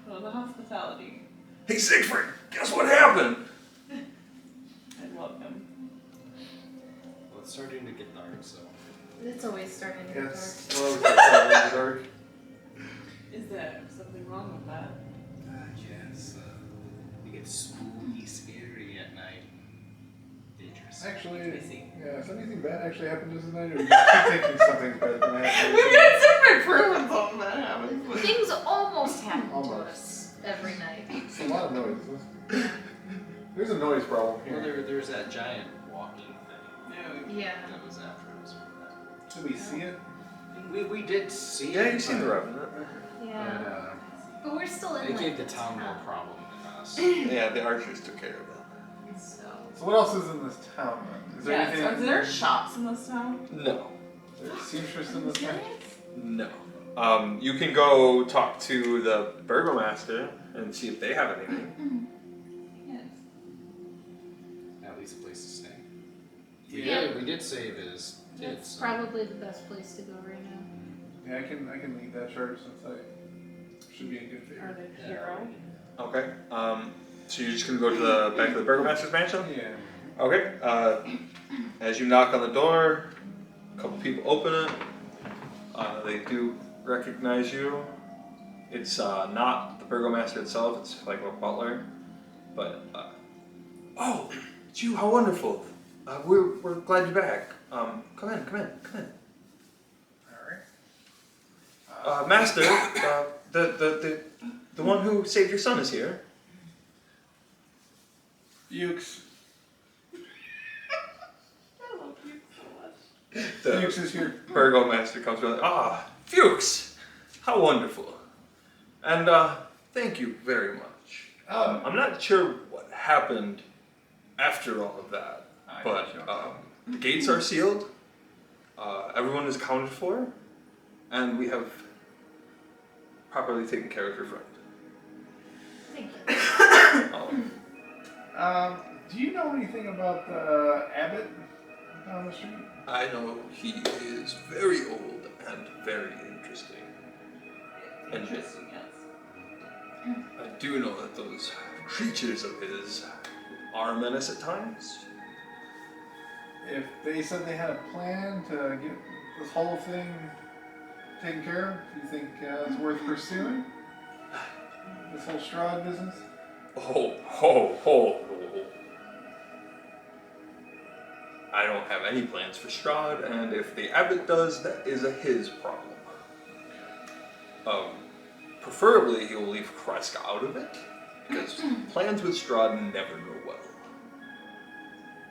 for the hospitality. Hey Siegfried, guess what happened? And welcome. Well, it's starting to get dark, so. It's always starting to get dark. Yes. Well, it's like in the dark. Is there something wrong with that? Yes. It gets spooky, scary at night. Dangerous. Actually, I see. yeah, has anything bad actually happened to us tonight? Or you keep thinking something bad than that? We've got some improvements on that happens. but- Things almost happen to Almost. us every night. It's a lot of noise. There's a noise problem Well, here. there's that giant walking thing No. Yeah. that was after us. Did we see it? We did see Yeah, it, you've seen the but- Revenant. Yeah. But But we're still in it like gave the town more problem than us. Yeah, the archers took care of it. So So what else is in this town then? Is there Yeah, anything? so are there shops in this town? No. Is there a seamstress in this town? No. You can go talk to the burgomaster and see if they have anything. Yes. At least a place to stay. Yeah. We did save his that's kids. so- probably the best place to go right now. Yeah, I can lead that charge since I should be in good Are favor. they hero? Okay. So you're just gonna go to the back of the burgomaster's mansion? Yeah. Okay. As you knock on the door, a couple people open it. They do recognize you. It's not the burgomaster itself. It's like a butler. But oh, it's you! How wonderful! We're glad you're back. Come in. All right. Master, the one who saved your son is here. Fuchs. I love you so much. The Fuchs is here. burgomaster comes around. Ah, Fuchs! How wonderful! And thank you very much. I'm not sure what happened after all of that, but the gates are sealed. Everyone is accounted for, and we have properly taken care of your friend. Thank you. Do you know anything about the abbot down the street? I know he is very old and very interesting. And Interesting, yes. I do know that those creatures of his are a menace at times. If they said they had a plan to get this whole thing taken care of, do you think it's worth pursuing? This whole Strahd business? Ho. I don't have any plans for Strahd, and if the abbot does, that is his problem. Preferably he will leave Kreska out of it, because plans with Strahd never go well.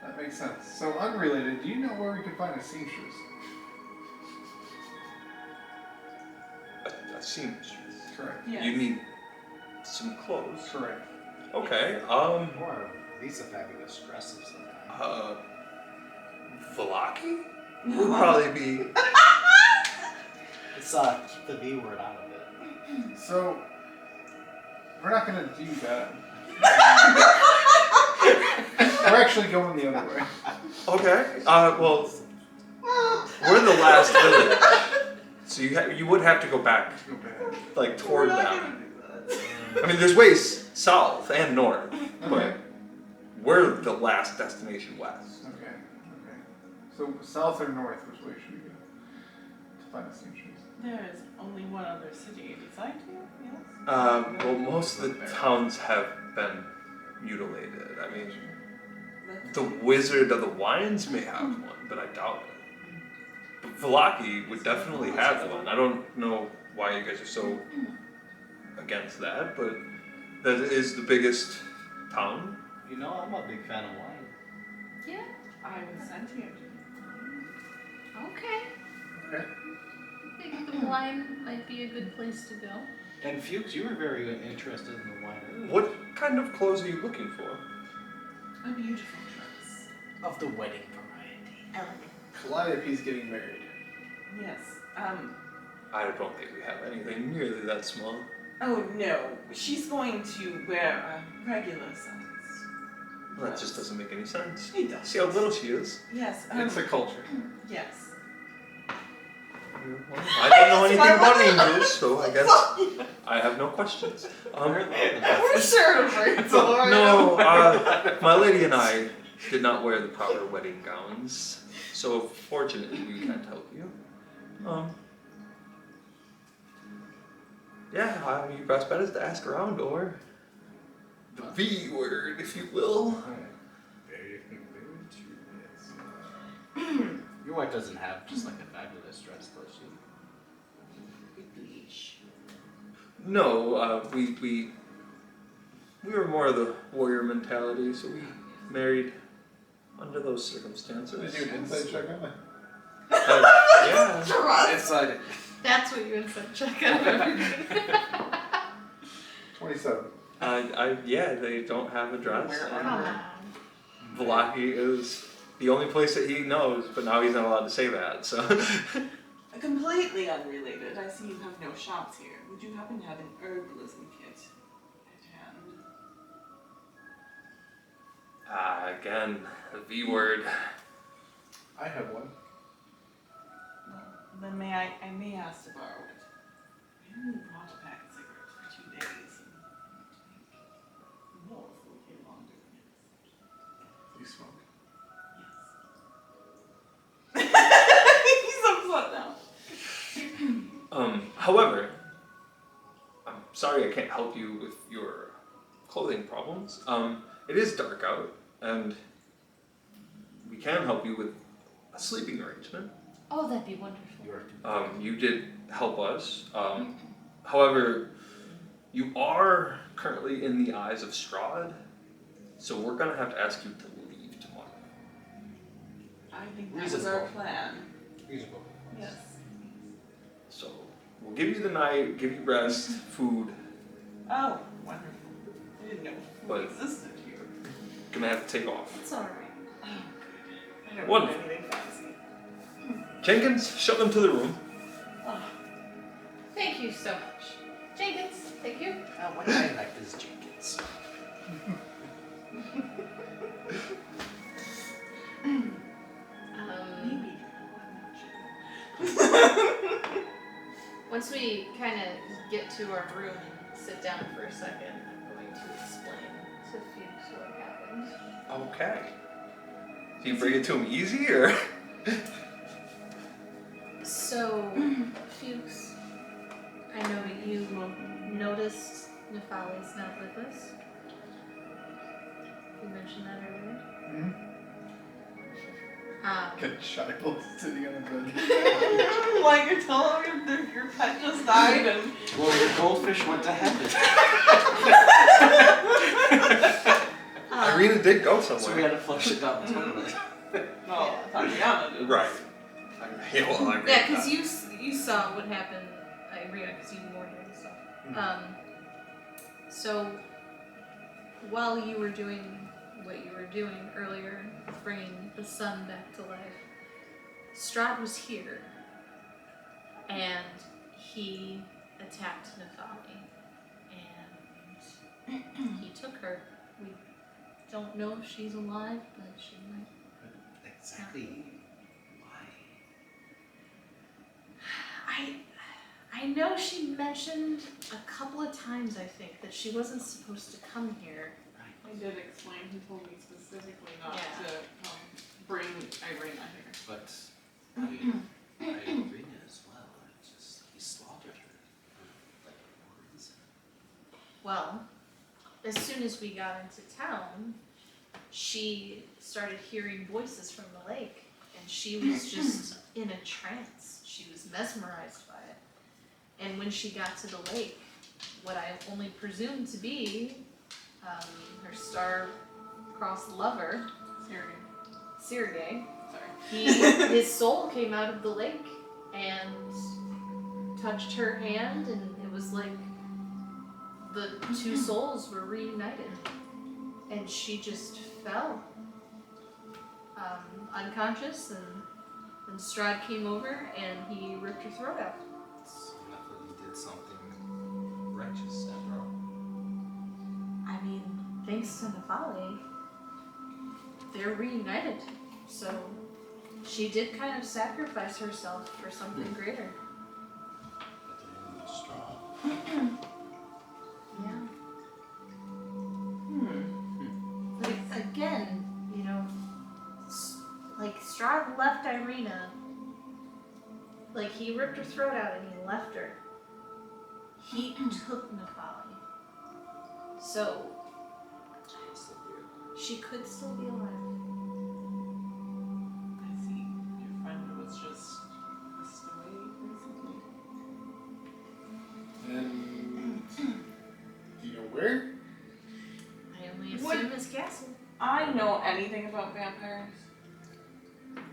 That makes sense. So unrelated, do you know where we can find a seamstress? A seamstress. Correct. Yes. You need some clothes. Correct. Okay. Or at least a fabulous dress of some kind. Velaki would probably be. Let's keep the V word out of it. So we're not gonna do that. We're actually going the other way. Okay. Well, we're the last village, so you would have to go back, Go back. like We're toward not them. gonna do that. I mean, there's ways south and north, Okay. but we're the last destination west. Okay. So south or north, which way should we go to find a seamstress? There is only one other city beside you, yes? Well, most of the towns have been mutilated. I mean, the Wizard of the Wines may have one, but I doubt it. But Velaki would definitely have one. I don't know why you guys are so against that, but that is the biggest town. You know, I'm a big fan of wine. Yeah. I was sent here. Okay. Okay. I think the wine might be a good place to go. And Fuchs, you were very interested in the wine earlier. What kind of clothes are you looking for? A beautiful dress. Of the wedding variety. Elegant. Calliope's getting married. Yes. I don't think we have anything nearly that small. Oh no, she's going to wear a regular size. Well, that just doesn't make any sense. It does. See how little she is? Yes. It's a culture. Yes. Well, I don't know anything about angels, so I guess I have no questions. We're sure it's alright. No, my lady and I did not wear the proper wedding gowns, so fortunately we can't help you. Yeah, your best bet is to ask around, or the V word, if you will. Very true, yes. Your wife doesn't have just like a fabulous dress, does she? No, we were more of the warrior mentality, so we married under those circumstances. Did you an inside check on that? Yeah. Trust. Inside. That's what you inside check out of everything. 27. Yeah, they don't have a dress. Where and Come on. Velaki is the only place that he knows, but now he's not allowed to say that, so. Completely unrelated. I see you have no shops here. Would you happen to have an herbalism kit at hand? Again, the V word. I have one. Well, then I may ask to borrow it. I only brought a pack of cigarettes for 2 days, and I know if we're here longer than You smoke. yes. He's upset now. However, I'm sorry I can't help you with your clothing problems. It is dark out, and we can help you with a sleeping arrangement. Oh, that'd be wonderful. You are too. You did help us. However, you are currently in the eyes of Strahd, so we're gonna have to ask you to leave tomorrow. I think that was our plan. Reasonable. Yes. So we'll give you the night, give you rest, food. Oh, wonderful. I didn't know But- food existed here. Gonna have to take off. It's alright. Oh, good. I don't Wonderful. want anything fancy. Jenkins, show them to the room. Oh, Thank you so much. Jenkins, thank you. What I like is Jenkins. maybe. Once we kind of get to our room and sit down for a second, I'm going to explain to Fuchs what happened. Okay. Do you bring it to him easy, or? So, Fuchs, I know you noticed Nefali's not with us. You mentioned that earlier. Mm-hmm. Get a child sitting on the bed. Like you're telling me your pet just died and Well, your goldfish went to heaven. Irina did go So we somewhere. had to flush it down the toilet. well, Tatiana did. Right. Yeah, well, I read Yeah, because that. you saw what happened, Irina, because you warned her and stuff. So while you were doing what you were doing earlier, bringing the sun back to life, Strahd was here, and he attacked Nefali, and he took her. We don't know if she's alive, but she might. Exactly. Why? I know she mentioned a couple of times, I think, that she wasn't supposed to come here. I did explain. He told me specifically not Yeah. to bring Irina here. But I agree as well. It's just he slaughtered her for like no reason. Well, as soon as we got into town, she started hearing voices from the lake, and she was just in a trance. She was mesmerized by it. And when she got to the lake, what I only presumed to be her star-crossed lover, Sergei, Sorry. his soul came out of the lake and touched her hand, and it was like the two souls were reunited, and she just fell unconscious, and Strahd came over and he ripped her throat out. It's thanks to Nefali, they're reunited. So she did kind of sacrifice herself for something greater. But the name was Strahd. Yeah. Hmm. But again, you know, like Strahd left Irina. Like he ripped her throat out and he left her. He took Nefali. So she could still be alive. I see. Your friend was just passed away recently. And do you know where? I only assume his castle. I know anything about vampires.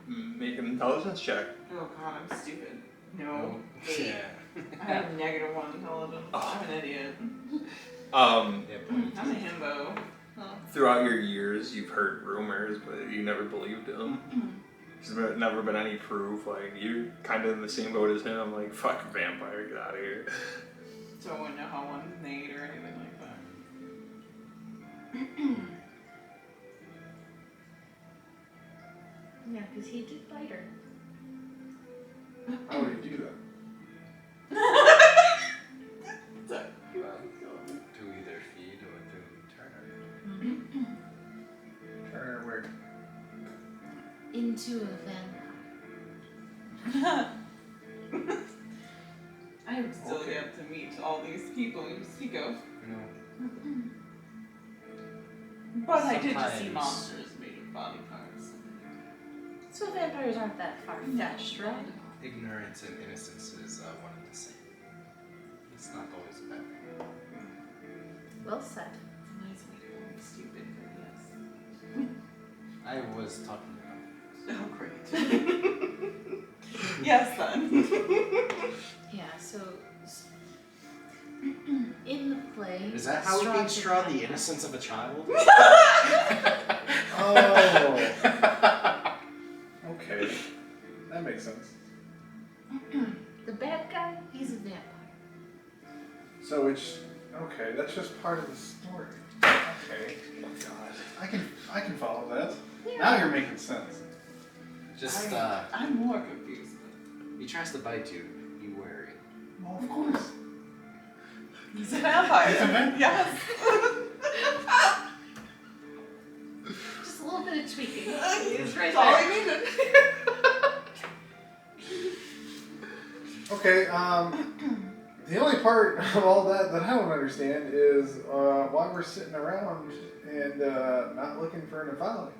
Make an intelligence check. Oh god, I'm stupid. No. Yeah. I have -1 intelligence. Oh. I'm an idiot. Um, I'm a himbo. throughout your years, you've heard rumors, but you never believed them. There's never been any proof. Like, you're kind of in the same boat as him. Like, fuck vampire, get out of here. So I wouldn't know how one's made or anything like that. Yeah, because he did bite her. How would you do that? To either feed or to turn her. Turn her where? Into a vampire. I am still yet to meet all these people you speak of. No. But I did just see Sometimes. monsters made of body parts. So vampires aren't that far-fetched, right? Ignorance and innocence is one and the same. It's not always a bad thing. Well said. Nice way to call me stupid, but yes. I was talking about Oh, great. Yes, then. Yeah, so in the play, Is that how we Strahd gave did Strahd have the that. innocence of a child? Oh. Okay. That makes sense. The bad guy, he's a vampire. So it's okay. That's just part of the story. Okay. Oh God. I can follow that. Now you're making sense. just I'm more confused. he tries to bite you, be wary. Well, of course. He's a vampire. He's a vampire. Yes. Just a little bit of tweaking. He's right all there. I needed. Okay. The only part of all that I don't understand is why we're sitting around and not looking for an Nefali.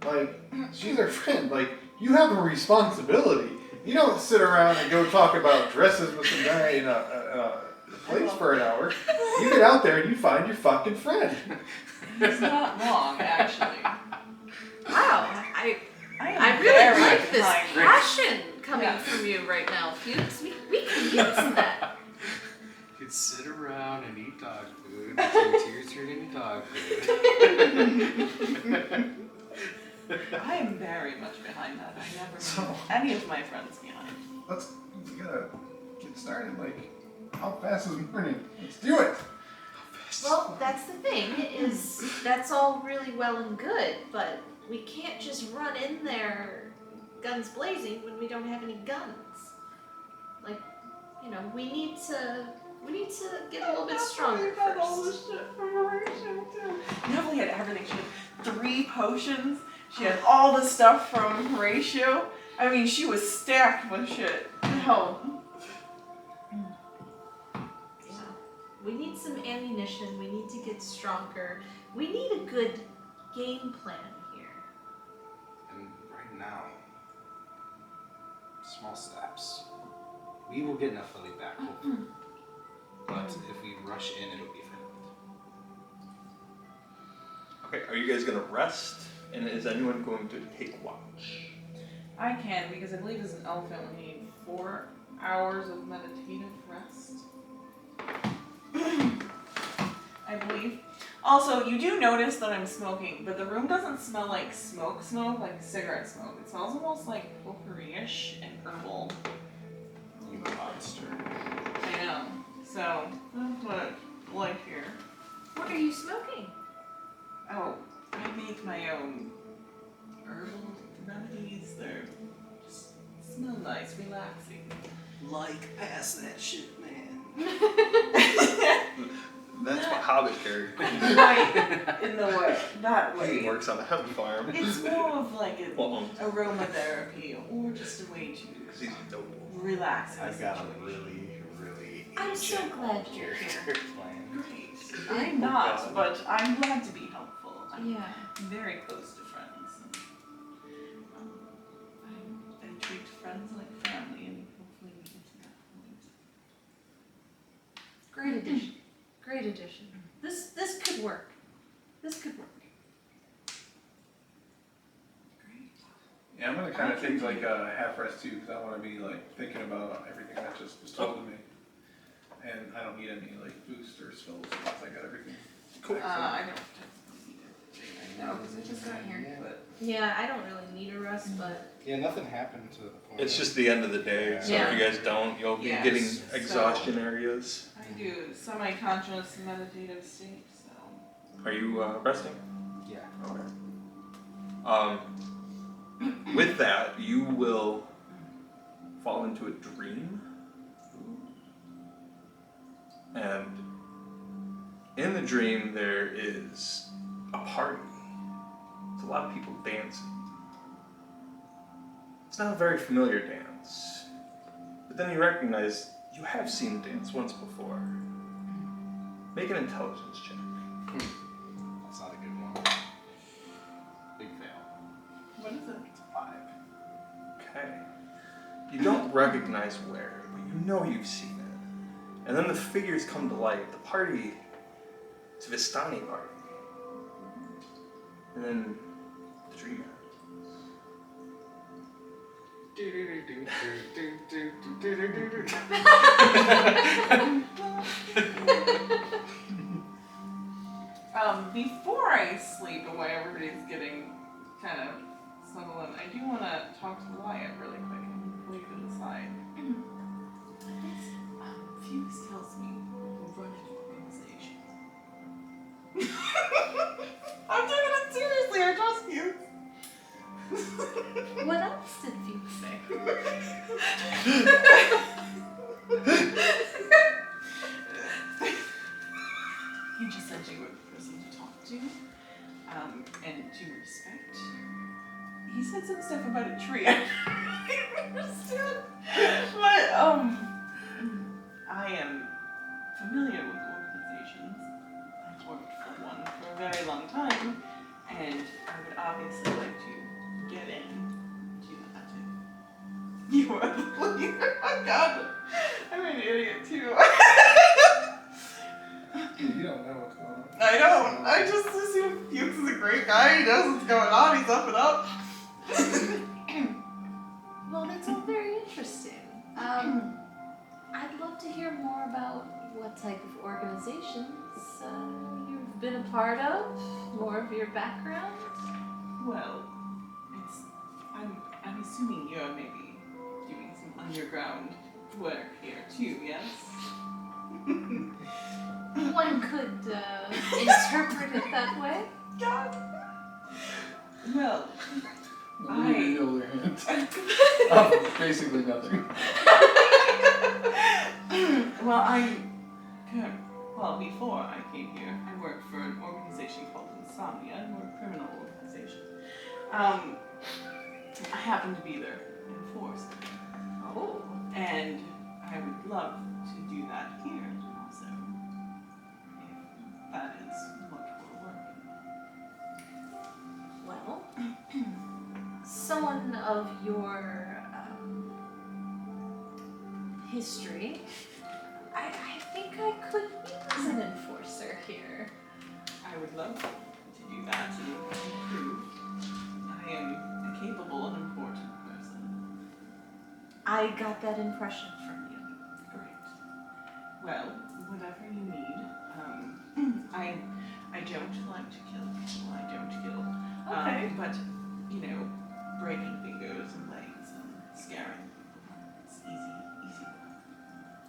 Like, she's our friend. Like, you have a responsibility. You don't sit around and go talk about dresses with some guy in a place for an hour. You get out there and you find your fucking friend. He's not wrong, actually. Wow, I I am really very like this kind. passion coming Yeah. from you right now, Fuchs. We can use that. You could sit around and eat dog food until tears turn into dog food. I am very much behind that. I never So- knew any of my friends behind. We gotta get started. Like, how fast is morning? Let's do it. Well, that's the thing, is that's all really well and good, but we can't just run in there guns blazing when we don't have any guns. Like, you know, we need to get a little bit stronger All first. this shit from Horatio too. Natalie had everything. She had 3 potions. She had all the stuff from Horatio. I mean, she was stacked with shit. Hell. Yeah. We need some ammunition, we need to get stronger. We need a good game plan here. And right now, small steps. We will get Nefali back, hopefully. But if we rush in, it'll be filmed. Okay, are you guys gonna rest? And is anyone going to take watch? I can, because I believe as an elephant we need 4 hours of meditative rest. I believe. Also, you do notice that I'm smoking, but the room doesn't smell like smoke, like cigarette smoke. It smells almost like potpourri-ish and herbal. You monster. I know. So, that's what it's like here. What are you smoking? bike past that shit, man. That's what Hobbit carry. Right in the way, that He way. works on a hemp farm. It's more of like an Well, aromatherapy or just a way because he's to noble. relax in a I've got a situation. really I'm so ancient glad you're character here. plan. Great. I'm not, God. but I'm glad to be helpful. I'm Yeah. very close to friends. And, I treat friends like family, and hopefully we get to that point. Great addition. Great addition. This could work. This could work. Great. Yeah, I'm gonna kind of take like a half rest too, because I want to be like thinking about everything that just was told to me. And I don't need any like boost or spells once I got everything. Cool. I don't technically need it right now because I just got here, but Yeah, I don't really need a rest, but Yeah, nothing happened to the point. It's just the end of the day, so Yeah. if you guys don't, you'll be Yes, getting so- exhaustion areas. I do semi-conscious meditative state, so. Are you resting? Yeah. Okay. With that, you will fall into a dream. And in the dream, there is a party. There's a lot of people dancing. It's not a very familiar dance. But then you recognize you have seen the dance once before. Make an intelligence check. That's not a good one. Big fail. What is it? It's a 5. Okay. You don't recognize where, but you know you've seen it. And then the figures come to light. The party is a Vistani party. And then the dream ends. Before I sleep and while everybody's getting kind of settled in, I do want to talk to Wyatt really quick and leave to the side. Fuchs tells me you run into organizations. I'm taking it seriously, I trust Fuchs. what else did Fuchs say? He just said you were the person to talk to, and to respect. He said some stuff about a tree. I don't understand. But, I am familiar with organizations. I've worked for one for a very long time, and I would obviously like to get in to that. You are the leader. Oh God, I'm an idiot too. You don't know what's going on. I don't. I just assume Fuchs is a great guy. He knows what's going on. He's up and up. Well, that's all very interesting. I'd love to hear more about what type of organizations you've been a part of, more of your background. Well, I'm assuming you're maybe doing some underground work here too, yes? One could interpret it that way. God. Well, Let me read the other hand. Basically nothing. Before I came here, I worked for an organization called Insomnia. We're a criminal organization. I happen to be their enforcer. Oh. And I would love to do that here also, if that is what we're working. Well, someone of your history, I think I could use an enforcer here. I would love to do that and prove I am a capable and important person. I got that impression from you. Great. Well, whatever you need. I don't like to kill people. I don't kill. Okay. But, breaking fingers and legs and scaring people. It's easy.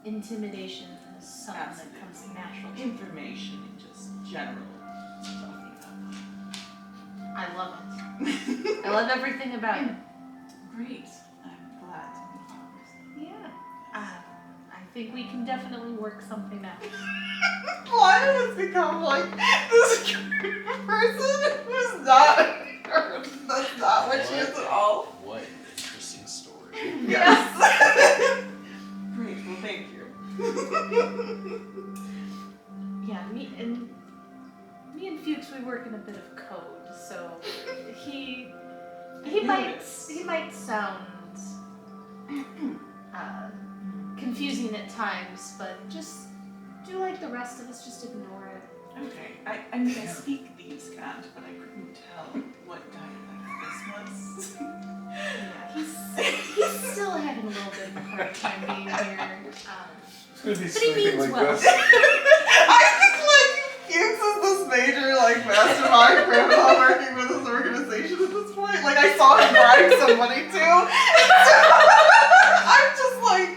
Intimidation is something that comes naturally. Information and just general stuff, I love it. I love everything about it. Great. I'm glad to be honest. Yeah. think we can definitely work something out. Why has become like this person who's not her? That's not what she is at all. What an interesting story. Yes. Great. Well, thank you. Yeah, me and Fuchs, we work in a bit of code, so he might sound confusing at times, but just do like the rest of us, just ignore it. Okay. I mean, I speak these cant, but I couldn't tell what dialect this was. Yeah, he's still having a little bit of a hard time being here. It's gonna be But he sleeping means like well. this. I think like Fuchs is this major like mastermind criminal working with this organization at this point. Like I saw him bribe somebody too. I'm just like,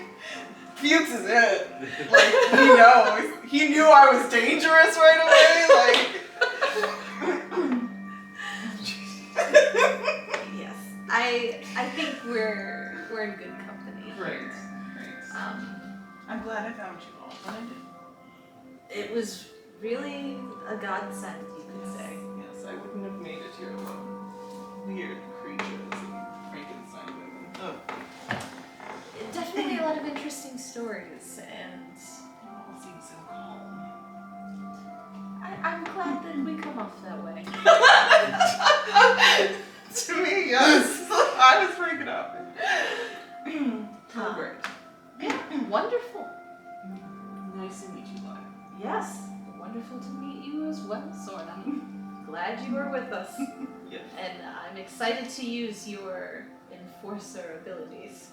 Fuchs is it. Like he knows. He knew I was dangerous right away. Yes, I think we're in good company. Great. here. Great. I'm glad I found you all. But I did. It was really a godsend, you could say. Yes, I wouldn't have made it here alone. Weird creatures and Frankenstein women. Ugh. Definitely a lot of interesting stories, and It all seems so calm. I'm glad that we come off that way. To me, yes. I was freaking out. Great. Yeah, wonderful. Nice to meet you, Lai. Yes, wonderful to meet you as well, Sword. I'm glad you were with us. Yes. And I'm excited to use your enforcer abilities.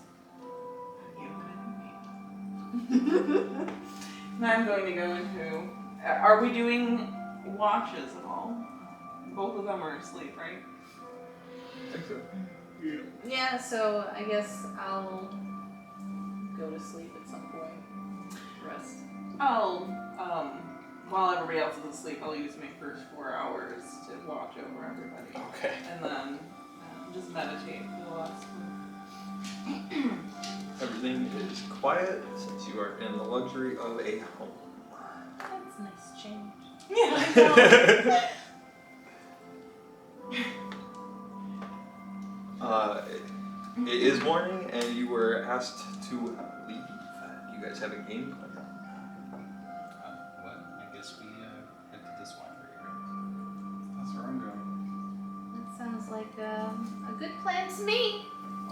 Now I'm going to go into. Are we doing watches at all? Both of them are asleep, right? I think so. Yeah, so I guess I'll go to sleep at some point. Rest. I'll, while everybody else is asleep, I'll use my first 4 hours to watch over everybody. Okay. And then just meditate for the last one. Everything is quiet since you are in the luxury of a home. That's a nice change. Yeah, I It is morning, and you were asked to leave. You guys have a game plan. What? I guess we head to this winery, right? That's where I'm going. That sounds like a good plan to me.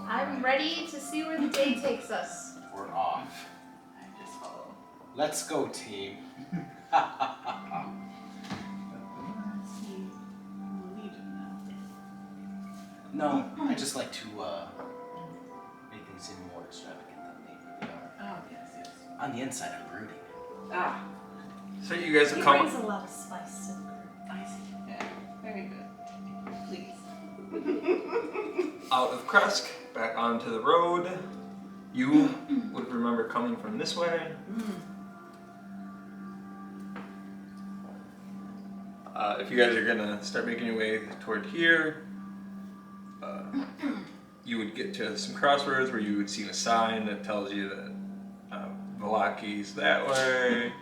I'm ready to see where the day takes us. We're off. I just follow. Let's go, team. See, Legion now. No, I just like to make things seem more extravagant than they really are. Oh, yes, yes. On the inside, I'm brooding. Ah, So you guys have He come. brings a lot of spice to the group. I see. Yeah, very good. Please. Out of Kresk, back onto the road. You would remember coming from this way. If you guys are gonna start making your way toward here, you would get to some crossroads where you would see a sign that tells you that Valaki's that way.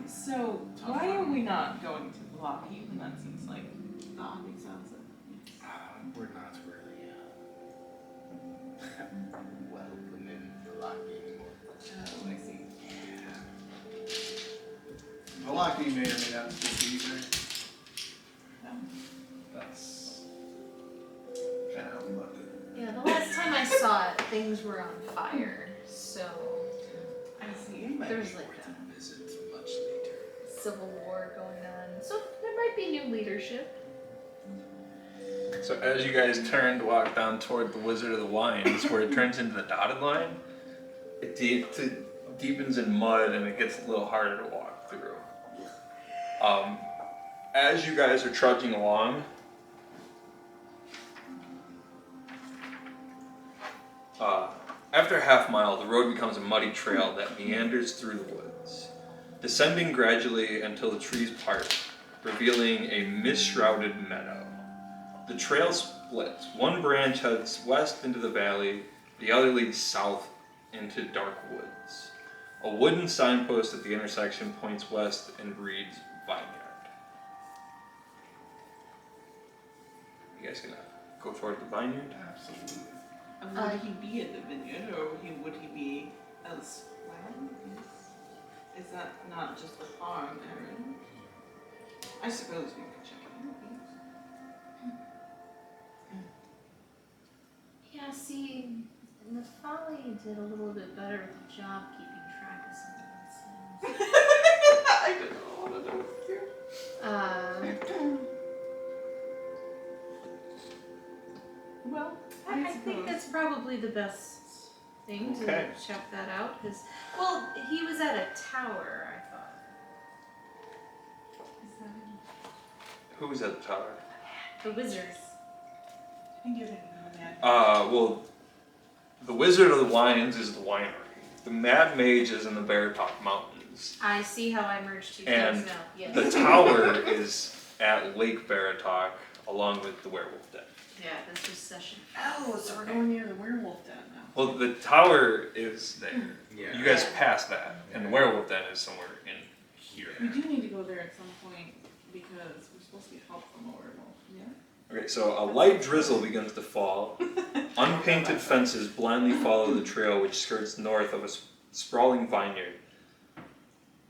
So why are we not going to Blocky when that seems like the obvious answer? We're not really welcome in the lobby anymore. Oh, I see. Malaki may or may not be either. Um, That's kind of unlucky. Yeah, the last time I saw it, things were on fire. So I see. Might There's be like worth a- a visit much later. civil war going on. So there might be new leadership. So as you guys turn to walk down toward the Wizard of the Wines, where it turns into the dotted line, it deepens in mud and it gets a little harder to walk through. As you guys are trudging along, after a half mile, the road becomes a muddy trail that meanders through the woods, descending gradually until the trees part, revealing a mist-shrouded meadow. The trail splits. One branch heads west into the valley, the other leads south into dark woods. A wooden signpost at the intersection points west and reads Vineyard. You guys gonna go toward the vineyard? Absolutely. And would he be at the vineyard, or would he be elsewhere? Is that not just a farm area? I suppose we could check it out. Yeah, see, Nathalie did a little bit better of a job keeping track of some of those things. I don't know what to do here. Well, I think that's probably the best thing to Okay. check that out, because, well, he was at a tower, I thought. Is that any? Who was at the tower? The wizards. I think you're thinking of that. Well, the Wizard of the Wines is the winery. The Mad Mage is in the Bear Talk Mountains. I see how I merged two And things now, yes. The tower is at Lake Baratok, along with the Werewolf Den. Yeah, this was session. Oh, so we're going near the werewolf den now. Well, the tower is there. Yeah. You guys passed that, and the Werewolf Den is somewhere in here. We do need to go there at some point because we're supposed to get help from a werewolf. Yeah. Okay, so a light drizzle begins to fall. Unpainted fences blindly follow the trail which skirts north of a sprawling vineyard.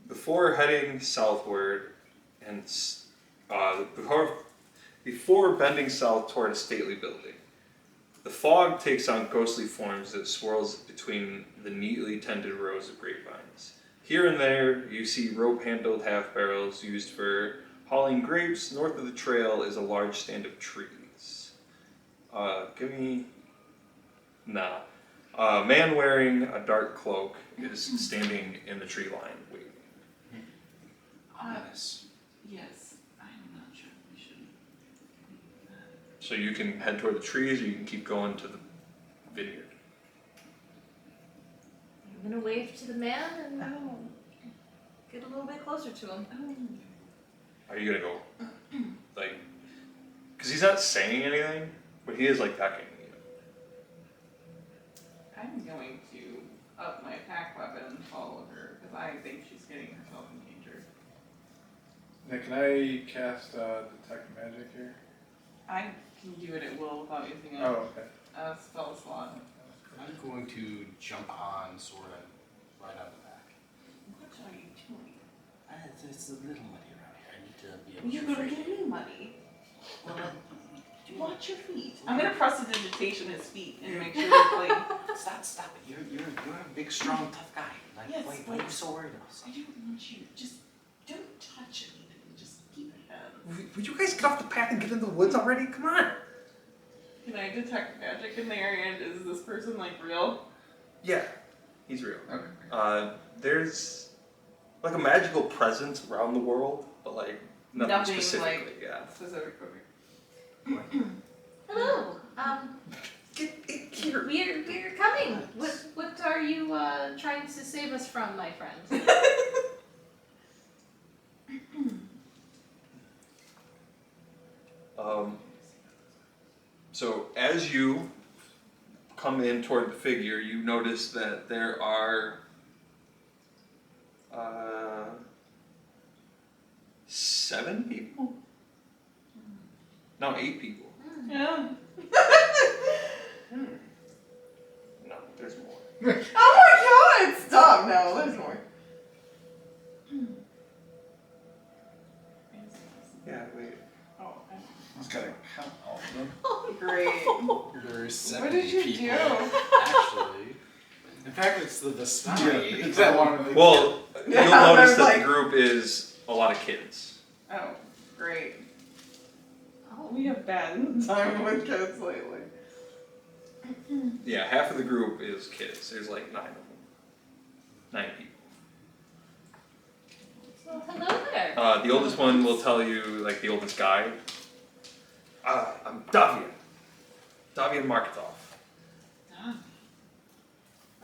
Before heading southward and before bending south toward a stately building, the fog takes on ghostly forms that swirls between the neatly tended rows of grapevines. Here and there, you see rope-handled half-barrels used for hauling grapes. North of the trail is a large stand of trees. A man wearing a dark cloak is standing in the tree line waiting. Ominous. Yes, I'm not sure we should leave that. So you can head toward the trees, or you can keep going to the vineyard. I'm gonna wave to the man and Oh. get a little bit closer to him. Oh. Are you gonna go, like, because he's not saying anything, but he is like beckoning you. I'm going to up my attack weapon and follow her because I think she's getting herself in danger. Now, can I cast detect magic here? I can do it at will without using Oh, okay. a spell slot. I'm going to jump on Sora right on the back. What are you doing? It's a little muddy around here. I need to be able You're to gonna free. get me muddy. Well, Watch your feet. I'm gonna prestidigitation his feet and make sure they're clean. Stop it. You're a big, strong, tough guy. Like, Yes, why are but- you so worried about I stuff? don't want you. Just don't touch anything. Just keep it hands. Would you guys get off the path and get into the woods already? Come on. Can I detect magic in the area? And is this person like real? Yeah, he's real. Okay. There's like a magical presence around the world, but like nothing Nothing, specifically. like- Yeah. Specific. Okay. Hello. Get in here. We're coming. What are you trying to save us from, my friend? So as you come in toward the figure, you notice that there are 7 people? No, 8 people. Yeah. No, there's more. Oh my god! Stop! No, there's more. Yeah, wait. Oh, I just gotta count all of them. great. There's What did you people, do? actually. In fact, it's the Vistani. Is that one of the? Well, Yeah, you'll notice there's that like- the group is a lot of kids. Oh, great. Oh, We have bad time with kids lately. Yeah, half of the group is kids. There's like 9 of them. 9 people. well, hello there. The oldest one will tell you, like the oldest guy. I'm Davian. Davian Marketov. I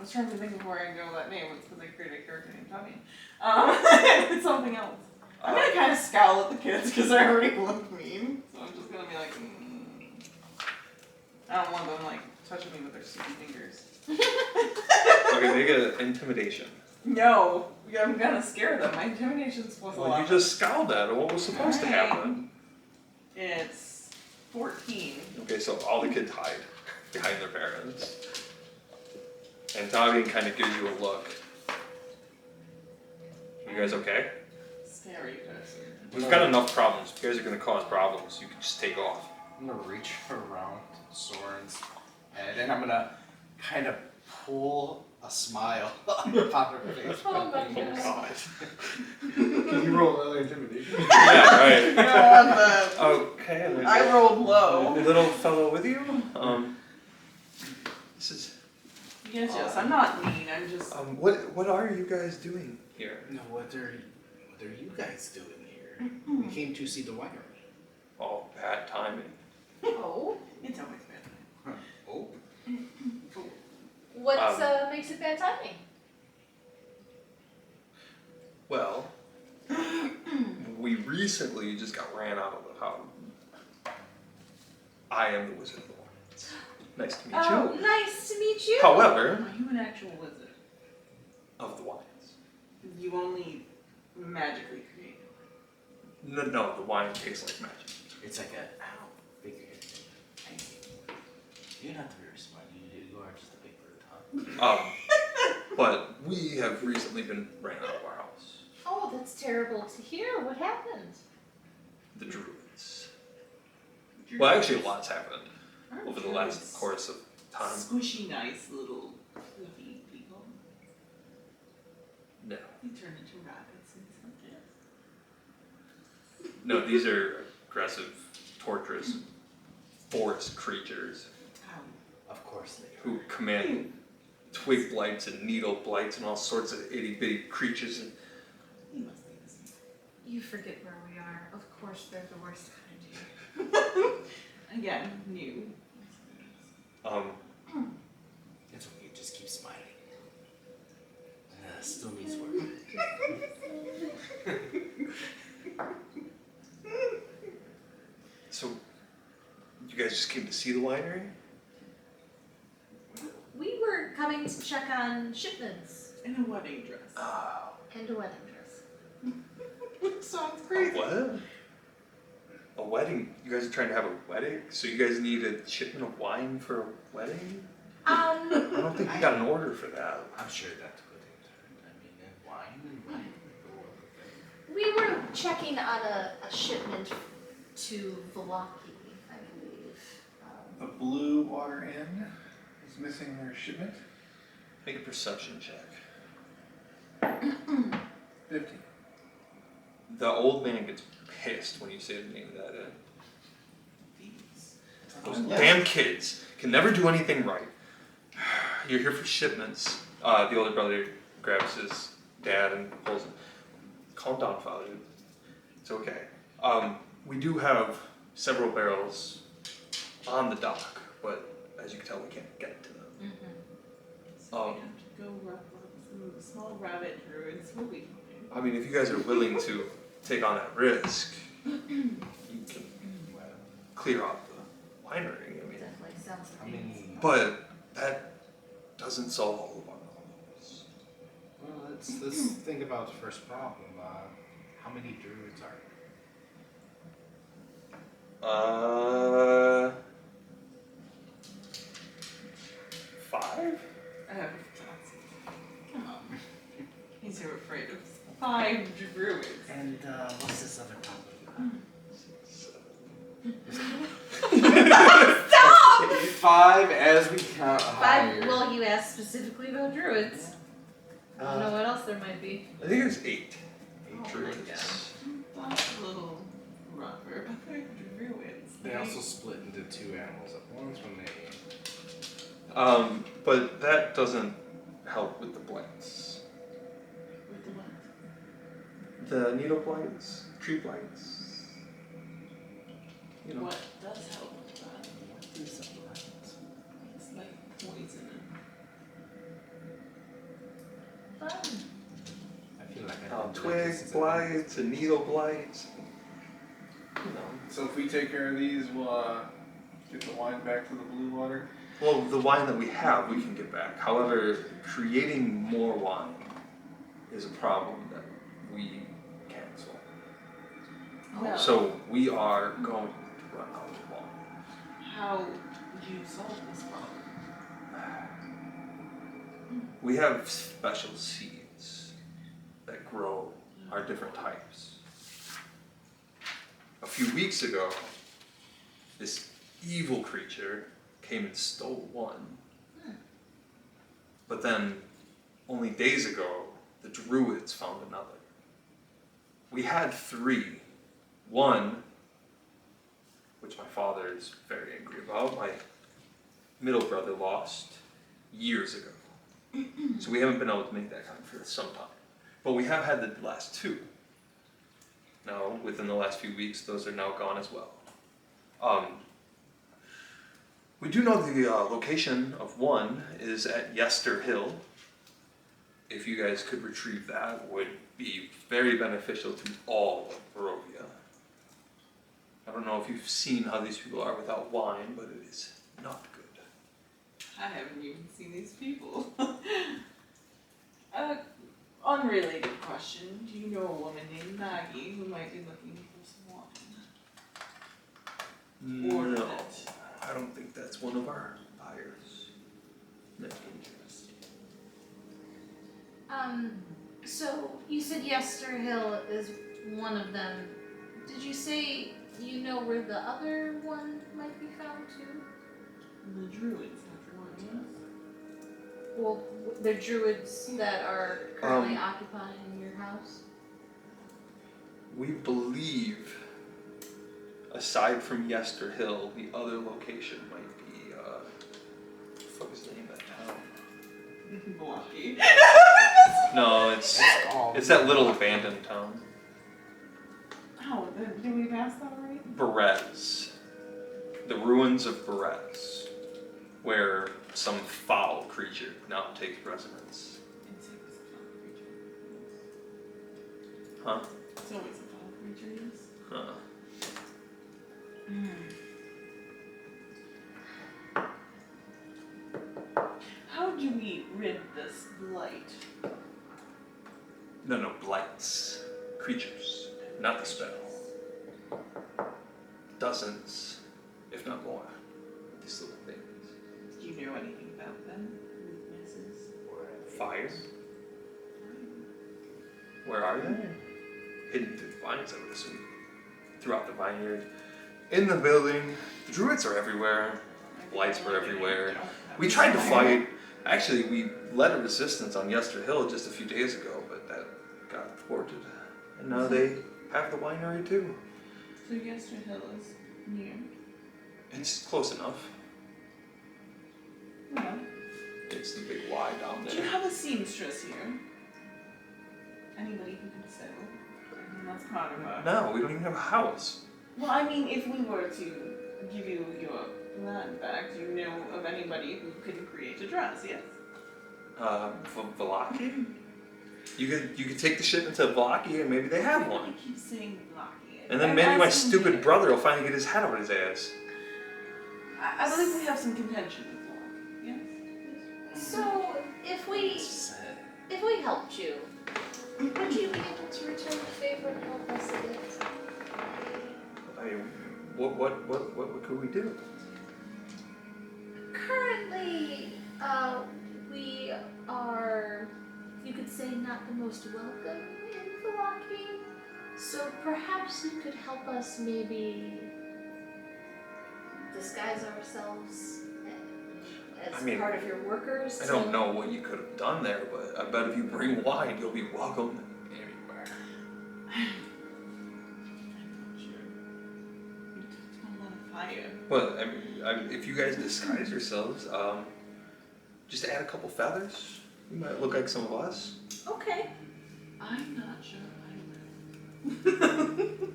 was trying to think before I go that name. It's because I created a character named Tommy. It's something else. I'm gonna kind of scowl at the kids because I already look mean. So I'm just gonna be like, I don't want them like touching me with their sticky fingers. Okay, make an intimidation. No, I'm gonna scare them. My intimidation's plus Well, 11. you just scowled at him. What was supposed to Alright. happen? It's 14. Okay, so all the kids hide behind their parents. And Davian kind of gives you a look. You guys okay? Scary person. We've got enough problems. If you guys are going to cause problems, you can just take off. I'm gonna reach around Soren's head and I'm gonna kind of pull a smile on her face. Oh my Oh, god. God. Can you roll another intimidation? Yeah, right. You know, on the. Okay, and there's I rolled low. a little fellow with you. This is. Yes, I'm not mean. I'm just. What are you guys doing here? No, what are you guys doing here? We came to see the winery. Oh, bad timing. Oh, It's always bad. Oh. what makes it bad timing? Well, we recently just got ran out of the house. I am the Wizard of the Wines. Nice to meet Oh, you. nice to meet you. However, Are you an actual wizard? of the wines. You only magically create. No, the wine tastes like magic. It's like a figure. You're not very smart. You are just a big bird, huh? But we have recently been ran out of our house. Oh, that's terrible to hear. What happened? The druids. Well, actually, a lot's happened over the last course of time. Squishy, nice little fluffy people. No. They turn into rabbits and stuff. No, these are aggressive, torturous forest creatures Of course they are. who command twig blights and needle blights and all sorts of itty bitty creatures. And He must be this. You forget where we are. Of course, they're the worst kind here. Again, new. It's okay. Just keep smiling. Still needs work. So, you guys just came to see the winery? We were coming to check on shipments In a wedding dress. Oh. and a wedding dress. Which sounds A crazy. what? A wedding? You guys are trying to have a wedding? So you guys need a shipment of wine for a wedding? I don't think you got an order for that. I'm sure that's good in turn. I mean, and wine. We were checking on a shipment to Velaki, I believe. The Blue Water Inn is missing their shipment. Make a perception check. 50. The old man gets pissed when you say the name of that inn. These. Those damn kids can never do anything right. You're here for shipments. The older brother grabs his dad and pulls him. Calm down, father. It's okay. We do have several barrels on the dock, but as you can tell, we can't get to them. So we have to go rough on some small rabbit druids. We'll be fine. I mean, if you guys are willing to take on that risk, you can clear out the winery. I mean, Definitely sounds How like many? but that doesn't solve all of our problems. Well, let's think about the first problem. How many druids are there? 5? I have thoughts. Come on. He's so afraid of 5 druids. And what's this other problem? 5 as we count higher. Well, you asked specifically about druids. I don't know what else there might be. I think there's 8. Oh my Druids. That's a little rougher, but they're druids. They also split into 2 animals at once when they. But that doesn't help with the blights. With the what? The needle blights, tree blights. You know. What does help with that? It's like poison. Fun. I feel like I don't do Twig this. blights and needle blights. You know. So if we take care of these, we'll get the wine back to the Blue Water. Well, the wine that we have, we can get back. However, creating more wine is a problem that we can't solve. No. So we are going to run out of wine. How do you solve this problem? We have special seeds that grow our different types. A few weeks ago, this evil creature came and stole one. But then, only days ago, the druids found another. We had 3. One, which my father is very angry about, my middle brother lost years ago. So we haven't been able to make that kind for some time. But we have had the last 2. Now, within the last few weeks, those are now gone as well. We do know the location of one is at Yester Hill. If you guys could retrieve that, would be very beneficial to all of Barovia. I don't know if you've seen how these people are without wine, but it is not good. I haven't even seen these people. Unrelated question. Do you know a woman named Maggie who might be looking for some wine? Or No, not? I don't think that's one of our buyers. No. So you said Yester Hill is one of them. Did you say you know where the other one might be found too? The druids, after one, yes? Well, the druids that are currently occupying your house? We believe, aside from Yester Hill, the other location might be, what the fuck is the name of that town? Blocky. No, it's that little abandoned town. Oh, did we pass that already? Berez. The ruins of Berez, where some foul creature now takes residence. It's always a foul creature. Huh? It's always a foul creature, yes. Huh. How do we rid this blight? No, blights. Creatures, not the spell. Dozens, if not more, of these little things. Do you know anything about them? Weaknesses? Fire? Where are they? Hidden through the vines, I would assume. Throughout the vineyard. In the building. The druids are everywhere. Lights were everywhere. We tried to fight. Actually, we led a resistance on Yester Hill just a few days ago, but that got thwarted. And now they have the winery too. So Yester Hill is near? It's close enough. Well, It's the big Y down do you there. have a seamstress here? Anybody who can sew? I mean, that's part of our... No, we don't even have a house. Well, I mean, if we were to give you your land back, do you know of anybody who could create a dress, yes? Velaki? You could take the shipment to Velaki and maybe they have one. I keep saying blocky. And then maybe my stupid brother will finally get his head out of his ass. I believe we have some contention with Block, yes? So if we helped you, would you be able to return the favor and help us a bit? I mean, what could we do? Currently, we are, you could say, not the most welcome in Velaki. So perhaps you could help us maybe disguise ourselves as I mean, part of your workers. I don't know what you could have done there, but I bet if you bring wine, you'll be welcome anywhere. Fire. Well, I mean, if you guys disguise yourselves, just add a couple feathers. You might look like some of us. Okay. I'm not sure I will.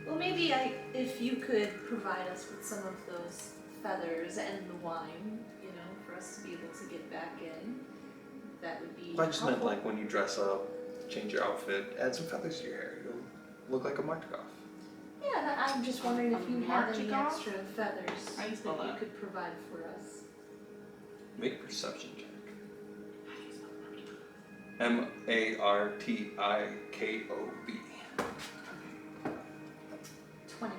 Well, maybe if you could provide us with some of those feathers and the wine, you know, for us to be able to get back in, that would be I just meant helpful. like when you dress up, change your outfit, add some feathers to your hair. You'll look like a Markov. Yeah, I'm just wondering if you have any Marchikov? extra feathers How do you that spell you that? could provide for us. Make a perception check. Martikob. 20.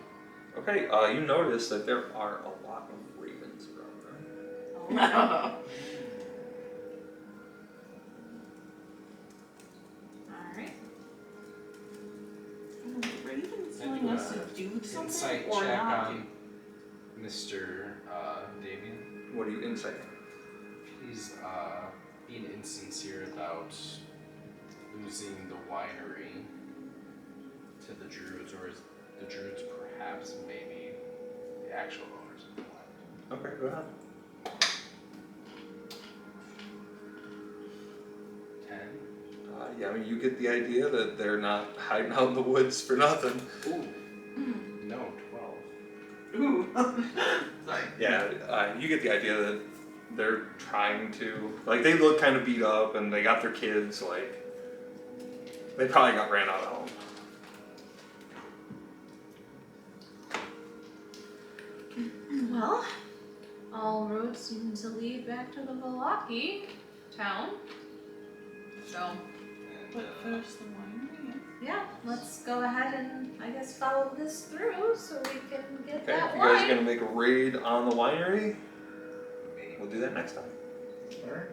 Okay, you notice that there are a lot of ravens around there. Alright. Raven's I telling do us a to do something Insight or check not on Mr. Damien. What are you insight? He's being insincere about losing the winery to the Druids, or is the Druids perhaps maybe the actual owners of the land. Okay, go ahead. 10. Yeah, I mean, you get the idea that they're not hiding out in the woods for nothing. Ooh. No, 12. Ooh. Sorry. Yeah, you get the idea that they're trying to, like, they look kind of beat up and they got their kids, like, they probably got ran out of home. Well, all roads seem to lead back to the Valaki town. So, But first the winery. yeah, let's go ahead and I guess follow this through so we can get Okay, that if you guys are wine. gonna make a raid on the winery, we'll do that next time. Alright.